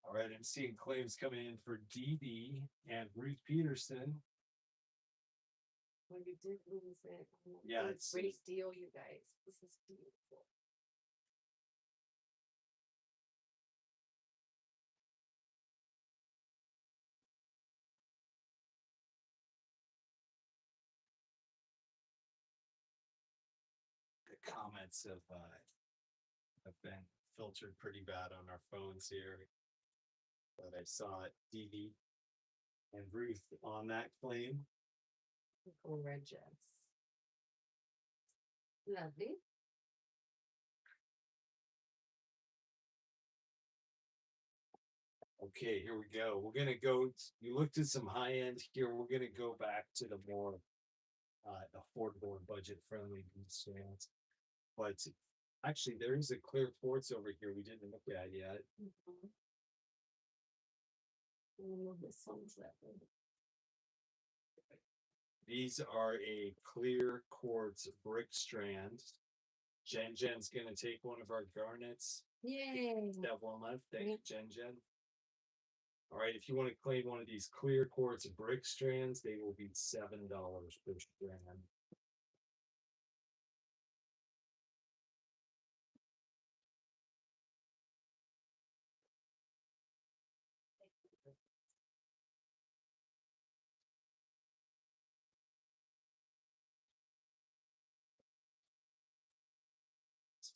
Speaker 1: All right, I'm seeing claims coming in for DD and Ruth Peterson.
Speaker 3: When you did lose it.
Speaker 1: Yeah,
Speaker 3: it's
Speaker 1: it's-
Speaker 3: great deal, you guys. This is beautiful.
Speaker 1: The comments have been filtered pretty bad on our phones here. But I saw it, DD and Ruth on that claim.
Speaker 3: Gorgeous. Lovely.
Speaker 1: Okay, here we go. We're gonna go. You looked at some high end here. We're gonna go back to the more affordable and budget friendly stands. But actually, there is a clear quartz over here we didn't look at yet.
Speaker 3: This one's lovely.
Speaker 1: These are a clear quartz brick strand. Jen's gonna take one of our garnets.
Speaker 3: Yay.
Speaker 1: That one left. Thank you, Jen. All right, if you want to claim one of these clear quartz brick strands, they will be $7 per strand.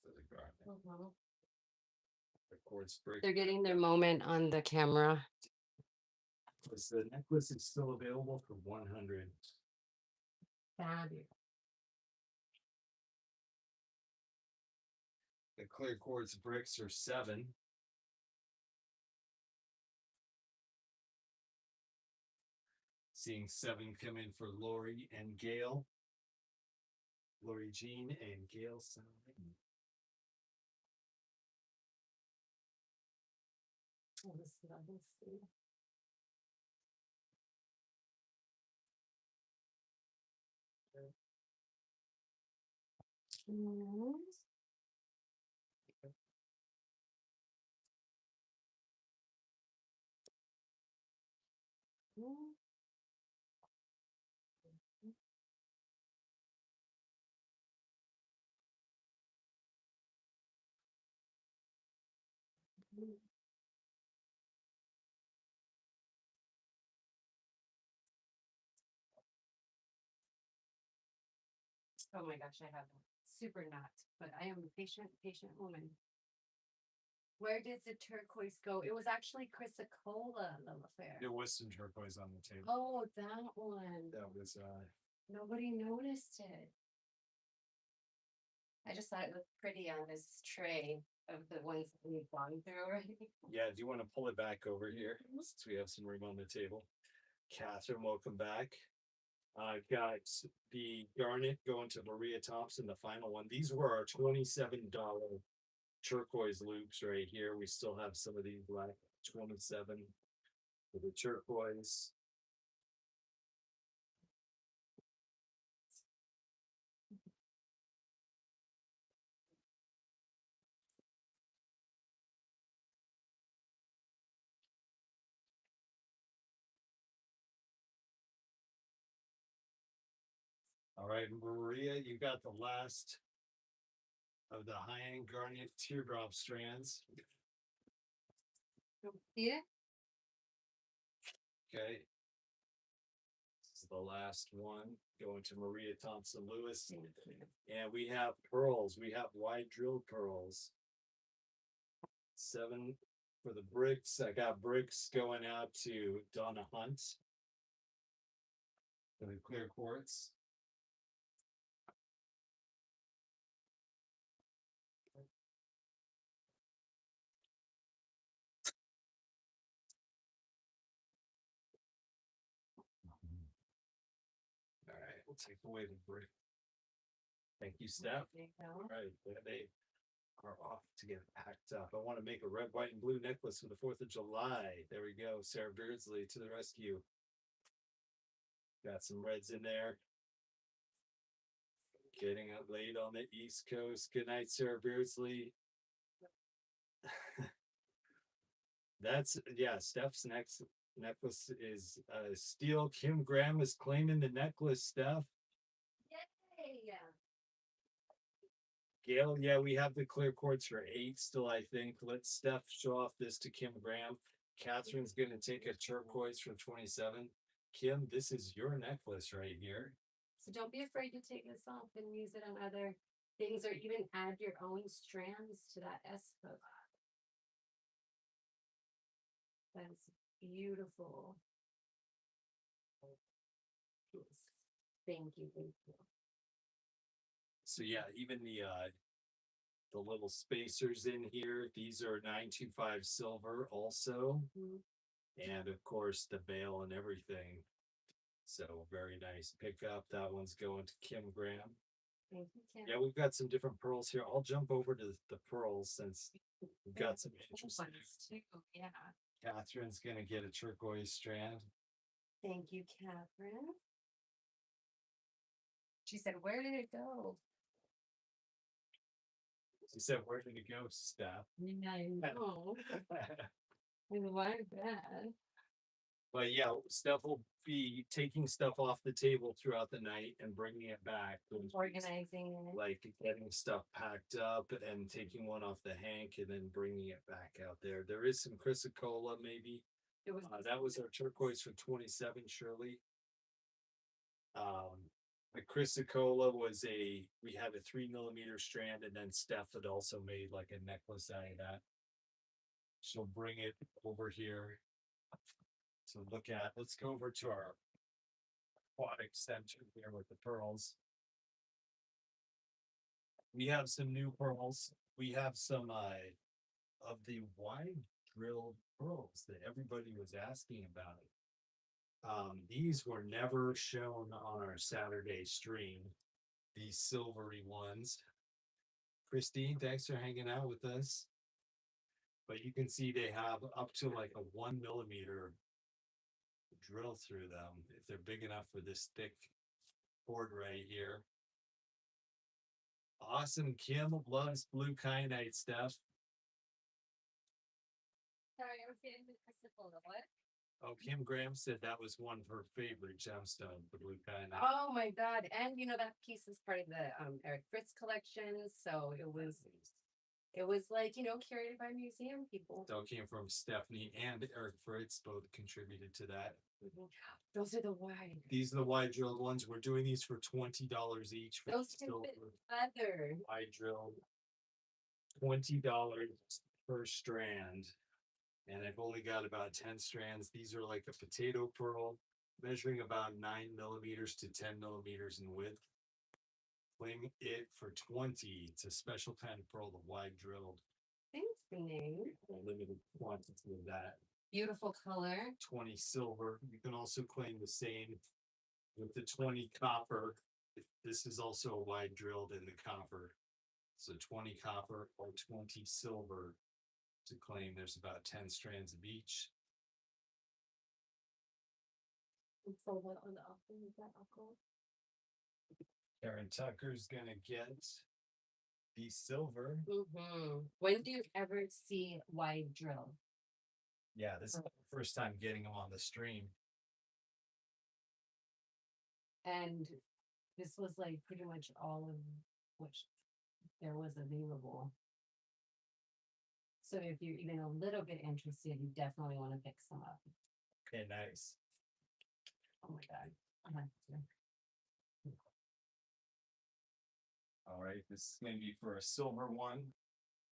Speaker 1: For the garnet. The quartz brick.
Speaker 2: They're getting their moment on the camera.
Speaker 1: The necklace is still available for 100.
Speaker 3: Fabulous.
Speaker 1: The clear quartz bricks are 7. Seeing 7 come in for Lori and Gail. Lori Jean and Gail Simon.
Speaker 2: Mhm. Oh my gosh, I have a super knot, but I am a patient woman. Where did the turquoise go? It was actually Chrysocolla, Lil Fair.
Speaker 1: There was some turquoise on the table.
Speaker 2: Oh, that one.
Speaker 1: That was
Speaker 2: Nobody noticed it. I just thought it looked pretty on this tray of the ones that we've gone through already.
Speaker 1: yeah. Do you want to pull it back over here since we have some room on the table? Catherine, welcome back. Got the garnet going to Maria Thompson, the final one. These were our $27 turquoise loops right here. We still have some of these left. 27 for the turquoise. All right, Maria, you got the last of the high-end garnet teardrop strands.
Speaker 2: Yeah.
Speaker 1: Okay. This is the last one going to Maria Thompson Lewis. And we have pearls. We have wide drilled pearls. 7 for the bricks. I got bricks going out to Donna Hunt for the clear quartz. All right, we'll take away the brick. Thank you, Steph. All right, they are off to get packed up. I want to make a red, white, and blue necklace for the 4th of July. There we go. Sarah Beardsley to the rescue. Got some reds in there. Getting up late on the East Coast. Good night, Sarah Beardsley. That's, yeah, Steph's next necklace is steel. Kim Graham is claiming the necklace, Steph.
Speaker 2: Yay!
Speaker 1: Gail, yeah, we have the clear quartz for 8 still, I think. Let Steph show off this to Kim Graham. Catherine's going to take a turquoise from 27. Kim, this is your necklace right here.
Speaker 2: So don't be afraid to take this off and use it on other things or even add your own strands to that S hook. That's beautiful. Yes. Thank you, thank you.
Speaker 1: So yeah, even the little spacers in here, these are 925 silver also.
Speaker 2: Mhm.
Speaker 1: And of course the bail and everything. So very nice pickup. That one's going to Kim Graham.
Speaker 2: Thank you, Kim.
Speaker 1: Yeah, we've got some different pearls here. I'll jump over to the pearls since we've got some interesting.
Speaker 2: Ones too, yeah.
Speaker 1: Catherine's gonna get a turquoise strand.
Speaker 2: Thank you, Catherine. She said, "Where did it go?"
Speaker 1: She said, "Where did it go, Steph?"
Speaker 2: I know. Why bad?
Speaker 1: But yeah, Steph will be taking stuff off the table throughout the night and bringing it back.
Speaker 2: Organizing it.
Speaker 1: Like getting stuff packed up and taking one off the hank and then bringing it back out there. There is some chrysocolla maybe.
Speaker 2: It was
Speaker 1: That was our turquoise for 27, Shirley. The chrysocolla was we had a 3mm strand, and then Steph had also made like a necklace out of that. She'll bring it over here to look at. Let's go over to our quad extension here with the pearls. We have some new pearls. We have some of the wide drilled pearls that everybody was asking about. These were never shown on our Saturday stream, these silvery ones. Christine, thanks for hanging out with us. But you can see they have up to like a 1mm drill through them if they're big enough for this thick board right here. Awesome. Kim loves blue kyanite stuff.
Speaker 2: Sorry, I was getting the chrysocolla. What?
Speaker 1: Oh, Kim Graham said that was one of her favorite gemstones, the blue kind.
Speaker 2: Oh my God. And you know, that piece is part of the Eric Fritz collection. So it was like, you know, curated by museum people.
Speaker 1: So it came from Stephanie and Eric Fritz, both contributed to that.
Speaker 2: Mhm. Those are the wide.
Speaker 1: These are the wide drilled ones. We're doing these for $20 each. For
Speaker 2: Those
Speaker 1: the
Speaker 2: can fit
Speaker 1: silver
Speaker 2: leather.
Speaker 1: wide drilled. $20 per strand. And I've only got about 10 strands. These are like a potato pearl, measuring about 9 millimeters to 10 millimeters in width. Claim it for 20. It's a special kind of pearl, the wide drilled.
Speaker 2: Thanks, Renee.
Speaker 1: A limited quantity of that.
Speaker 2: Beautiful color.
Speaker 1: 20 silver. You can also claim the same with the 20 copper. This is also a wide drilled in the copper. So 20 copper or 20 silver to claim. There's about 10 strands of each.
Speaker 2: And so what on the offering is that alcohol?
Speaker 1: Karen Tucker's gonna get the silver.
Speaker 2: When do you ever see wide drill?
Speaker 1: Yeah, this is the first time getting them on the stream.
Speaker 2: And this was like pretty much all of which there was available. So if you're even a little bit interested, you definitely want to pick some up.
Speaker 1: Okay, nice.
Speaker 2: Oh my God. I have to.
Speaker 1: All right, this is gonna be for a silver one.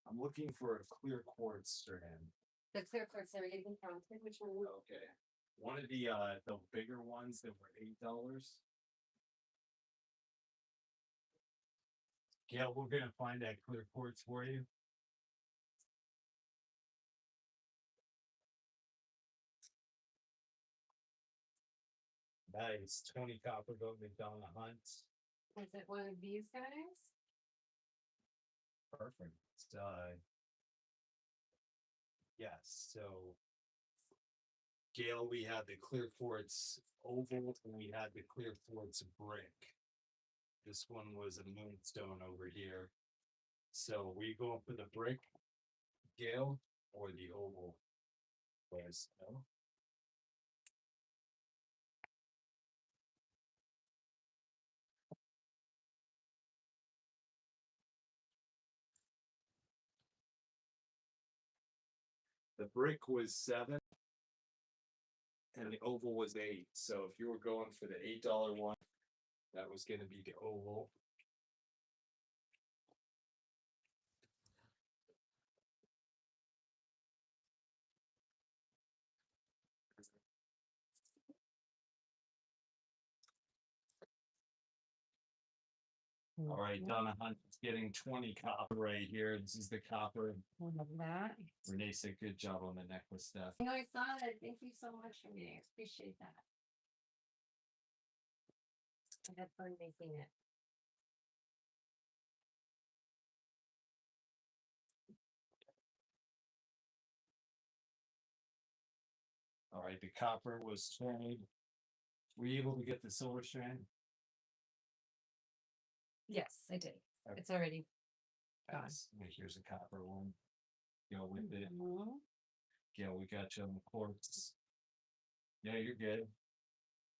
Speaker 1: I'm looking for a clear quartz strand.
Speaker 2: The clear quartz already been counted. Which one?
Speaker 1: Okay. One of the bigger ones that were $8. Gail, we're gonna find that clear quartz for you. Nice. 20 copper gold McDonald Hunt.
Speaker 2: Was it one of these guys?
Speaker 1: Perfect. Yes, so Gail, we had the clear quartz oval and we had the clear quartz brick. This one was a moonstone over here. So we going for the brick, Gail, or the oval? Was no. The brick was 7 and the oval was 8. So if you were going for the $8 one, that was going to be the oval. All right, Donna Hunt is getting 20 copper right here. This is the copper.
Speaker 2: One of that.
Speaker 1: Renee said good job on the necklace stuff.
Speaker 2: I know I saw that. Thank you so much, Renee. I appreciate that. I had fun making it.
Speaker 1: All right, the copper was 20. Were you able to get the silver strand?
Speaker 2: Yes, I did.
Speaker 1: Okay.
Speaker 2: It's already gone.
Speaker 1: Nice. Here's a copper one. Go with it.
Speaker 2: Mhm.
Speaker 1: Yeah, we got you on the quartz. Yeah, you're good.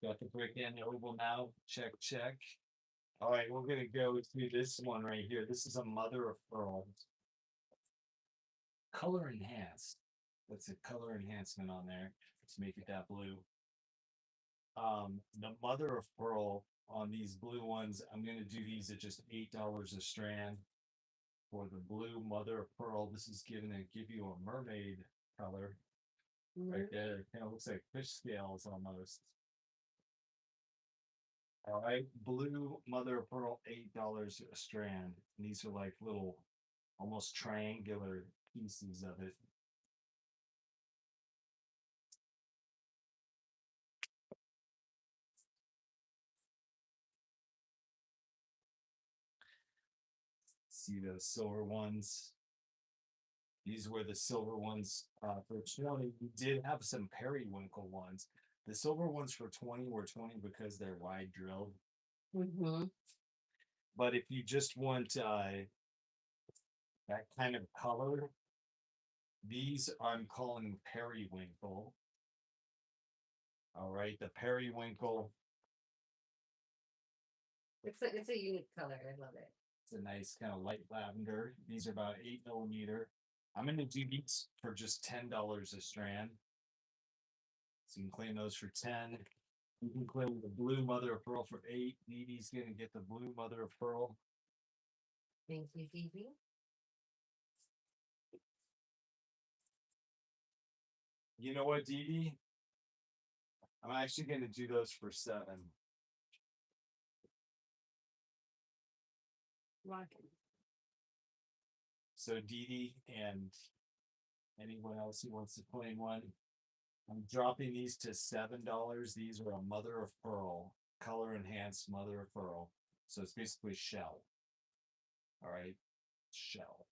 Speaker 1: Got the brick and the oval now. Check, check. All right, we're gonna go to this one right here. This is a mother of pearl. Color enhanced. That's a color enhancement on there to make it that blue. The mother of pearl on these blue ones, I'm gonna do these at just $8 a strand. For the blue mother of pearl, this is gonna give you a mermaid color right there. It kind of looks like fish scales almost. All right, blue mother of pearl, $8 a strand. And these are like little, almost triangular pieces of it. See those silver ones. These were the silver ones for 20. We did have some periwinkle ones. The silver ones for 20 were 20 because they're wide drilled. But if you just want that kind of color, these I'm calling periwinkle. right, the periwinkle.
Speaker 3: It's a unique color. I love it.
Speaker 1: It's a nice kind of light lavender. These are about 8 mm. I'm gonna do these for just $10 a strand. So you can claim those for 10. You can claim the blue mother of pearl for 8. Dee Dee's gonna get the blue mother of pearl.
Speaker 3: Thank you, Phoebe.
Speaker 1: You know what, Dee Dee? I'm actually gonna do those for 7.
Speaker 3: Rockin'.
Speaker 1: So Dee Dee and anyone else who wants to claim one, I'm dropping these to $7. These are a mother of pearl, color enhanced mother of pearl. So it's basically shell. All right, shell.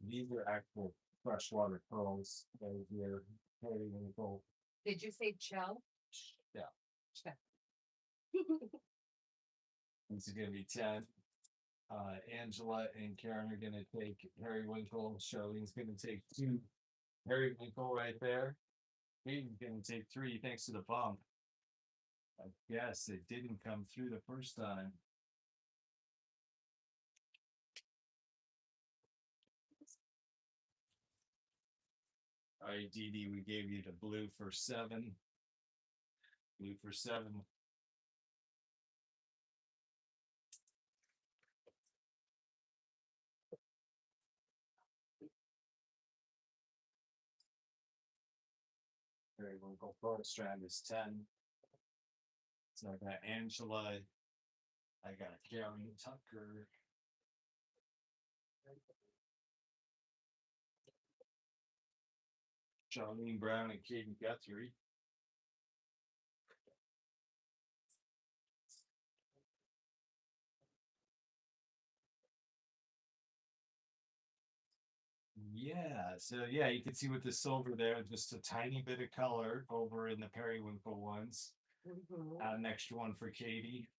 Speaker 1: These are actual freshwater pearls right here. Periwinkle.
Speaker 3: Did you say shell?
Speaker 1: Yeah,
Speaker 3: Shell.
Speaker 1: this is gonna be 10. Angela and Karen are gonna take periwinkle. Charlene's gonna take 2 periwinkle right there. Hayden's gonna take 3 thanks to the bump. I guess it didn't come through the first time. All right, Dee Dee, we gave you the blue for 7. Blue for 7. Periwinkle pearl strand is 10. So I got Angela. I got Karen Tucker. Charlene Brown and Katie Guthrie. Yeah, so yeah, you can see with the silver there, just a tiny bit of color over in the periwinkle ones.
Speaker 3: Mhm.
Speaker 1: Add an extra one for Katie.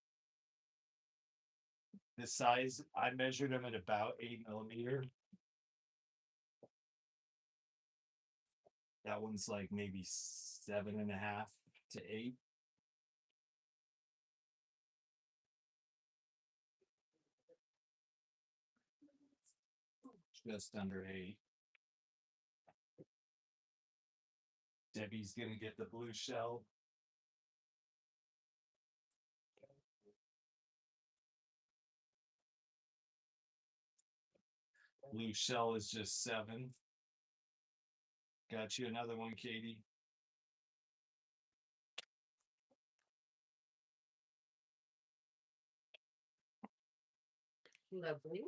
Speaker 1: The size, I measured them at about 8 mm. That one's like maybe 7.5 to 8. Just under 8. Debbie's gonna get the blue shell. Blue shell is just 7. Got you another one, Katie.
Speaker 3: Lovely.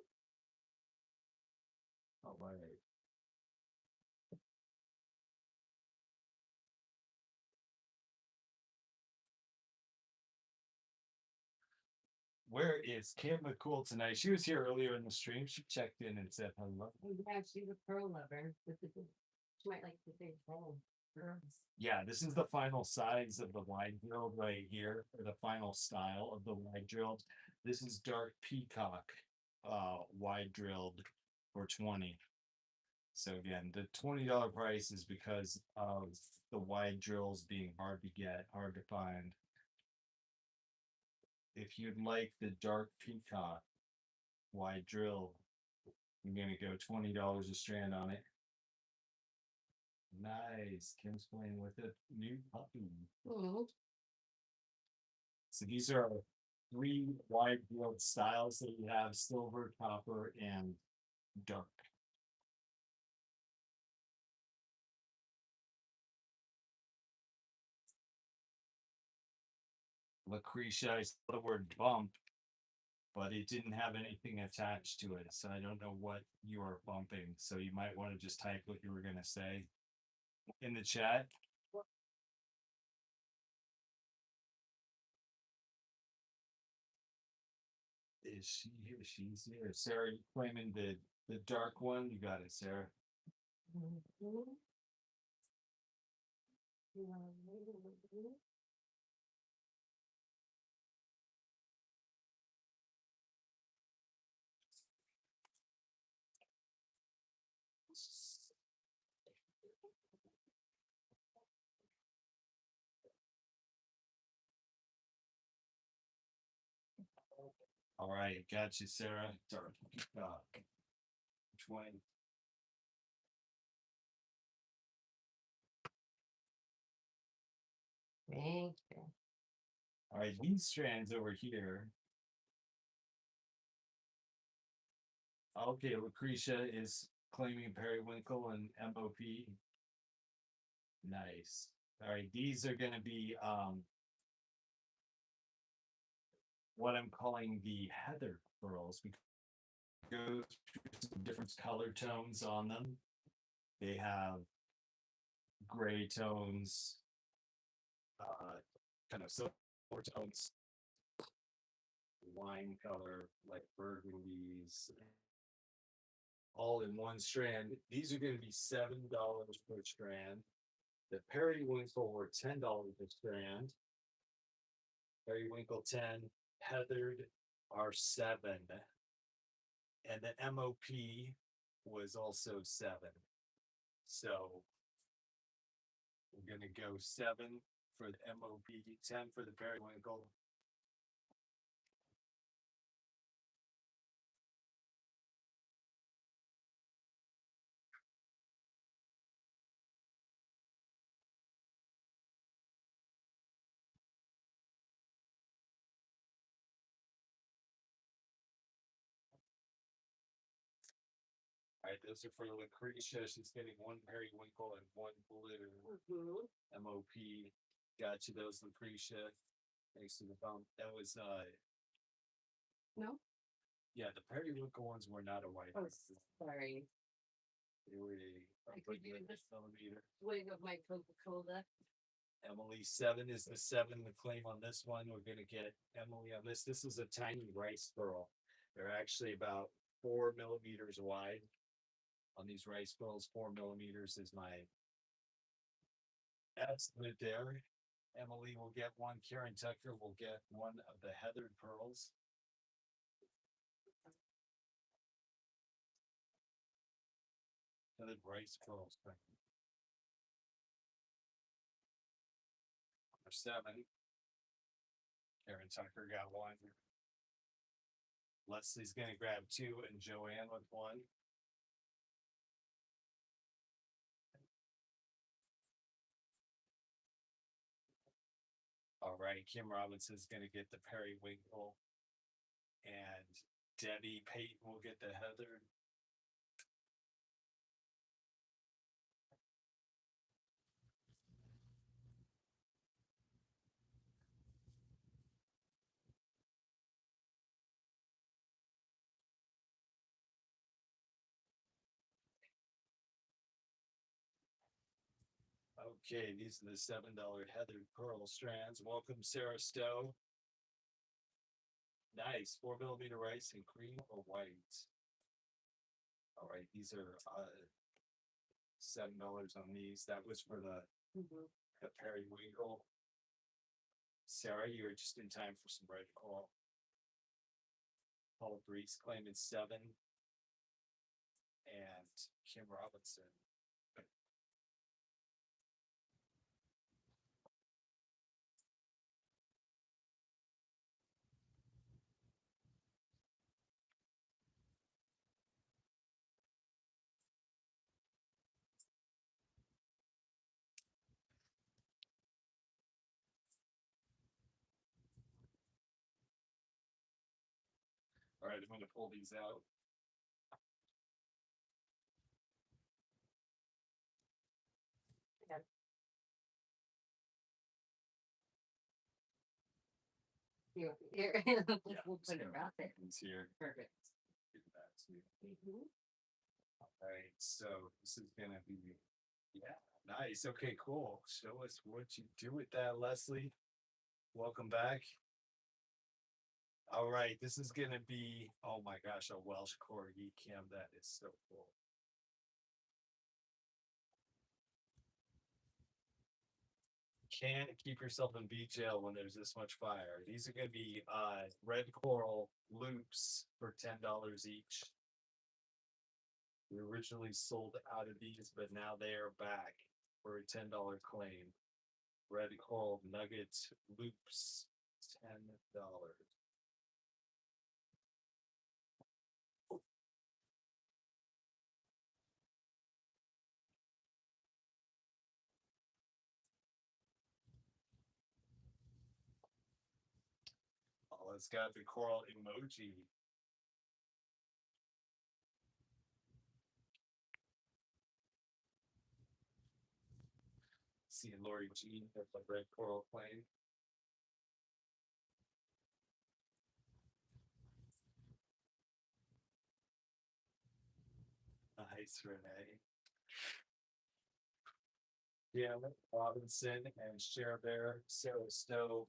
Speaker 1: All right. Where is Kim McCool tonight? She was here earlier in the stream. She checked in and said hello.
Speaker 3: Oh, yeah, she's a pearl lover. She might like the big pearl.
Speaker 1: Yeah, this is the final size of the wide drill right here, or the final style of the wide drilled. This is dark peacock wide drilled for 20. So again, the $20 price is because of the wide drills being hard to get, hard to find. If you'd like the dark peacock wide drill, I'm gonna go $20 a strand on it. Nice. Kim's playing with a new puppy.
Speaker 3: Mhm.
Speaker 1: So these are 3 wide drilled styles that you have: silver, copper, and dark. Lucretia, I saw the word bump, but it didn't have anything attached to it. So I don't know what you are bumping. So you might want to just type what you were going to say in the chat. Is she here? She's here. Sarah, you claiming the dark one? You got it, Sarah.
Speaker 3: Mhm.
Speaker 1: All right, got you, Sarah. Dark peacock. Which one?
Speaker 2: Thank you.
Speaker 1: All right, these strands over here. Okay, Lucretia is claiming periwinkle and MOP. Nice. All right, these are going to be what I'm calling the heather pearls because they go through some different color tones on them. They have gray tones, kind of silver tones, wine color, like burgundies, all in one strand. These are going to be $7 per strand. The periwinkle were $10 a strand. Periwinkle 10, heathered are 7. And the MOP was also 7. So we're gonna go 7 for the MOP, 10 for the periwinkle. All right, those are for Lucretia. She's getting 1 periwinkle and 1 blue MOP. Got you those, Lucretia. Thanks to the bump. That was
Speaker 3: No?
Speaker 1: yeah, the periwinkle ones were not a white.
Speaker 3: Oh, sorry.
Speaker 1: They were
Speaker 3: I could do this.
Speaker 1: millimeter.
Speaker 3: Wing of my Coca-Cola.
Speaker 1: Emily 7 is the 7 the claim on this one. We're gonna get Emily on this. This is a tiny rice pearl. They're actually about 4 millimeters wide on these rice pearls. 4 millimeters is my estimate there. Emily will get 1. Karen Tucker will get 1 of the heathered pearls. Heathered rice pearls. Number 7. Karen Tucker got 1. Leslie's gonna grab 2 and Joanne with 1. All right, Kim Robinson's gonna get the periwinkle, and Debbie Payton will get the heather. Okay, these are the $7 heathered pearl strands. Welcome, Sarah Stowe. Nice, 4 millimeter rice and cream or white. All right, these are $7 on these. That was for the periwinkle. Sarah, you were just in time for some red coral. Paul Brees claiming 7, and Kim Robinson. All right, I'm going to pull these out.
Speaker 3: Here.
Speaker 1: Yeah,
Speaker 3: We'll put it right there.
Speaker 1: It's here.
Speaker 3: Perfect.
Speaker 1: Give that to you. All right, so this is gonna be, yeah, nice. Okay, cool. Show us what you do with that, Leslie. Welcome back. All right, this is gonna be, oh my gosh, a Welsh corgi, Kim. That is so cool. Can't keep yourself in beach jail when there's this much fire. These are gonna be red coral loops for $10 each. We originally sold out of these, but now they are back for a $10 claim. Red coral nugget loops, $10. It's got the coral emoji. See Lori Jean with the red coral plane. Nice, Renee. Yeah, Robinson and Cher Bear, Sarah Stowe.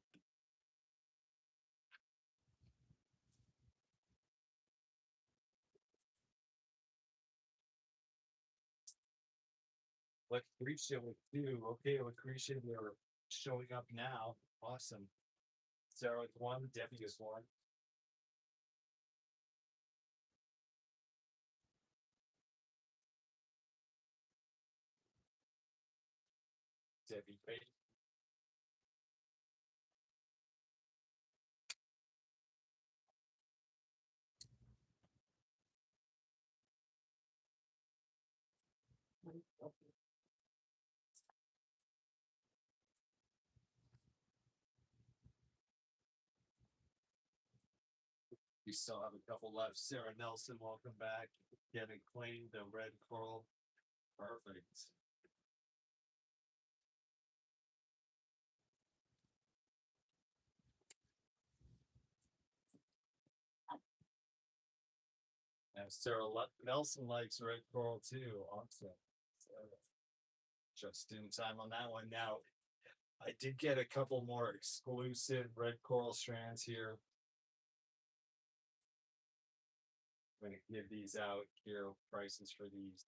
Speaker 1: Lucretia with two. Okay, Lucretia, they're showing up now. Awesome. Sarah with one, Debbie is one. Debbie Page. We still have a couple left. Sarah Nelson, welcome back. Getting clean, the red coral. Perfect. And Sarah Nelson likes red coral too. Awesome. Just in time on that one. Now, I did get a couple more exclusive red coral strands here. I'm gonna give these out here. Prices for these.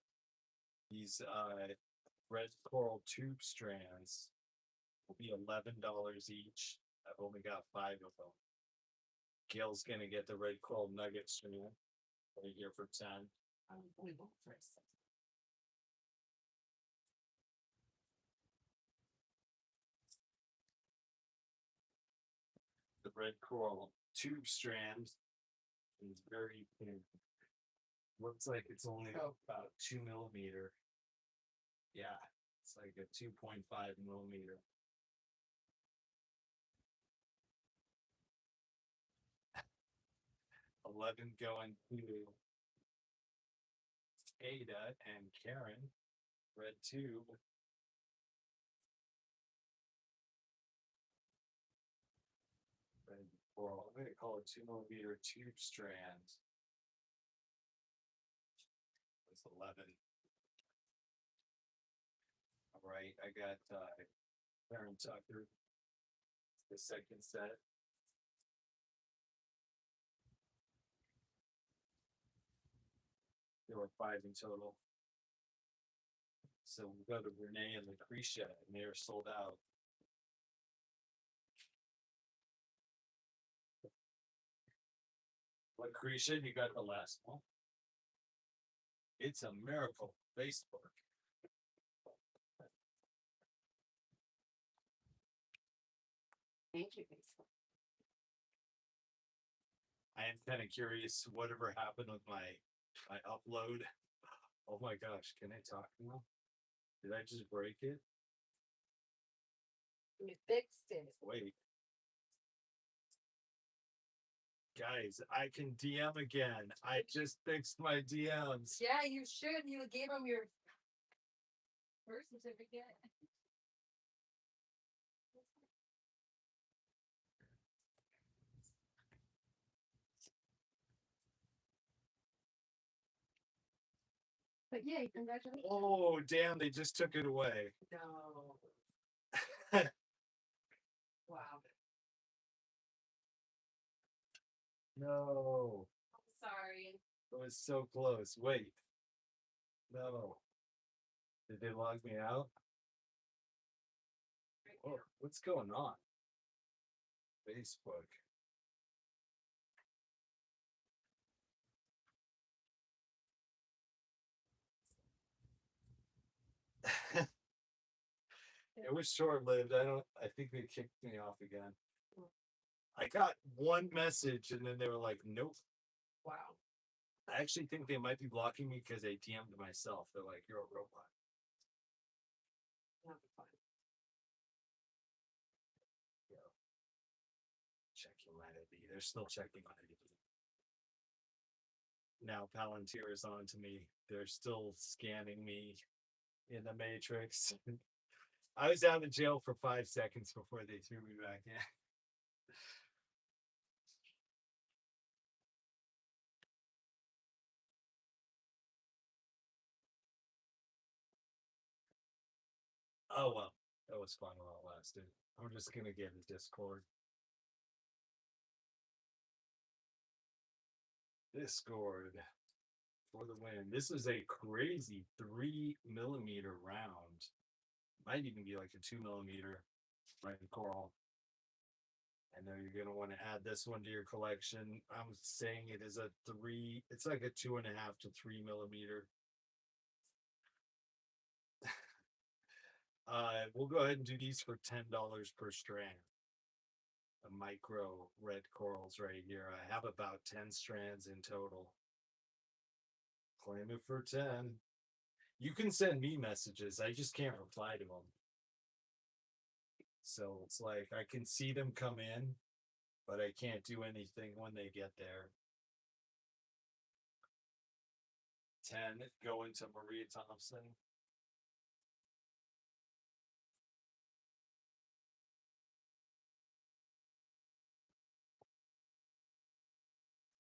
Speaker 1: These red coral tube strands will be $11 each. I've only got 5 of them. Gail's gonna get the red coral nugget strand right here for 10.
Speaker 3: We won't first.
Speaker 1: The red coral tube strand is very thin. Looks like it's only about 2 millimeter. Yeah, it's like a 2.5 millimeter. $11 going to Ada and Karen. Red tube. Red coral. I'm gonna call it 2 millimeter tube strand. It's 11. All right, I got Karen Tucker. The second set. There were 5 in total. So we'll go to Renee and Lucretia, and they are sold out. Lucretia, you got the last one. It's a miracle. Facebook.
Speaker 3: Thank you, Facebook.
Speaker 1: I am kind of curious whatever happened with my upload. Oh my gosh, can I talk now? Did I just break it?
Speaker 3: You fixed it.
Speaker 1: Wait. Guys, I can DM again. I just fixed my DMs.
Speaker 3: Yeah, you should. You gave them your birth certificate. But yeah, congratulations.
Speaker 1: Oh, damn, they just took it away.
Speaker 3: No. Wow.
Speaker 1: No,
Speaker 3: Sorry.
Speaker 1: it was so close. Wait. No. Did they log me out?
Speaker 3: Right
Speaker 1: Oh,
Speaker 3: now.
Speaker 1: what's going on? Facebook. It was short lived. I think they kicked me off again. I got one message and then they were like, nope.
Speaker 3: Wow.
Speaker 1: I actually think they might be blocking me because they DM'd myself. They're like, you're a robot.
Speaker 3: Not fun.
Speaker 1: Checking let it be. They're still checking on it. Now Palantir is on to me. They're still scanning me in the Matrix. I was out of jail for 5 seconds before they threw me back in. Oh well, that was fun while it lasted. I'm just gonna get a Discord. Discord for the win. This is a crazy 3mm round. Might even be like a 2mm red coral. I know you're gonna want to add this one to your collection. I'm saying it is a 3. It's like a 2.5 to 3mm. We'll go ahead and do these for $10 per strand. The micro red corals right here. I have about 10 strands in total. Claim it for 10. You can send me messages. I just can't reply to them. So it's like I can see them come in, but I can't do anything when they get there. 10 going to Maria Thompson.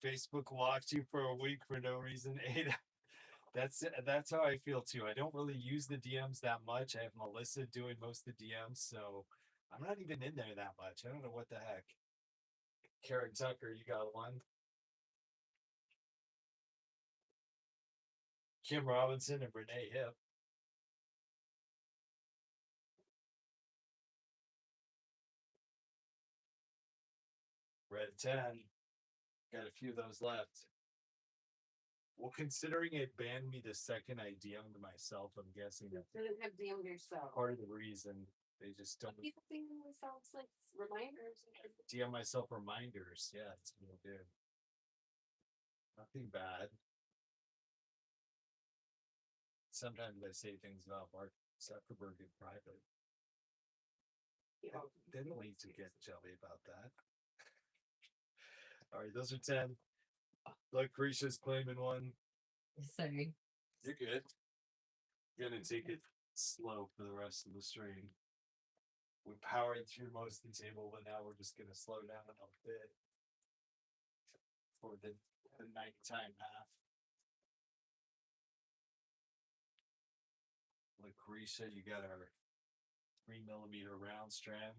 Speaker 1: Facebook locked you for a week for no reason. Ada. That's how I feel too. I don't really use the DMs that much. I have Melissa doing most of the DMs, so I'm not even in there that much. I don't know what the heck. Karen Tucker, you got one. Kim Robinson and Renee Hip. Red 10. Got a few of those left. Well, considering it banned me the second I DM'd myself, I'm guessing
Speaker 3: You
Speaker 1: that's
Speaker 3: shouldn't have DM'd yourself.
Speaker 1: part of the reason. They just don't
Speaker 3: People DM themselves like reminders.
Speaker 1: DM myself reminders. Yeah, that's what I'll do. Nothing bad. Sometimes I say things about Mark Zuckerberg in private.
Speaker 3: Yeah.
Speaker 1: They don't need to get jelly about that. All right, those are 10. Lucretia's claiming one.
Speaker 2: Sorry.
Speaker 1: You're good. Gonna take it slow for the rest of the stream. We powered through most of the table, but now we're just gonna slow down a bit for the nighttime math. Lucretia, you got our 3mm round strand.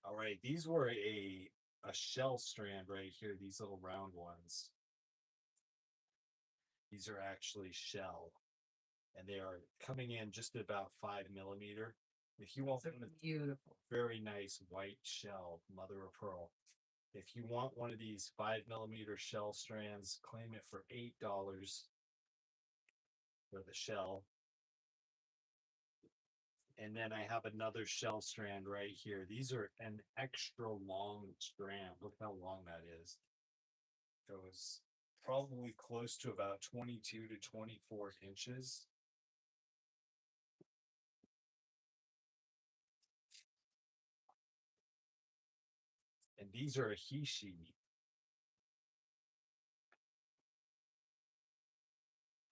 Speaker 1: All right, these were a shell strand right here, these little round ones. These are actually shell, and they are coming in just about 5mm. If you want one,
Speaker 2: Beautiful.
Speaker 1: very nice white shell, mother of pearl. If you want one of these 5mm shell strands, claim it for $8 for the shell. And then I have another shell strand right here. These are an extra long strand. Look how long that is. Goes probably close to about 22 to 24 inches. And these are a Hishi.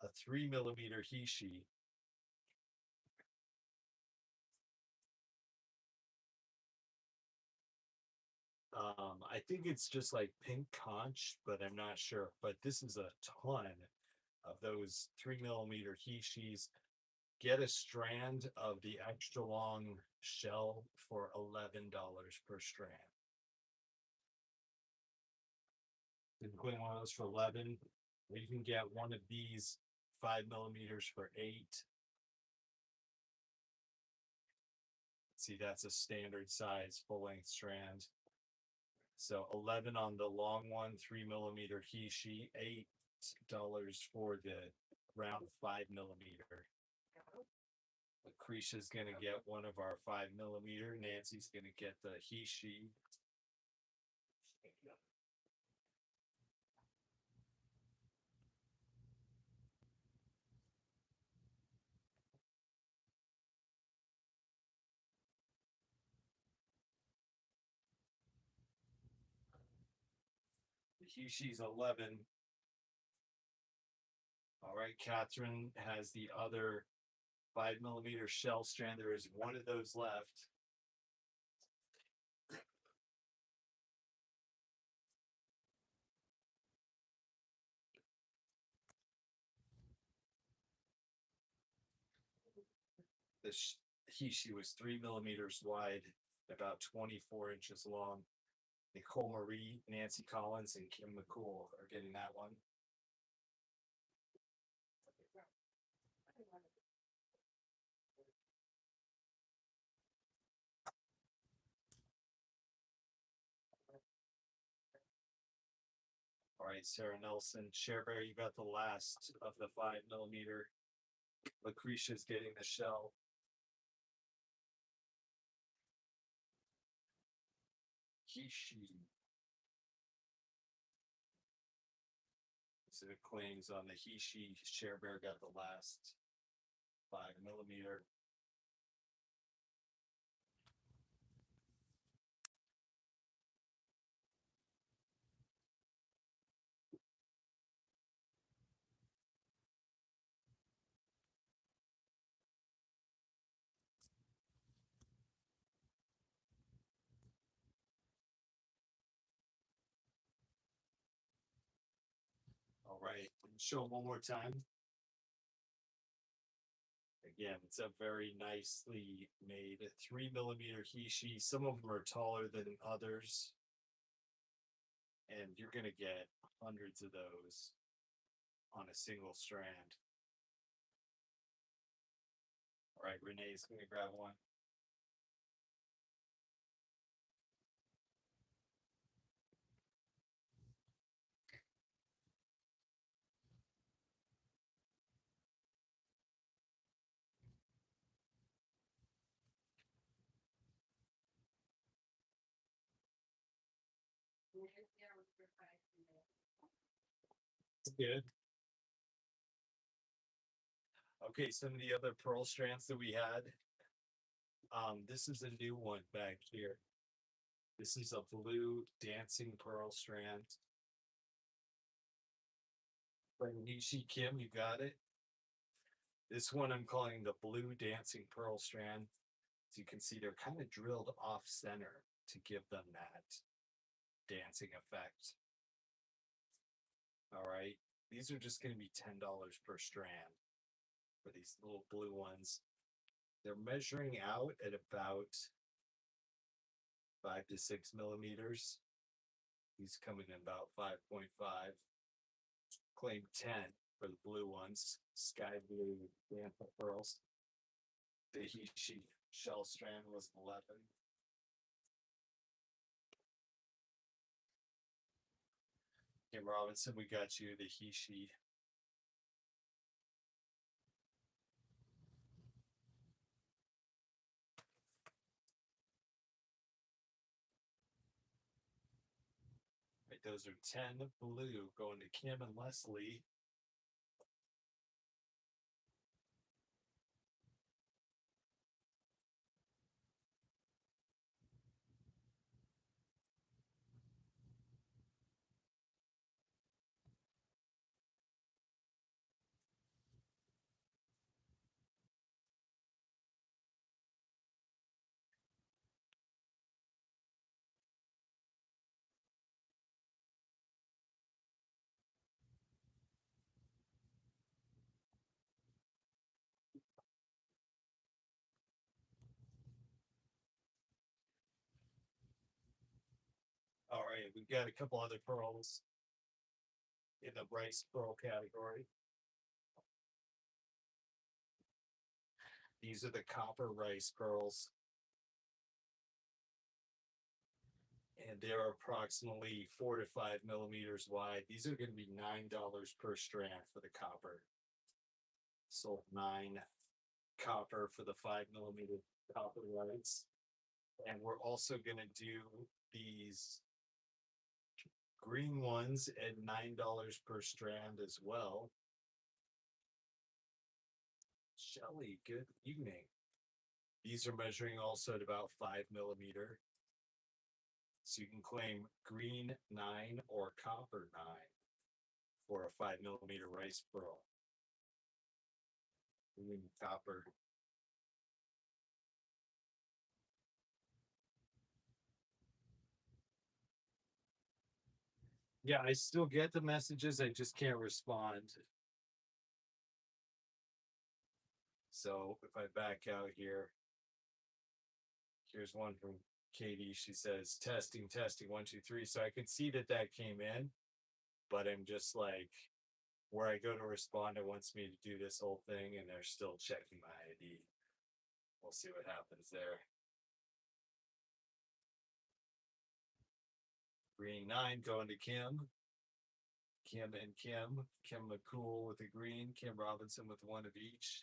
Speaker 1: A 3mm Hishi. I think it's just like pink conch, but I'm not sure. But this is a ton of those 3mm Hishis. Get a strand of the extra long shell for $11 per strand. Including one of those for 11. Or you can get one of these 5mm for 8. See, that's a standard size full length strand. So 11 on the long one, 3mm Hishi, $8 for the round 5mm. Lucretia's gonna get one of our 5mm. Nancy's gonna get the Hishi. She's 11. All right, Catherine has the other 5mm shell strand. There is one of those left. She was 3mm wide, about 24 inches long. Nicole Marie, Nancy Collins, and Kim McCool are getting that one. All right, Sarah Nelson, Cherbear, you got the last of the 5mm. Lucretia's getting the shell. Kishi. So the claims on the Hishi, Cherbear got the last 5mm. All right, show them one more time. Again, it's a very nicely made 3mm Hishi. Some of them are taller than others. And you're going to get hundreds of those on a single strand. All right, Renee's going to grab one. Good. Okay, some of the other pearl strands that we had. This is a new one back here. This is a blue dancing pearl strand. From Nishi Kim, you got it. This one I'm calling the blue dancing pearl strand. As you can see, they're kind of drilled off center to give them that dancing effect. All right, these are just going to be $10 per strand for these little blue ones. They're measuring out at about 5 to 6mm. These come in about 5.5. Claim 10 for the blue ones. Sky blue Tampa pearls. The Hishi shell strand was 11. Kim Robinson, we got you the Hishi. Right, those are 10 blue going to Kim and Leslie. All right, we've got a couple other pearls in the rice pearl category. These are the copper rice pearls. And they're approximately 4 to 5mm wide. These are going to be $9 per strand for the copper. Sold 9 copper for the 5mm copper rice. And we're also going to do these green ones at $9 per strand as well. Shelly, good evening. These are measuring also at about 5 millimeter. So you can claim green 9 or copper 9 for a 5 millimeter rice pearl. Green copper. Yeah, I still get the messages, I just can't respond. So if I back out here, here's one from Katie. She says, testing, testing, 1, 2, 3. So I can see that that came in, but I'm just like, where I go to respond, it wants me to do this whole thing, and they're still checking my ID. We'll see what happens there. Green 9 going to Kim. Kim and Kim. Kim McCool with a green. Kim Robinson with one of each.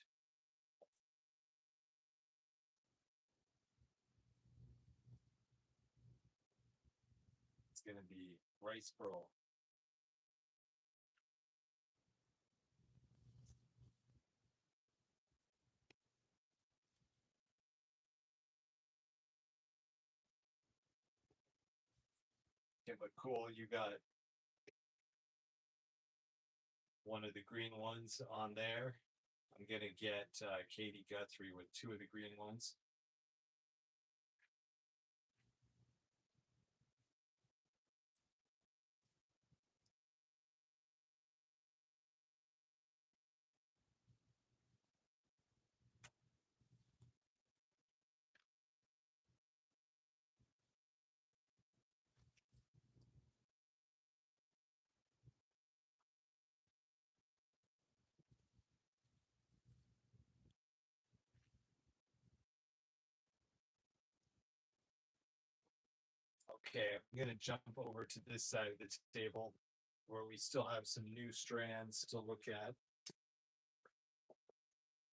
Speaker 1: It's going to be rice pearl. Kim McCool, you got one of the green ones on there. I'm going to get Katie Guthrie with 2 of the green ones. Okay, I'm going to jump over to this side of the table where we still have some new strands to look at.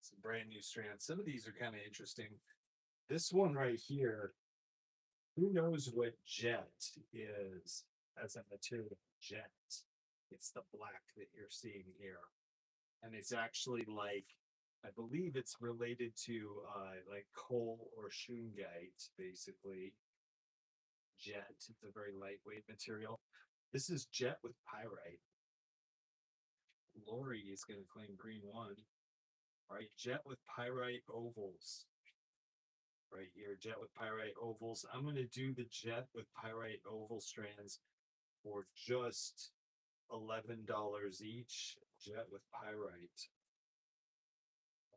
Speaker 1: Some brand new strands. Some of these are kind of interesting. This one right here, who knows what jet is as a material? Jet. It's the black that you're seeing here. And it's actually like, I believe it's related to like coal or shungite, basically. Jet, it's a very lightweight material. This is jet with pyrite. Lori is going to claim green 1. All right, jet with pyrite ovals. Right here, jet with pyrite ovals. I'm going to do the jet with pyrite oval strands for just $11 each. Jet with pyrite.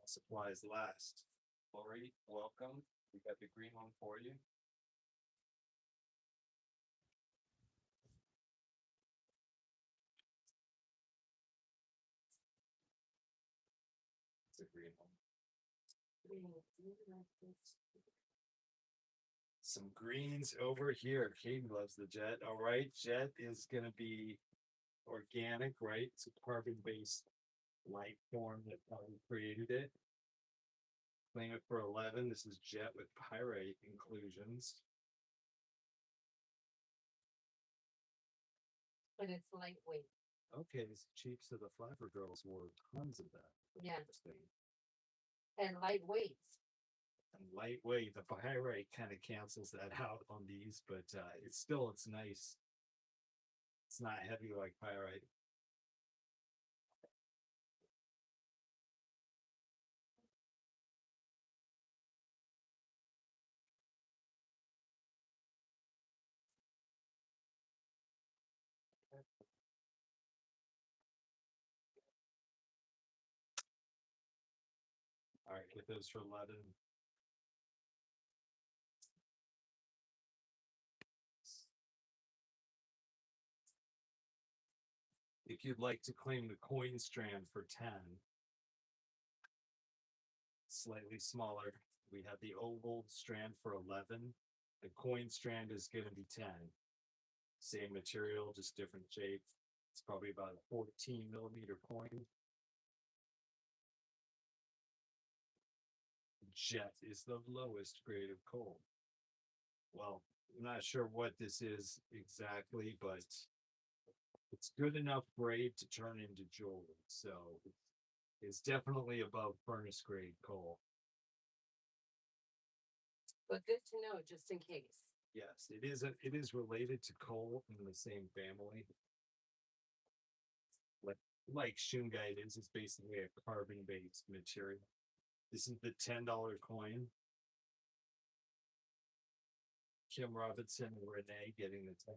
Speaker 1: Supplies last. Lori, welcome. We got the green one for you. It's a green one. Some greens over here. Katie loves the jet. All right, jet is going to be organic, right? It's a carbon-based life form that probably created it. Claim it for 11. This is jet with pyrite inclusions.
Speaker 3: But it's lightweight.
Speaker 1: Okay, these cheap, so the Flapper Girls wore tons of that.
Speaker 3: Yeah.
Speaker 1: Interesting.
Speaker 3: And lightweight.
Speaker 1: And lightweight, the pyrite kind of cancels that out on these, but it's still, it's nice. It's not heavy like pyrite. All right, get those for 11. If you'd like to claim the coin strand for 10, slightly smaller, we have the oval strand for 11. The coin strand is going to be 10. Same material, just different shape. It's probably about a 14 millimeter coin. Jet is the lowest grade of coal. Well, I'm not sure what this is exactly, but It's good enough braid to turn into jewelry, so it's definitely above furnace grade coal.
Speaker 3: But good to know, just in case.
Speaker 1: Yes, it is related to coal in the same family. Like shungite is, it's basically a carbon based material. This is the $10 coin. Kim Robinson and Renee getting the $10.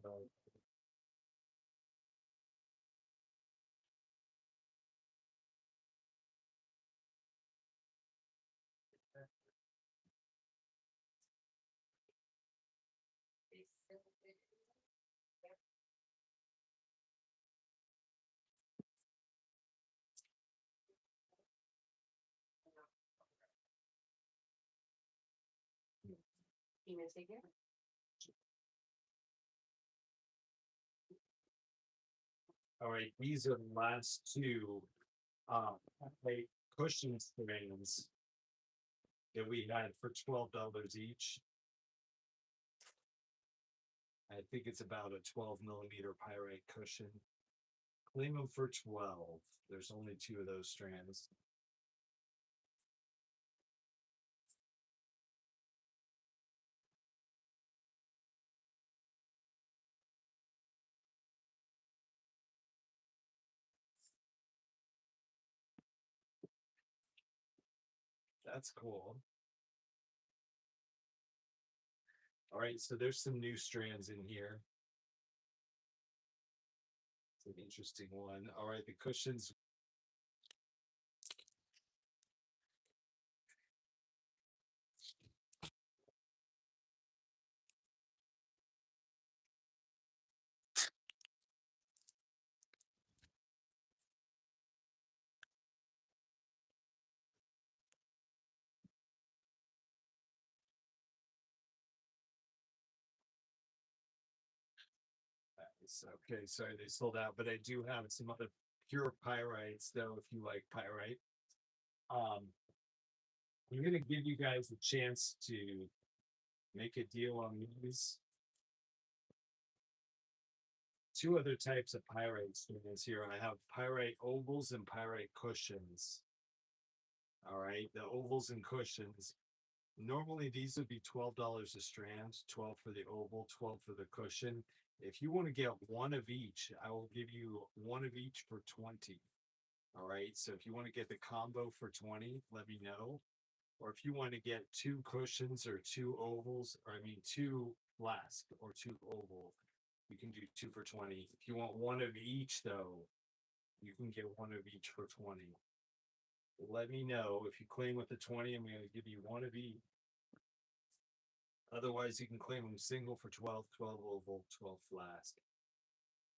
Speaker 3: You gonna take it?
Speaker 1: All right, these are the last two like cushion strands that we had for $12 each. I think it's about a 12mm pyrite cushion. Claim them for 12. There's only two of those strands. That's cool. All right, so there's some new strands in here. It's an interesting one. All right, the cushions. Okay, sorry they sold out, but I do have some other pure pyrites though, if you like pyrite. I'm gonna give you guys a chance to make a deal on these. Two other types of pyrite strands here. I have pyrite ovals and pyrite cushions. All right, the ovals and cushions. Normally these would be $12 a strand, 12 for the oval, 12 for the cushion. If you want to get one of each, I will give you one of each for 20. All right, so if you want to get the combo for 20, let me know. Or if you want to get two cushions or two ovals, or I mean two flask or two oval, you can do two for 20. If you want one of each though, you can get one of each for 20. Let me know. If you claim with the 20, I'm going to give you one of each. Otherwise, you can claim them single for 12, 12 oval, 12 flask.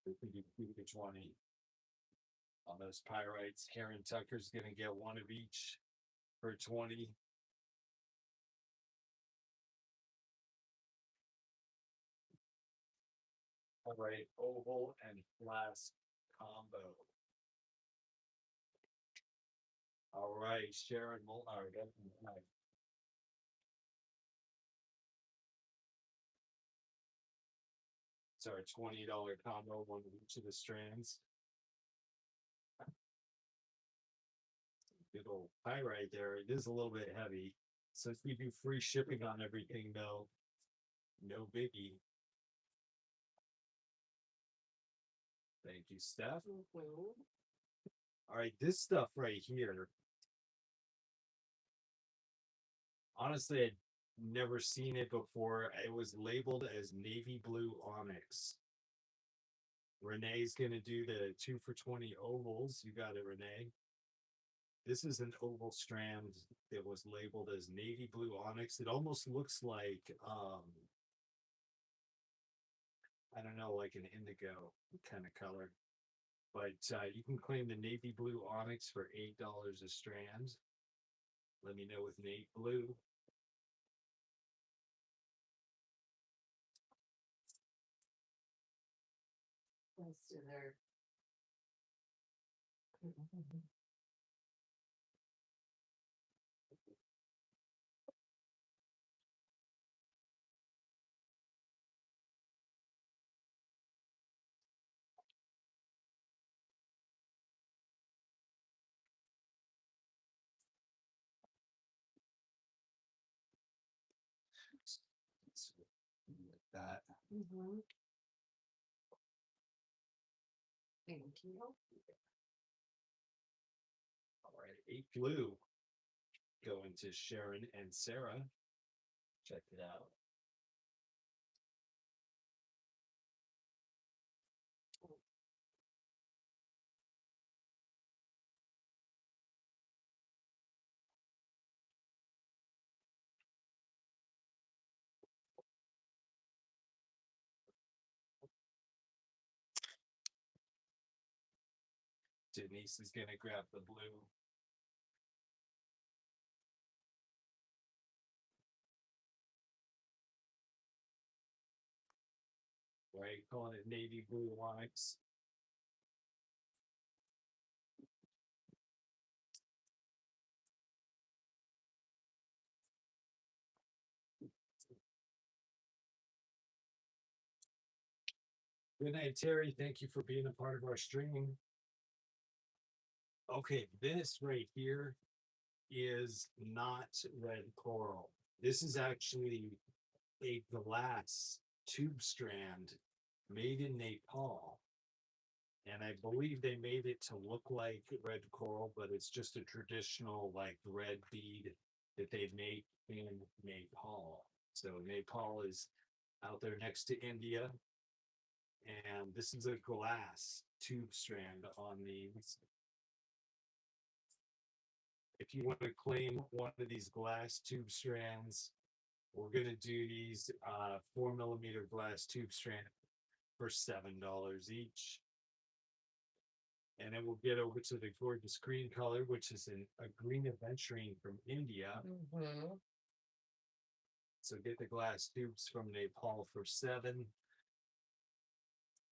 Speaker 1: You can do 2 for 20. On those pyrites, Karen Tucker's going to get one of each for 20. All right, oval and flask combo. All right, Sharon Molnar. Sorry, $20 combo, one of each of the strands. Good old pyrite there. It is a little bit heavy. Since we do free shipping on everything, though, no biggie. Thank you, Steph. All right, this stuff right here. Honestly, I'd never seen it before. It was labeled as navy blue onyx. Renee's gonna do the 2 for 20 ovals. You got it, Renee. This is an oval strand that was labeled as navy blue onyx. It almost looks like I don't know, like an indigo kind of color. But you can claim the navy blue onyx for $8 a strand. Let me know with Nate Blue.
Speaker 3: Let's do their.
Speaker 2: Mhm.
Speaker 3: Thank you.
Speaker 1: All right, 8 blue going to Sharon and Sarah. Check it out. Denise is gonna grab the blue. Right, calling it navy blue lines. Good night, Terry. Thank you for being a part of our stream. Okay, this right here is not red coral. This is actually a glass tube strand made in Nepal. And I believe they made it to look like red coral, but it's just a traditional like red bead that they make in Nepal. So Nepal is out there next to India. And this is a glass tube strand on these. If you want to claim one of these glass tube strands, we're gonna do these 4mm glass tube strand for $7 each. And then we'll get over to the gorgeous green color, which is a green aventurine from India.
Speaker 2: Mhm.
Speaker 1: So get the glass tubes from Nepal for 7.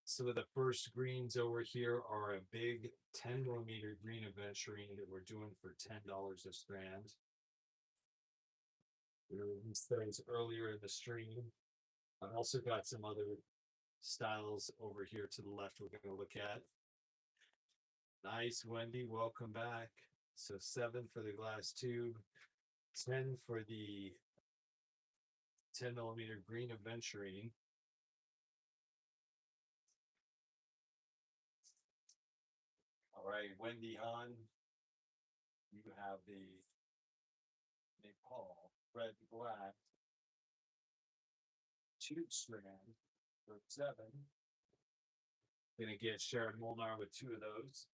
Speaker 1: So the first greens over here are a big 10mm green aventurine that we're doing for $10 a strand. We released those earlier in the stream. I've also got some other styles over here to the left we're going to look at. Nice, Wendy, welcome back. So 7 for the glass tube, 10 for the 10mm green aventurine. All right, Wendy Han, you have the Nepal red black tube strand for 7. Gonna get Sharon Molnar with 2 of those.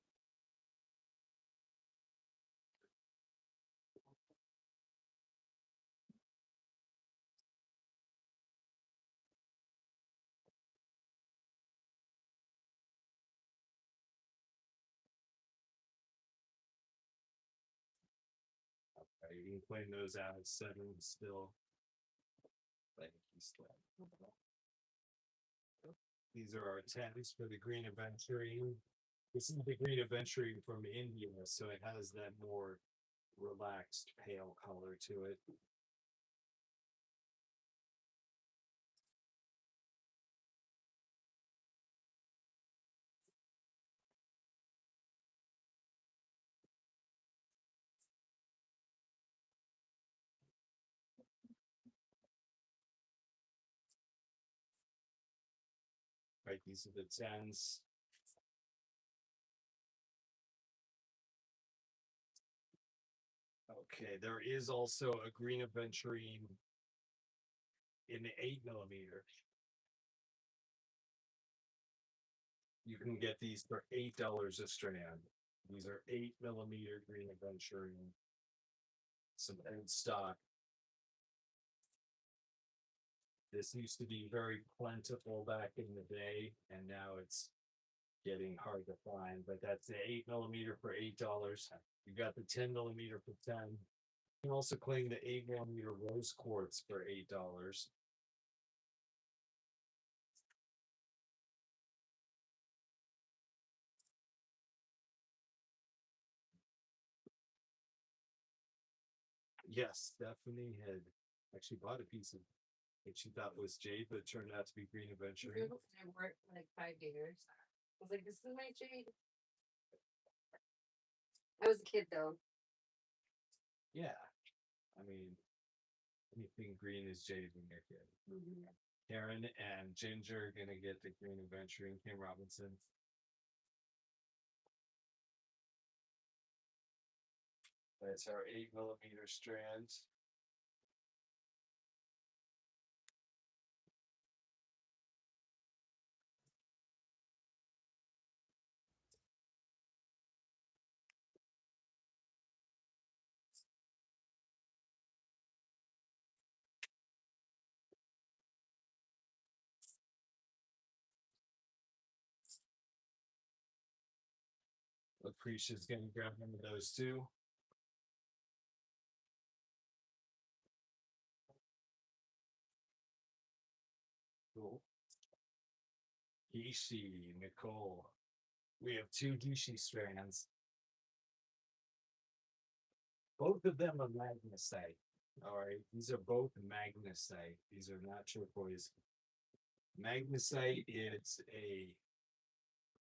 Speaker 1: Okay, you can claim those out at 7 still. Thank you, Slim. These are our 10s for the green aventurine. This is the green aventurine from India, so it has that more relaxed pale color to it. Right, these are the 10s. Okay, there is also a green aventurine in the 8mm. You can get these for $8 a strand. These are 8mm green aventurine. Some old stock. This used to be very plentiful back in the day, and now it's getting hard to find. But that's the 8mm for $8. You got the 10mm for 10. You can also claim the 8mm rose quartz for $8. Yes, Stephanie had actually bought a piece of that she thought was jade, but it turned out to be green aventurine.
Speaker 3: I worked for like 5 years. I was like, this is my jade. I was a kid though.
Speaker 1: Yeah, I mean, anything green is jade when you're a kid. Karen and Ginger are gonna get the green adventuring Kim Robinson. That's our 8mm strands. Lucretia's gonna grab one of those too. Cool. Hishi, Nicole. We have 2 Hishi strands. Both of them are magnesite. All right, these are both magnesite. These are not turquoise. Magnesite is a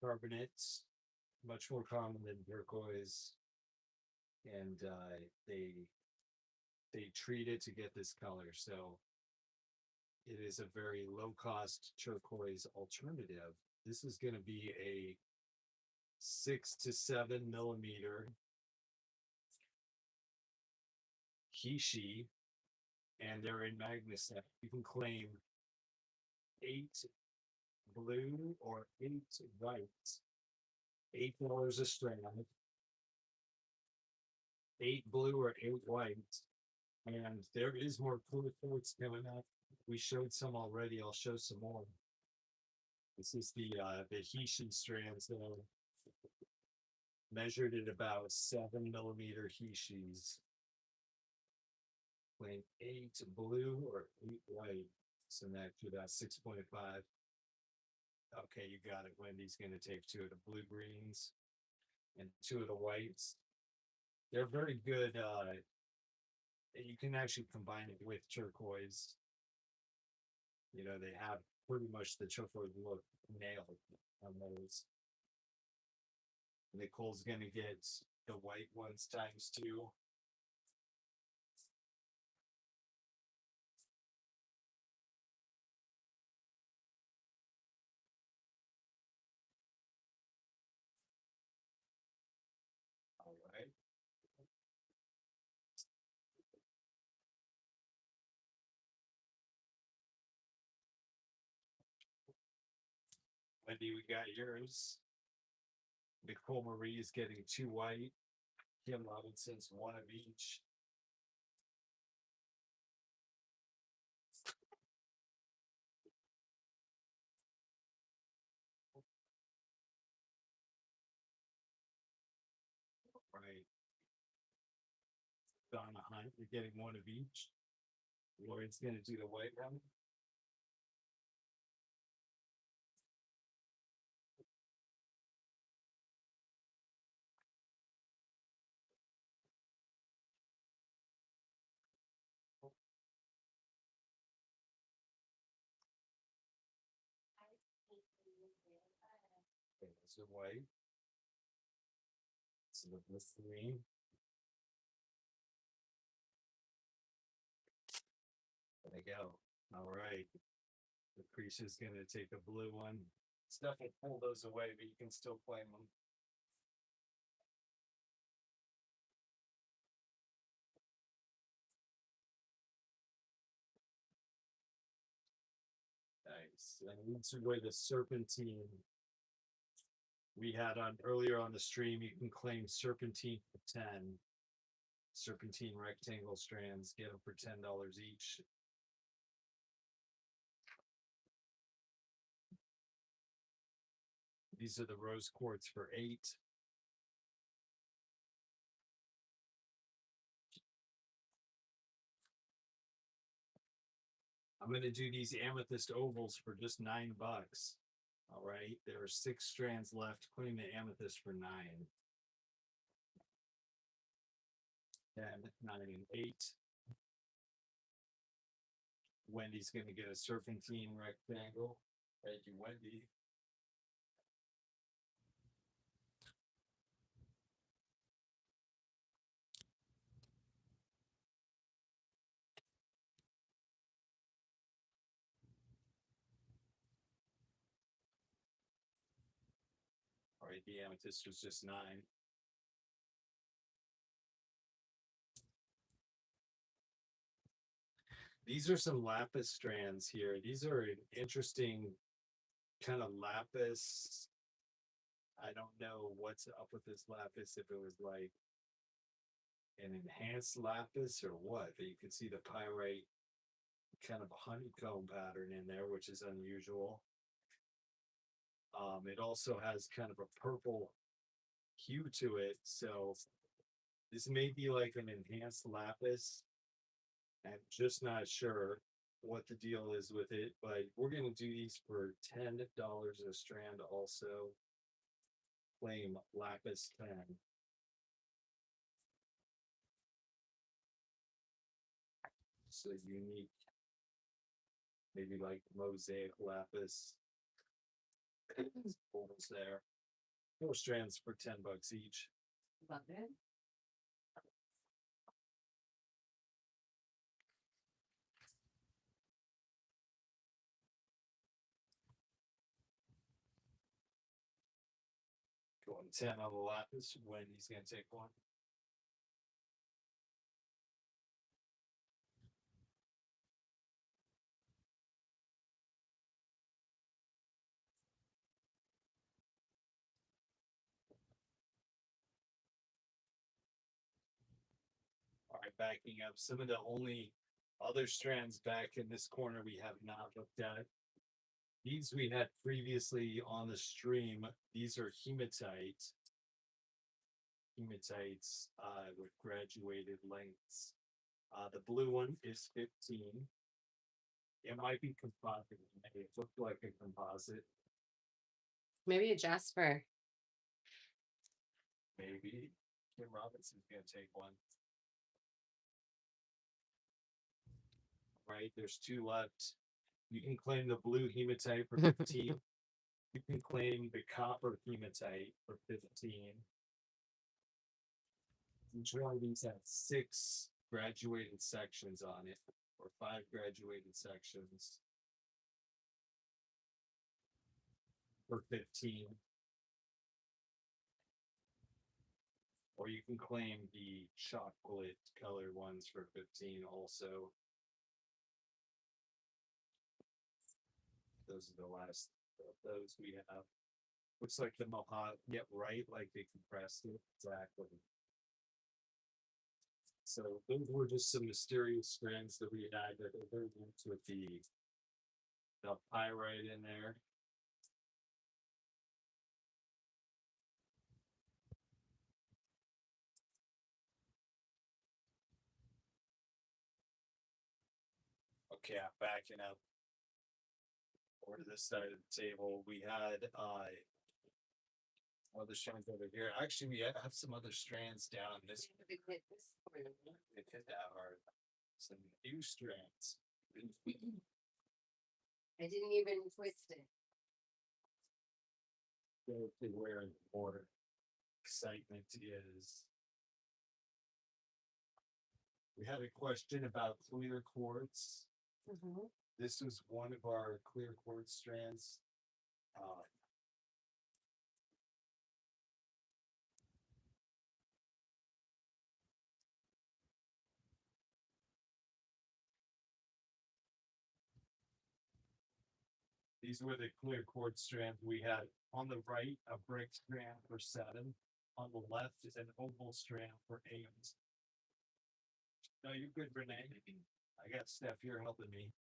Speaker 1: carbonate, much more common than turquoise, and they treat it to get this color. So it is a very low cost turquoise alternative. This is going to be a 6 to 7mm Hishi, and they're in magnesite. You can claim 8 blue or 8 white. $8 a strand. 8 blue or 8 white. And there is more clear quartz coming up. We showed some already. I'll show some more. This is the Hishi strands that are measured at about 7mm Hishis. Claim 8 blue or 8 white. So that's about 6.5. Okay, you got it. Wendy's going to take 2 of the blue greens and 2 of the whites. They're very good. You can actually combine it with turquoise. You know, they have pretty much the turquoise look nailed on those. Nicole's going to get the white ones ×2. All right. Wendy, we got yours. Nicole Marie is getting 2 white. Kim Robinson's 1 of each. Right. Donna Hunt, you're getting 1 of each. Lauren's going to do the white one. Okay, that's a white. So the green. There they go. All right. Lucretia's going to take a blue one. Stuff will pull those away, but you can still claim them. Nice. And these are where the serpentine we had on earlier on the stream. You can claim serpentine for 10. Serpentine rectangle strands, get them for $10 each. These are the rose quartz for 8. I'm going to do these amethyst ovals for just $9. All right, there are 6 strands left. Claim the amethyst for 9. 10, 9, and 8. Wendy's going to get a serpentine rectangle. Thank you, Wendy. Right, the amethyst was just 9. These are some lapis strands here. These are an interesting kind of lapis. I don't know what's up with this lapis, if it was like an enhanced lapis or what, but you can see the pyrite kind of honeycomb pattern in there, which is unusual. It also has kind of a purple hue to it, so this may be like an enhanced lapis. I'm just not sure what the deal is with it, but we're gonna do these for $10 a strand also. Flame lapis 10. So unique, maybe like mosaic lapis. Almost there. 4 strands for $10 each.
Speaker 2: Love it.
Speaker 1: Going 10 on the lapis. Wendy's gonna take one. All right, backing up. Some of the only other strands back in this corner we have not looked at. These we had previously on the stream. These are hematite. Hematites with graduated lengths. The blue one is 15. It might be composite. It looked like a composite.
Speaker 2: Maybe a Jasper.
Speaker 1: Maybe Kim Robinson's gonna take one. Right, there's 2 left. You can claim the blue hematite for 15. You can claim the copper hematite for 15. Each one of these have 6 graduated sections on it, or 5 graduated sections for 15. Or you can claim the chocolate colored ones for 15 also. Those are the last of those we have. Looks like the Mohawk, yep, right, like they compressed it, exactly. So those were just some mysterious strands that we had that are very linked with the pyrite in there. Okay, I'm backing up over to this side of the table. We had other strands over here. Actually, we have some other strands down this. It hit that hard. Some new strands.
Speaker 2: I didn't even twist it.
Speaker 1: Go to where more excitement is. We had a question about clear quartz. This was one of our clear quartz strands. These were the clear quartz strands we had. On the right, a brick strand for 7. On the left is an oval strand for 8. No, you're good, Renee. I got Steph here helping me.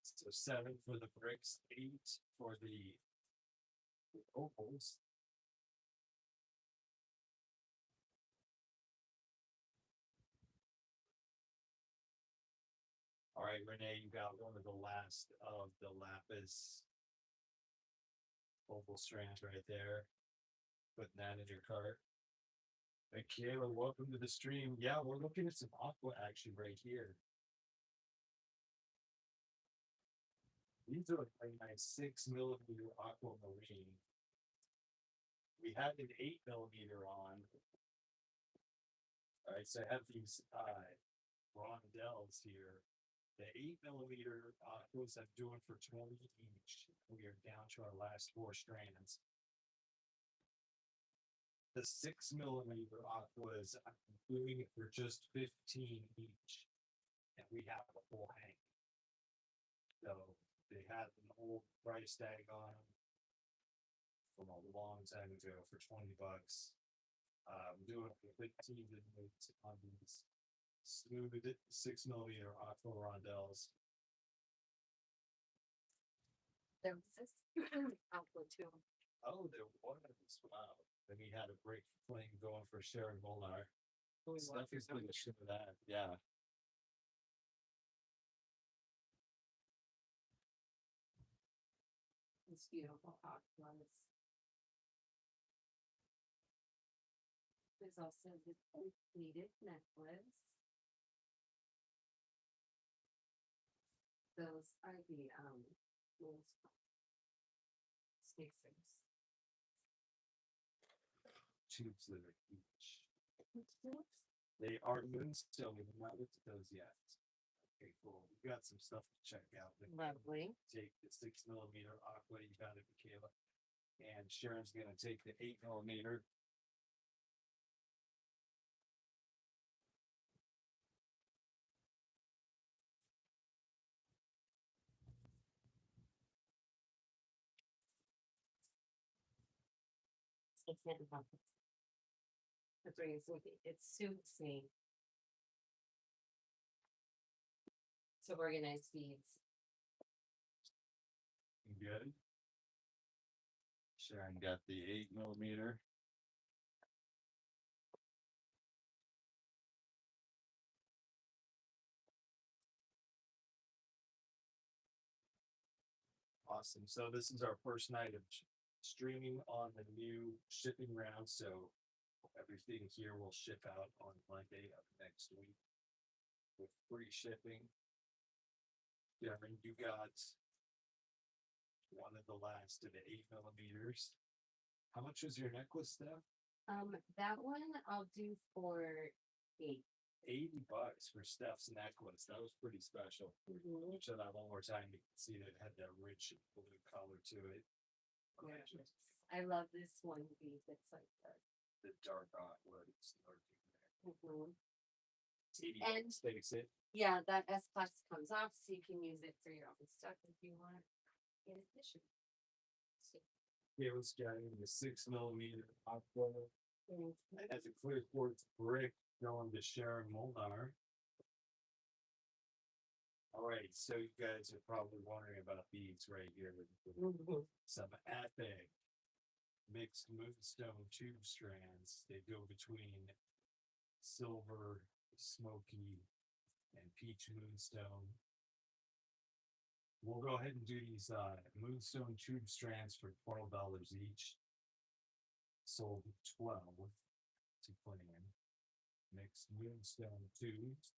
Speaker 1: So 7 for the bricks, 8 for the ovals. All right, Renee, you got one of the last of the lapis oval strands right there. Putting that in your cart. Hey, Kayla, welcome to the stream. Yeah, we're looking at some aqua action right here. These are a nice 6mm aquamarine. We had an 8mm on. All right, so I have these rondelles here. The 8mm aquas I'm doing for 20 each. We are down to our last 4 strands. The 6 millimeter aquas, I'm doing it for just 15 each. And we have the full hang. So they had an old price tag on them from a long time ago for $20. Doing it for 15 minutes on these smooth 6 millimeter aqua rondelles.
Speaker 3: There was this output too.
Speaker 1: Oh, there was. Wow. Then he had a break flame going for Sharon Molnar. Stuff is good to ship that. Yeah.
Speaker 3: It's beautiful aquas. There's also this pleated necklace. Those are the little spacers.
Speaker 1: Tubes that are huge. They are moonstone. We have not looked at those yet. Okay, cool. We got some stuff to check out. Then
Speaker 3: Lovely.
Speaker 1: take the 6 millimeter aqua. You got it, Michaela. And Sharon's gonna take the 8 millimeter.
Speaker 3: I can't help it. It brings with it. It suits me. To organize beads.
Speaker 1: You good? Sharon got the 8 millimeter. Awesome. So this is our first night of streaming on the new shipping round. So everything here will ship out on Monday of next week with free shipping. Sharon, you got one of the last of the 8 millimeters. How much was your necklace, Steph?
Speaker 3: That one I'll do for 8.
Speaker 1: $80 for Steph's necklace. That was pretty special.
Speaker 3: Mhm.
Speaker 1: Show that one more time. You can see that it had that rich blue color to it.
Speaker 3: Gorgeous. I love this one bead. It's like
Speaker 1: The dark aqua is lurking there.
Speaker 3: Mhm.
Speaker 1: $80 takes it.
Speaker 3: Yeah, that S class comes off, so you can use it for your own stuff if you want. In addition.
Speaker 1: It was getting the 6 millimeter aqua.
Speaker 3: Mhm.
Speaker 1: It has a clear quartz brick going to Sharon Molnar. All right, so you guys are probably wondering about these right here.
Speaker 3: Mhm.
Speaker 1: Some epic mixed moonstone tube strands. They go between silver, smoky, and peach moonstone. We'll go ahead and do these moonstone tube strands for $12 each. Sold 12 to plan. Mixed moonstone tubes.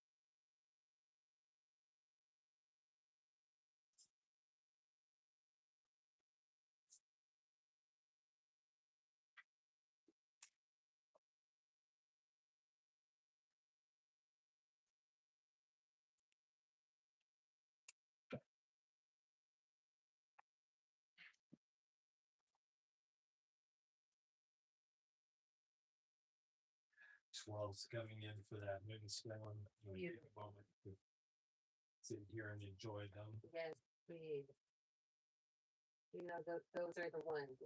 Speaker 1: Twelve's coming in for that moonstone. We'll take a moment to sit here and enjoy them.
Speaker 3: Yes, please. You know, those are the ones.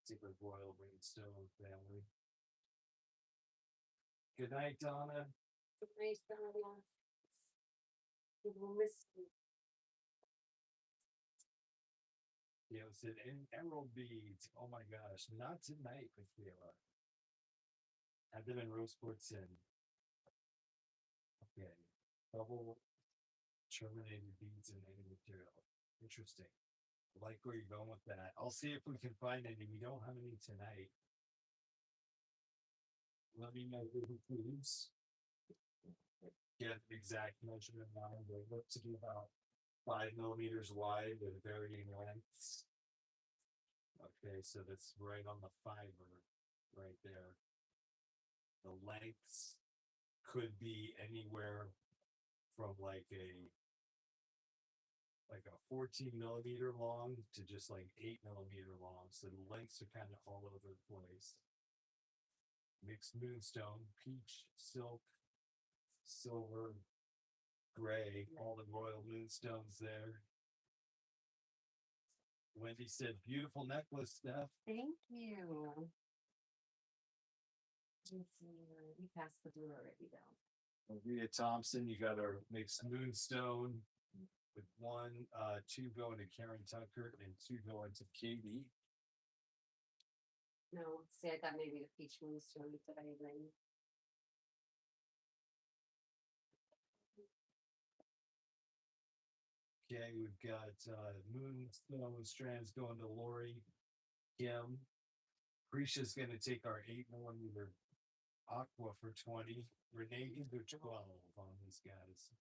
Speaker 1: Super Royal Moonstone family. Good night, Donna.
Speaker 3: Nice, Donna. We will miss you.
Speaker 1: You know, said emerald beads. Oh my gosh, not tonight, Michaela. I've been in rose quartz in. Okay, double terminated beads in any material. Interesting. I like where you're going with that. I'll see if we can find any. We don't have any tonight. Let me know who please. Get the exact measurement on. They look to be about 5 millimeters wide with varying lengths. Okay, so that's right on the fiber right there. The lengths could be anywhere from like a 14 millimeter long to just like 8 millimeter long. So the lengths are kind of all over the place. mixed moonstone, peach, silk, silver, gray, all the royal moonstones there. Wendy said, beautiful necklace, Steph.
Speaker 2: Thank you. Let's see, we passed the blue already though.
Speaker 1: Olivia Thompson, you got our mixed moonstone with two going to Karen Tucker and two going to Katie.
Speaker 2: No, see, I thought maybe the peach moonstone, but I didn't.
Speaker 1: Okay, we've got moonstone strands going to Lori, Kim. Prisha's gonna take our 8mm aqua for 20. Renee can do 12 on these guys.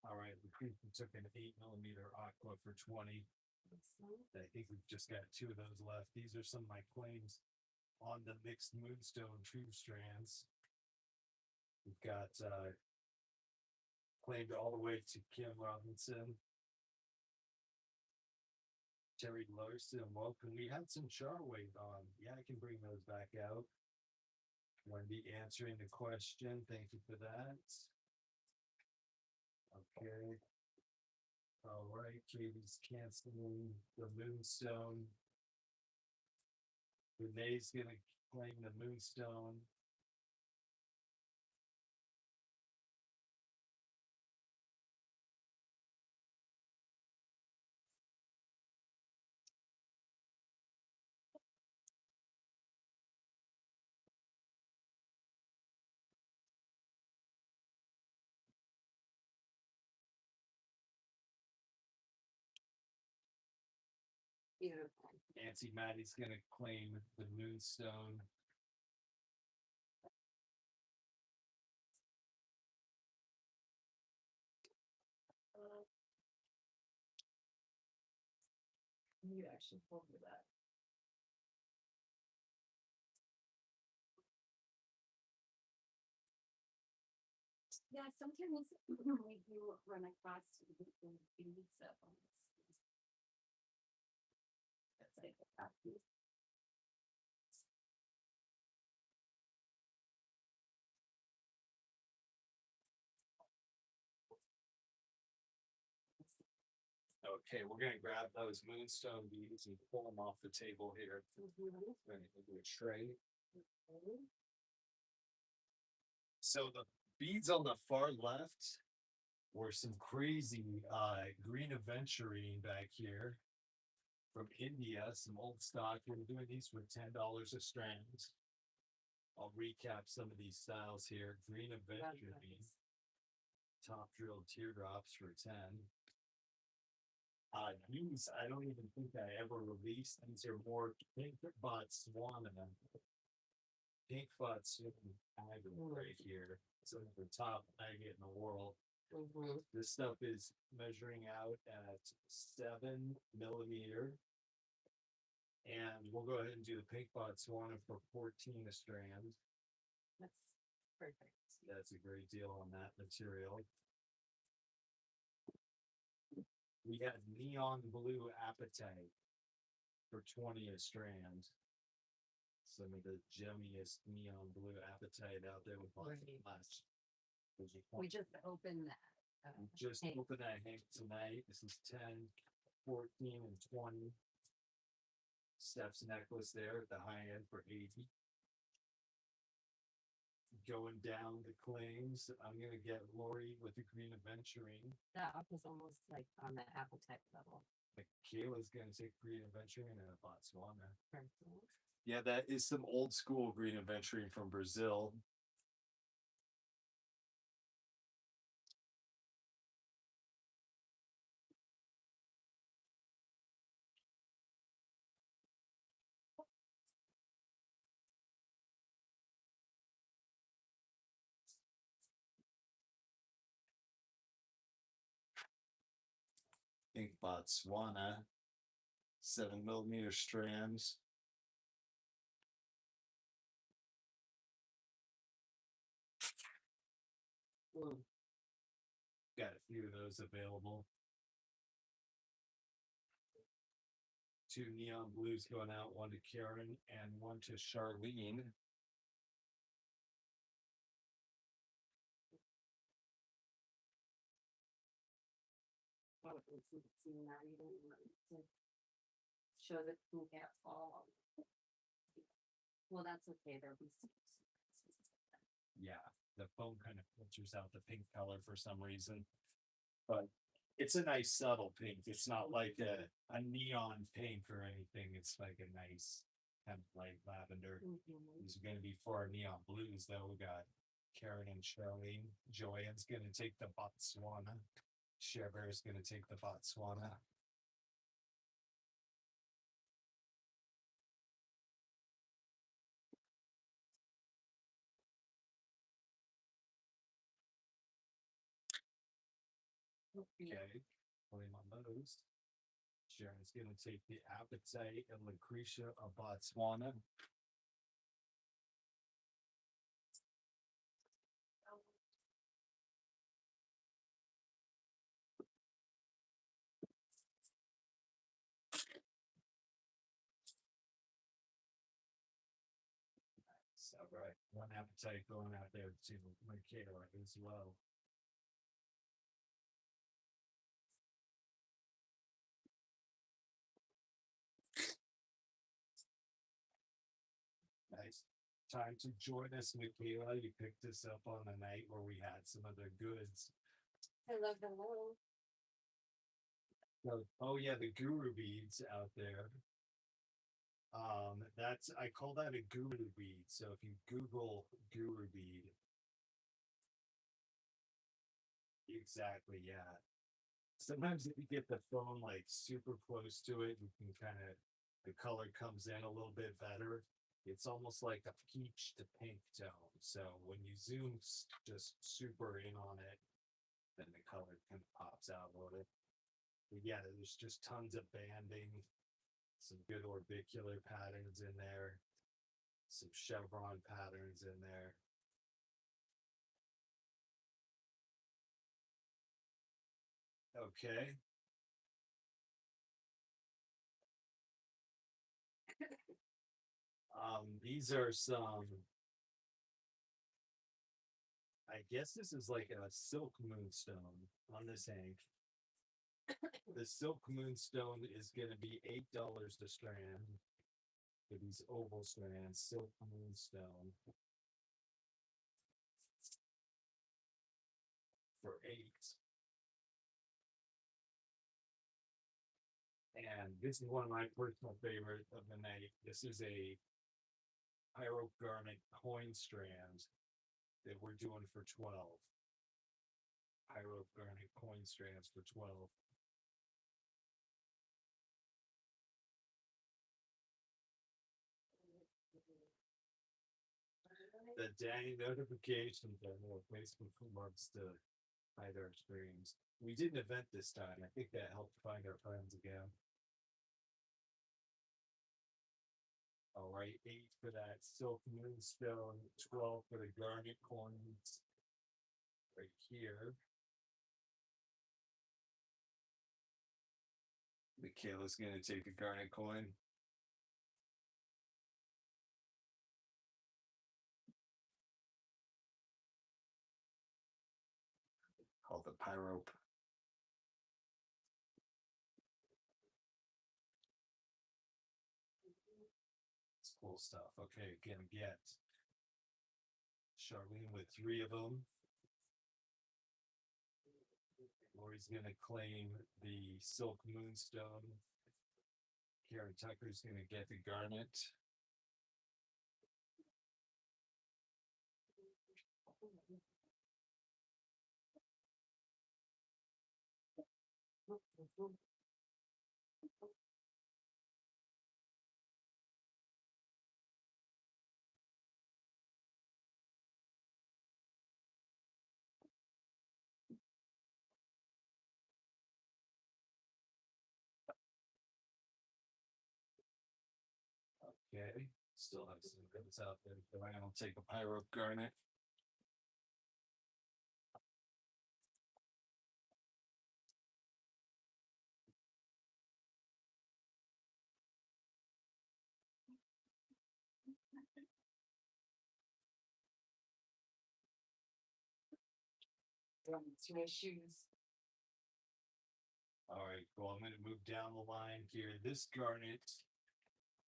Speaker 1: All right, we took an 8mm aqua for 20. I think we've just got two of those left. These are some of my claims on the mixed moonstone true strands. We've got claimed all the way to Kim Robinson. Terry Larson, welcome. We had some Charwave on. Yeah, I can bring those back out. Wendy answering the question. Thank you for that. Okay. All right, Katie's canceling the moonstone. Renee's gonna claim the moonstone.
Speaker 2: Beautiful.
Speaker 1: Nancy Maddie's gonna claim the moonstone.
Speaker 2: You actually pulled me that.
Speaker 3: Yeah, sometimes we do run across different beads up on this. That's like that piece.
Speaker 1: Okay, we're gonna grab those moonstone beads and pull them off the table here. We're gonna do a tray. So the beads on the far left were some crazy green aventurine back here from India, some old stock. We're doing these for $10 a strand. I'll recap some of these styles here. Green aventurine, top drilled teardrops for 10. These I don't even think I ever released. These are more pink Botswana. Pink Botswana agate right here. So the top agate in the world. This stuff is measuring out at 7mm. And we'll go ahead and do the pink Botswana for 14 a strand.
Speaker 2: That's perfect.
Speaker 1: That's a great deal on that material. We had neon blue apatite for 20 a strand. Some of the gemmiest neon blue apatite out there with lots of flash.
Speaker 2: We just opened that.
Speaker 1: Just
Speaker 2: hank.
Speaker 1: open that hank tonight. This is 10, 14, and 20. Steph's necklace there at the high end for 80. Going down the claims, I'm gonna get Lori with the green aventurine.
Speaker 2: That was almost like on the appetite level.
Speaker 1: Michaela's gonna take green aventurine and a Botswana.
Speaker 2: Perfect.
Speaker 1: Yeah, that is some old school green aventurine from Brazil. Think Botswana, 7mm strands. Got a few of those available. 2 neon blues going out, one to Karen and one to Charlene.
Speaker 2: Show that you can't fall. Well, that's okay. There'll be some surprises.
Speaker 1: Yeah, the phone kind of filters out the pink color for some reason. But it's a nice subtle pink. It's not like a neon pink or anything. It's like a nice kind of light lavender. These are going to be for our neon blues, though. We got Karen and Charlene. Joanne's going to take the Botswana. Cherber's going to take the Botswana. Okay, putting on those. Sharon's gonna take the Appetite and Lucretia of Botswana. So right, one Appetite going out there to Michaela as well. Nice. Time to join us, Michaela. You picked us up on the night where we had some other goods.
Speaker 2: Hello, hello.
Speaker 1: Oh yeah, the guru beads out there. I call that a guru bead. So if you Google guru bead, exactly, yeah. Sometimes if you get the phone like super close to it, you can kind of the color comes in a little bit better. It's almost like a peach to pink tone. So when you zoom just super in on it, then the color kind of pops out a little. But yeah, there's just tons of banding, some good orbicular patterns in there, some chevron patterns in there. Okay. These are some, I guess this is like a silk moonstone on this hank. The silk moonstone is going to be $8 a strand for these oval strands, silk moonstone for 8. And this is one of my personal favorite of the night. This is a pyrogarnet coin strand that we're doing for 12. Pyrogarnet coin strands for 12. The dang notifications on Facebook loves to hide our streams. We did an event this time. I think that helped find our friends again. All right, 8 for that silk moonstone, 12 for the garnet coins right here. Michaela's gonna take the garnet coin. Called the pyrope. It's cool stuff. Okay, gonna get Charlene with 3 of them. Lori's gonna claim the silk moonstone. Karen Tucker's gonna get the garnet. Okay, still have some goods out there. So I'll take a pyrope garnet.
Speaker 2: It's my shoes.
Speaker 1: All right, cool. I'm gonna move down the line here. This garnet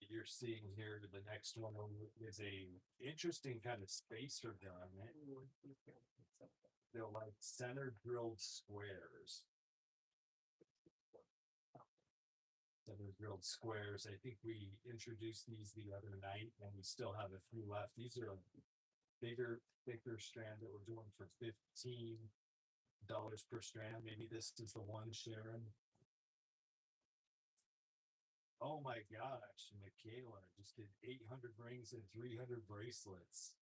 Speaker 1: that you're seeing here, the next one is a interesting kind of spacer garnet. They're like center drilled squares. Center drilled squares. I think we introduced these the other night and we still have a few left. These are a bigger, thicker strand that we're doing for $15 per strand. Maybe this is the one, Sharon. Oh my gosh, Michaela just did 800 rings and 300 bracelets.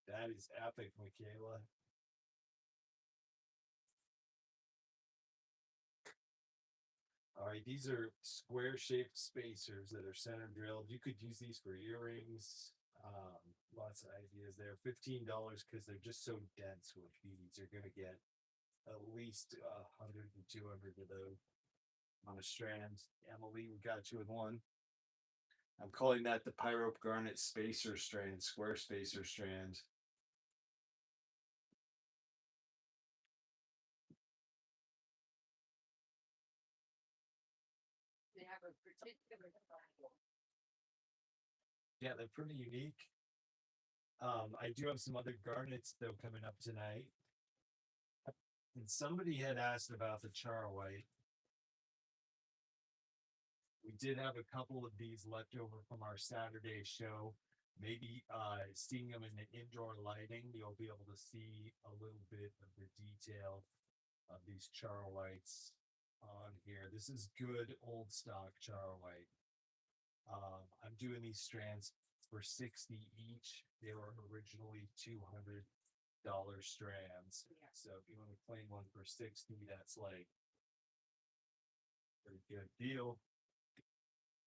Speaker 1: That is epic, Michaela. All right, these are square shaped spacers that are center drilled. You could use these for earrings. Lots of ideas there. $15 because they're just so dense with beads. You're gonna get at least 100 to 200 of those on a strand. Emily, we got you with one. I'm calling that the Pyro Garnet Spacer Strand, square spacer strand.
Speaker 2: They have a particular style.
Speaker 1: Yeah, they're pretty unique. I do have some other garnets though coming up tonight. And somebody had asked about the char white. We did have a couple of these left over from our Saturday show. Maybe seeing them in the indoor lighting, you'll be able to see a little bit of the detail of these char whites on here. This is good old stock char white. I'm doing these strands for 60 each. They were originally $200 strands.
Speaker 2: Yeah.
Speaker 1: So if you want to claim one for 60, that's like pretty good deal.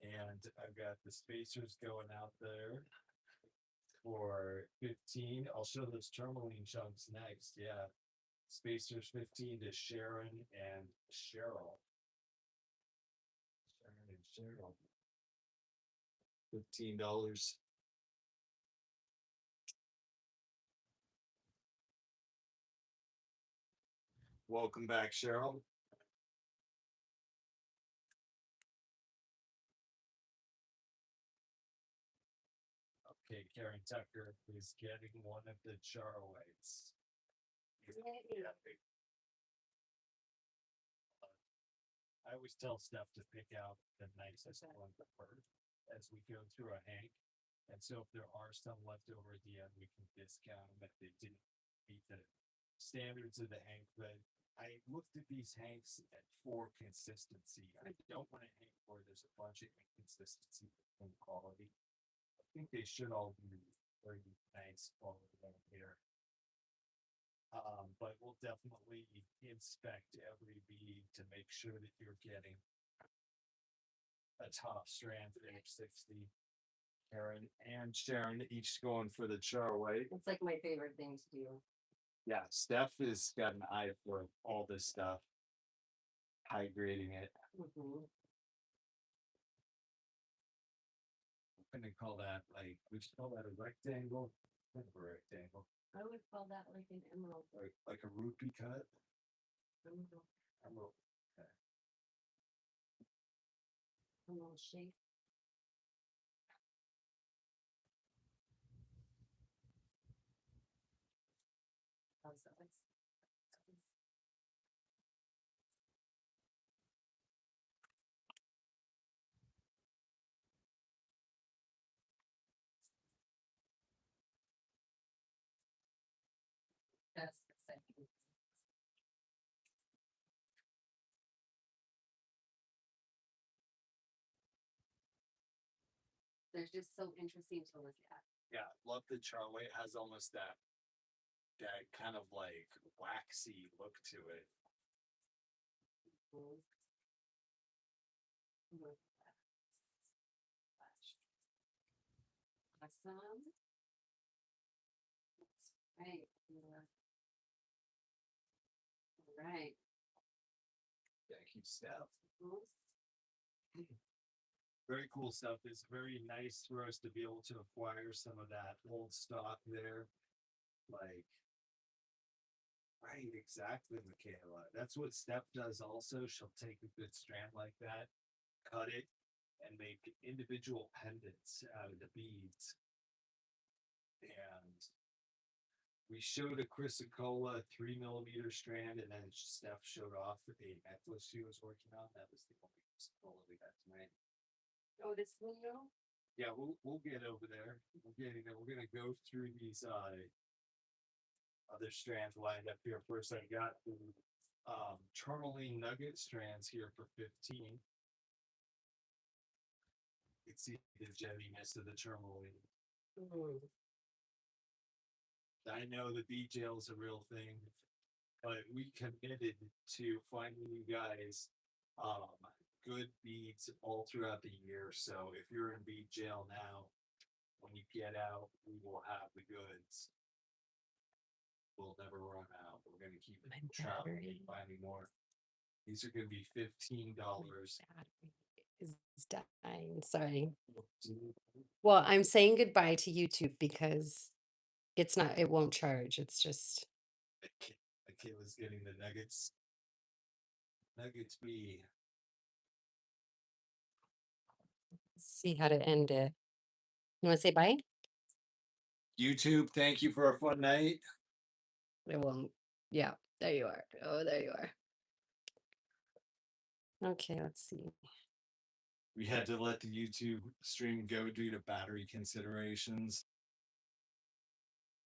Speaker 1: And I've got the spacers going out there for 15. I'll show those tourmaline chunks next. Yeah. Spacers 15 to Sharon and Cheryl. Sharon and Cheryl. $15. Welcome back, Cheryl. Okay, Karen Tucker is getting one of the char whites. Yeah. I always tell Steph to pick out the nicest one first as we go through a hank. And so if there are some left over at the end, we can discount them if they didn't meet the standards of the hank. But I looked at these hanks for consistency. I don't want a hank where there's a bunch of inconsistency in quality. I think they should all be very nice quality down here. But we'll definitely inspect every bead to make sure that you're getting a top strand finish 60. Karen and Sharon each going for the char white.
Speaker 2: It's like my favorite thing to do.
Speaker 1: Yeah, Steph has got an eye for all this stuff. High grading it.
Speaker 2: Mhm.
Speaker 1: I'm gonna call that like, would you call that a rectangle? Kind of a rectangle.
Speaker 2: I would call that like an emerald.
Speaker 1: Like a rupee cut.
Speaker 2: Emerald,
Speaker 1: Emerald. Okay.
Speaker 2: emerald shape. How's that? That's the second. They're just so interesting to look at.
Speaker 1: Yeah, love the char white. It has almost that kind of like waxy look to it.
Speaker 2: Mhm. Awesome. That's right. Yeah. All right.
Speaker 1: Thank you, Steph.
Speaker 2: Mhm.
Speaker 1: Very cool stuff. It's very nice for us to be able to acquire some of that old stock there. Like Right, exactly, Michaela. That's what Steph does also. She'll take a good strand like that, cut it, and make individual pendants out of the beads. And we showed a Chrysocolla 3 millimeter strand, and then Steph showed off a necklace she was working on. That was the only Chrysocolla we got tonight.
Speaker 2: Oh, this window?
Speaker 1: Yeah, we'll get over there. We're gonna go through these other strands lined up here. First, I got the tourmaline nugget strands here for 15. You can see the gemminess of the tourmaline.
Speaker 2: Mm.
Speaker 1: I know the bead gel is a real thing, but we committed to finding you guys good beads all throughout the year. So if you're in bead jail now, when you get out, we will have the goods. We'll never run out. We're gonna keep
Speaker 2: My
Speaker 1: traveling
Speaker 2: battery.
Speaker 1: and finding more. These are gonna be $15.
Speaker 2: Battery is dying. Sorry. Well, I'm saying goodbye to YouTube because it won't charge. It's just,
Speaker 1: Michaela's getting the nuggets. Nuggets be
Speaker 2: see how to end it. You want to say bye?
Speaker 1: YouTube. Thank you for a fun night.
Speaker 2: It won't. Yeah, there you are. Oh, there you are. Okay, let's see.
Speaker 1: We had to let the YouTube stream go due to battery considerations.